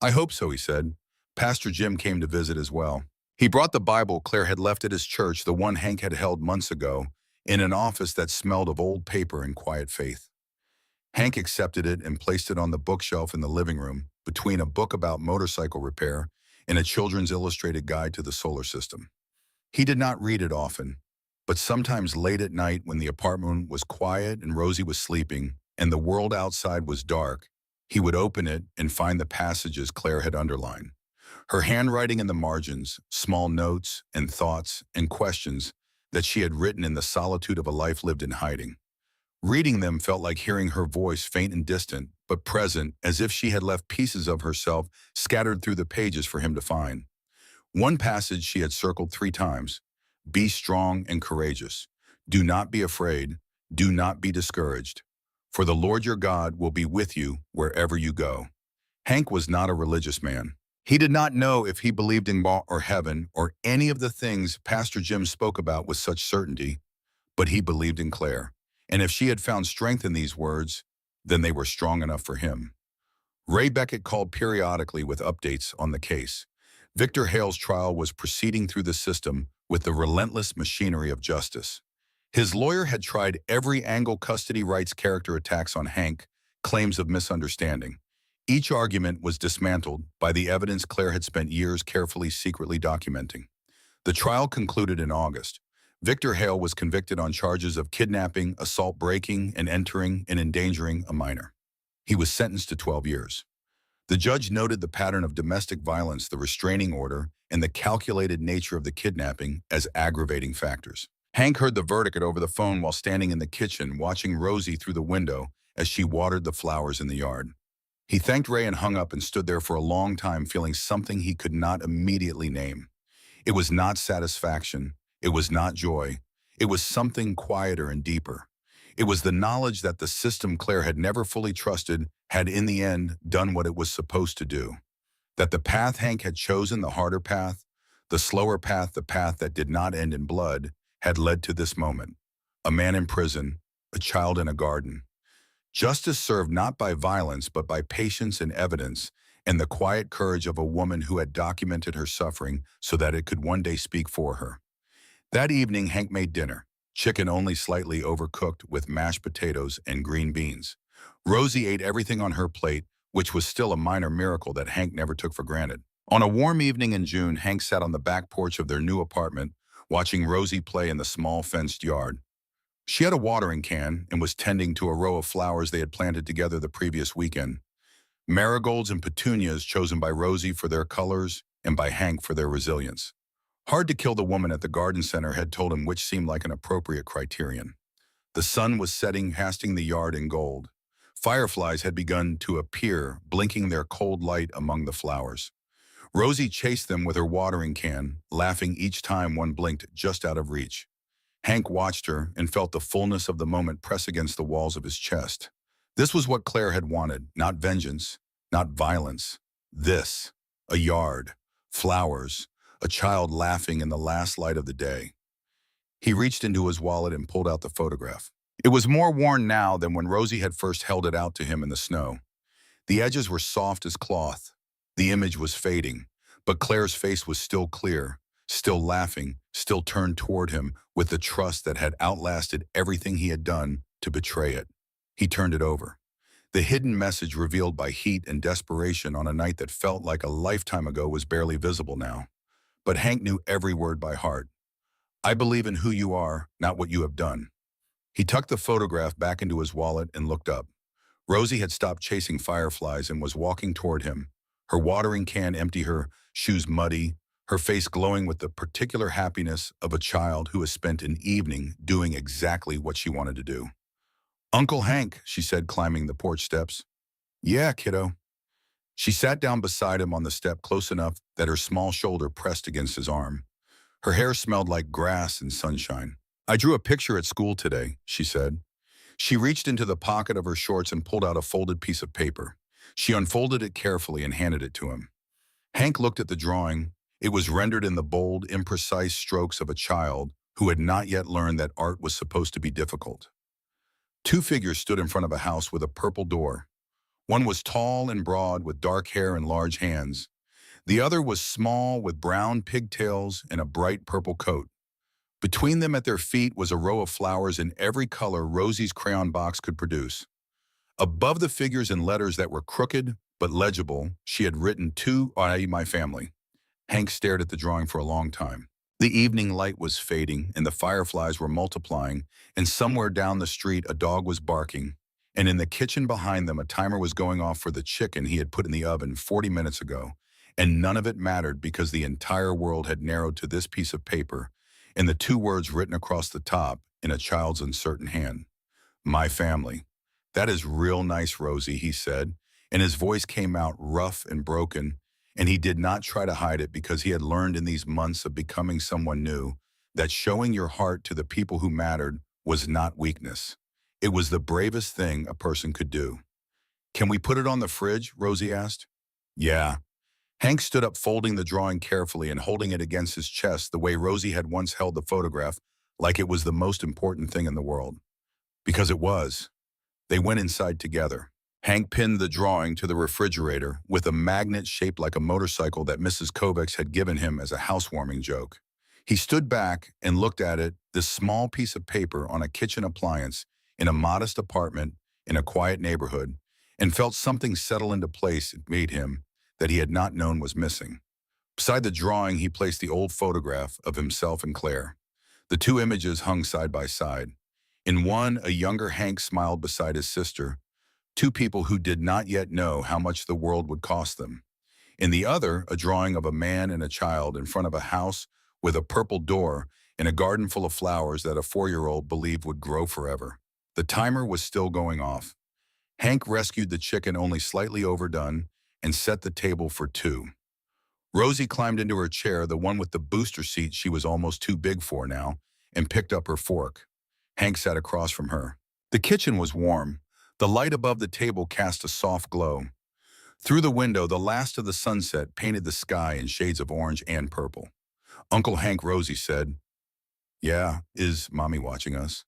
"I hope so," he said. Pastor Jim came to visit as well. He brought the Bible Claire had left at his church, the one Hank had held months ago, in an office that smelled of old paper and quiet faith. Hank accepted it and placed it on the bookshelf in the living room, between a book about motorcycle repair and a children's illustrated guide to the solar system. He did not read it often, but sometimes late at night when the apartment was quiet and Rosie was sleeping and the world outside was dark, he would open it and find the passages Claire had underlined. Her handwriting in the margins, small notes and thoughts and questions that she had written in the solitude of a life lived in hiding. Reading them felt like hearing her voice, faint and distant, but present, as if she had left pieces of herself scattered through the pages for him to find. One passage she had circled 3 times. "Be strong and courageous. Do not be afraid. Do not be discouraged. For the Lord your God will be with you wherever you go." Hank was not a religious man. He did not know if he believed in God or heaven or any of the things Pastor Jim spoke about with such certainty, but he believed in Claire. And if she had found strength in these words, then they were strong enough for him. Ray Beckett called periodically with updates on the case. Victor Hale's trial was proceeding through the system with the relentless machinery of justice. His lawyer had tried every angle: custody rights, character attacks on Hank, claims of misunderstanding. Each argument was dismantled by the evidence Claire had spent years carefully, secretly documenting. The trial concluded in August. Victor Hale was convicted on charges of kidnapping, assault, breaking and entering, and endangering a minor. He was sentenced to 12 years. The judge noted the pattern of domestic violence, the restraining order, and the calculated nature of the kidnapping as aggravating factors. Hank heard the verdict over the phone while standing in the kitchen, watching Rosie through the window as she watered the flowers in the yard. He thanked Ray and hung up and stood there for a long time, feeling something he could not immediately name. It was not satisfaction. It was not joy. It was something quieter and deeper. It was the knowledge that the system Claire had never fully trusted had in the end done what it was supposed to do. That the path Hank had chosen, the harder path, the slower path, the path that did not end in blood, had led to this moment. A man in prison, a child in a garden. Justice served not by violence but by patience and evidence, and the quiet courage of a woman who had documented her suffering so that it could one day speak for her. That evening, Hank made dinner, chicken only slightly overcooked with mashed potatoes and green beans. Rosie ate everything on her plate, which was still a minor miracle that Hank never took for granted. On a warm evening in June, Hank sat on the back porch of their new apartment, watching Rosie play in the small fenced yard. She had a watering can and was tending to a row of flowers they had planted together the previous weekend. Marigolds and petunias chosen by Rosie for their colors and by Hank for their resilience. Hard to Kill, the woman at the garden center, had told him which seemed like an appropriate criterion. The sun was setting, casting the yard in gold. Fireflies had begun to appear, blinking their cold light among the flowers. Rosie chased them with her watering can, laughing each time one blinked just out of reach. Hank watched her and felt the fullness of the moment press against the walls of his chest. This was what Claire had wanted, not vengeance, not violence. This, a yard, flowers, a child laughing in the last light of the day. He reached into his wallet and pulled out the photograph. It was more worn now than when Rosie had first held it out to him in the snow. The edges were soft as cloth. The image was fading, but Claire's face was still clear, still laughing, still turned toward him with the trust that had outlasted everything he had done to betray it. He turned it over. The hidden message revealed by heat and desperation on a night that felt like a lifetime ago was barely visible now. But Hank knew every word by heart. I believe in who you are, not what you have done. He tucked the photograph back into his wallet and looked up. Rosie had stopped chasing fireflies and was walking toward him, her watering can empty, her shoes muddy, her face glowing with the particular happiness of a child who has spent an evening doing exactly what she wanted to do. Uncle Hank, she said, climbing the porch steps. Yeah, kiddo. She sat down beside him on the step close enough that her small shoulder pressed against his arm. Her hair smelled like grass and sunshine. I drew a picture at school today, she said. She reached into the pocket of her shorts and pulled out a folded piece of paper. She unfolded it carefully and handed it to him. Hank looked at the drawing. It was rendered in the bold, imprecise strokes of a child who had not yet learned that art was supposed to be difficult. Two figures stood in front of a house with a purple door. One was tall and broad with dark hair and large hands. The other was small with brown pigtails and a bright purple coat. Between them at their feet was a row of flowers in every color Rosie's crayon box could produce. Above the figures in letters that were crooked but legible, she had written, "To I, my family." Hank stared at the drawing for a long time. The evening light was fading, and the fireflies were multiplying, and somewhere down the street a dog was barking, and in the kitchen behind them a timer was going off for the chicken he had put in the oven 40 minutes ago, and none of it mattered because the entire world had narrowed to this piece of paper and the two words written across the top in a child's uncertain hand. My family. That is real nice, Rosie, he said, and his voice came out rough and broken, and he did not try to hide it because he had learned in these months of becoming someone new that showing your heart to the people who mattered was not weakness. It was the bravest thing a person could do. Can we put it on the fridge? Rosie asked. Yeah. Hank stood up, folding the drawing carefully and holding it against his chest the way Rosie had once held the photograph, like it was the most important thing in the world. Because it was. They went inside together. Hank pinned the drawing to the refrigerator with a magnet shaped like a motorcycle that Mrs. Kovacs had given him as a housewarming joke. He stood back and looked at it, this small piece of paper on a kitchen appliance in a modest apartment in a quiet neighborhood, and felt something settle into place it made him that he had not known was missing. Beside the drawing, he placed the old photograph of himself and Claire. The two images hung side by side. In one, a younger Hank smiled beside his sister, two people who did not yet know how much the world would cost them. In the other, a drawing of a man and a child in front of a house with a purple door and a garden full of flowers that a 4-year-old believed would grow forever. The timer was still going off. Hank rescued the chicken only slightly overdone and set the table for two. Rosie climbed into her chair, the one with the booster seat she was almost too big for now, and picked up her fork. Hank sat across from her. The kitchen was warm. The light above the table cast a soft glow. Through the window, the last of the sunset painted the sky in shades of orange and purple. Uncle Hank, Rosie said. Yeah, is Mommy watching us?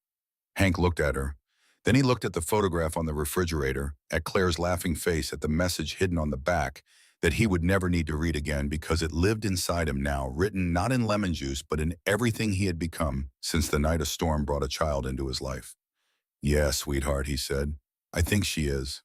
Hank looked at her. Then he looked at the photograph on the refrigerator, at Claire's laughing face, at the message hidden on the back that he would never need to read again because it lived inside him now, written not in lemon juice but in everything he had become since the night a storm brought a child into his life. Yeah, sweetheart, he said. I think she is.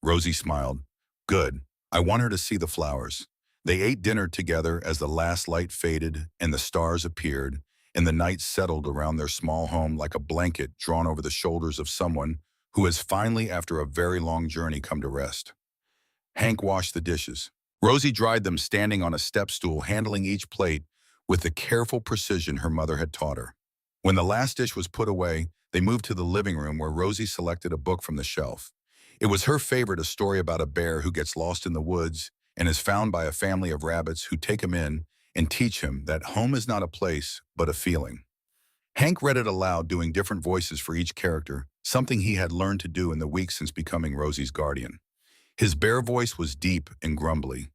Rosie smiled. Good. I want her to see the flowers. They ate dinner together as the last light faded and the stars appeared, and the night settled around their small home like a blanket drawn over the shoulders of someone who has finally, after a very long journey, come to rest. Hank washed the dishes. Rosie dried them standing on a step stool, handling each plate with the careful precision her mother had taught her. When the last dish was put away, they moved to the living room where Rosie selected a book from the shelf. It was her favorite, a story about a bear who gets lost in the woods and is found by a family of rabbits who take him in and teach him that home is not a place, but a feeling. Hank read it aloud, doing different voices for each character, something he had learned to do in the weeks since becoming Rosie's guardian. His bear voice was deep and grumbly.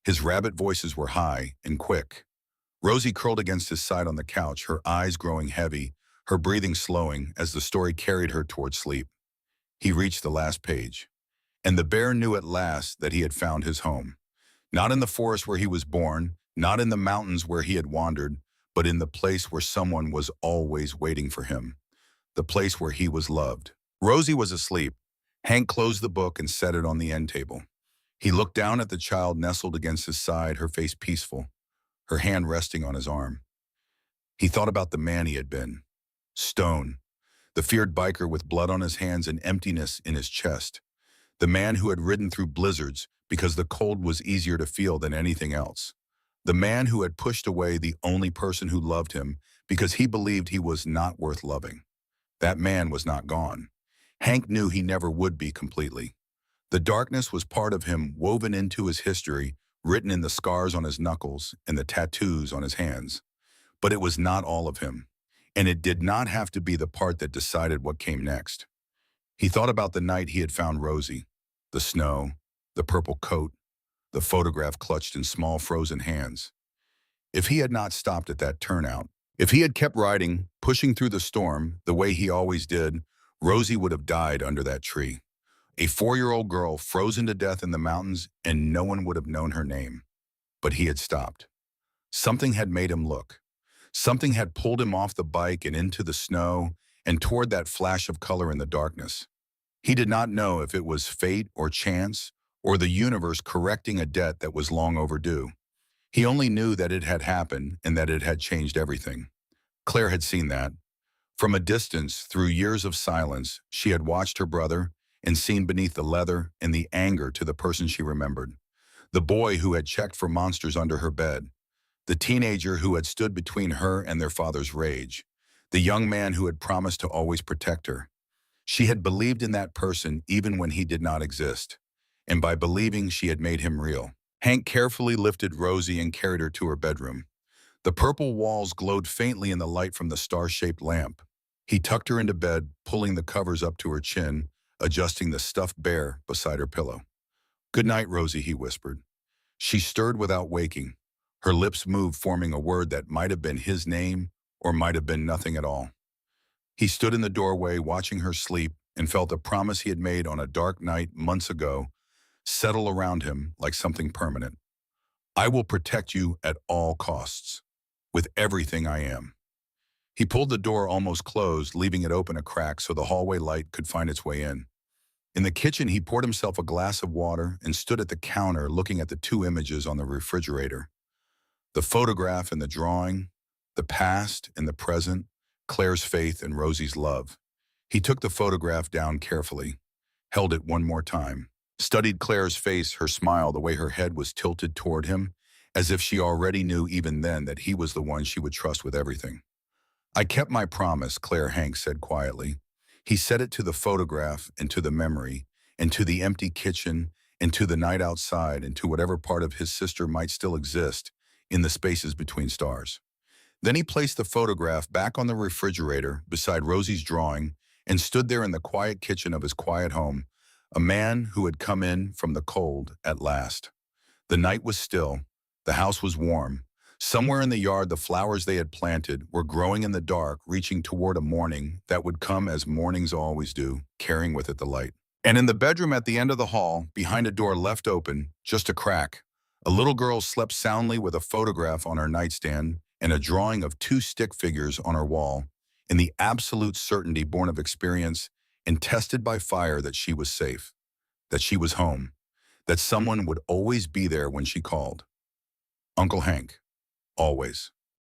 His rabbit voices were high and quick. Rosie curled against his side on the couch, her eyes growing heavy, her breathing slowing as the story carried her toward sleep. He reached the last page, and the bear knew at last that he had found his home. Not in the forest where he was born, not in the mountains where he had wandered, but in the place where someone was always waiting for him, the place where he was loved. Rosie was asleep. Hank closed the book and set it on the end table. He looked down at the child nestled against his side, her face peaceful, her hand resting on his arm. He thought about the man he had been. Stone, the feared biker with blood on his hands and emptiness in his chest. The man who had ridden through blizzards because the cold was easier to feel than anything else. The man who had pushed away the only person who loved him because he believed he was not worth loving. That man was not gone. Hank knew he never would be completely. The darkness was part of him, woven into his history, written in the scars on his knuckles and the tattoos on his hands. But it was not all of him, and it did not have to be the part that decided what came next. He thought about the night he had found Rosie, the snow, the purple coat, the photograph clutched in small frozen hands. If he had not stopped at that turnout, if he had kept riding, pushing through the storm, the way he always did, Rosie would have died under that tree. A 4-year-old girl frozen to death in the mountains, and no one would have known her name. But he had stopped. Something had made him look. Something had pulled him off the bike and into the snow and toward that flash of color in the darkness. He did not know if it was fate or chance or the universe correcting a debt that was long overdue. He only knew that it had happened and that it had changed everything. Claire had seen that. From a distance, through years of silence, she had watched her brother and seen beneath the leather and the anger to the person she remembered. The boy who had checked for monsters under her bed. The teenager who had stood between her and their father's rage. The young man who had promised to always protect her. She had believed in that person even when he did not exist. And by believing, she had made him real. Hank carefully lifted Rosie and carried her to her bedroom. The purple walls glowed faintly in the light from the star-shaped lamp. He tucked her into bed, pulling the covers up to her chin, adjusting the stuffed bear beside her pillow. "Good night, Rosie," he whispered. She stirred without waking. Her lips moved, forming a word that might have been his name or might have been nothing at all. He stood in the doorway, watching her sleep, and felt a promise he had made on a dark night months ago settle around him like something permanent. "I will protect you at all costs, with everything I am." He pulled the door almost closed, leaving it open a crack so the hallway light could find its way in. In the kitchen, he poured himself a glass of water and stood at the counter looking at the 2 images on the refrigerator. The photograph and the drawing, the past and the present, Claire's faith and Rosie's love. He took the photograph down carefully, held it one more time, studied Claire's face, her smile, the way her head was tilted toward him, as if she already knew even then that he was the one she would trust with everything. "I kept my promise," Claire Hank said quietly. He said it to the photograph and to the memory, and to the empty kitchen, and to the night outside, and to whatever part of his sister might still exist in the spaces between stars. Then he placed the photograph back on the refrigerator beside Rosie's drawing and stood there in the quiet kitchen of his quiet home, a man who had come in from the cold at last. The night was still. The house was warm. Somewhere in the yard, the flowers they had planted were growing in the dark, reaching toward a morning that would come as mornings always do, carrying with it the light. And in the bedroom at the end of the hall, behind a door left open, just a crack, a little girl slept soundly with a photograph on her nightstand and a drawing of 2 stick figures on her wall, in the absolute certainty born of experience and tested by fire that she was safe, that she was home, that someone would always be there when she called. Uncle Hank, always.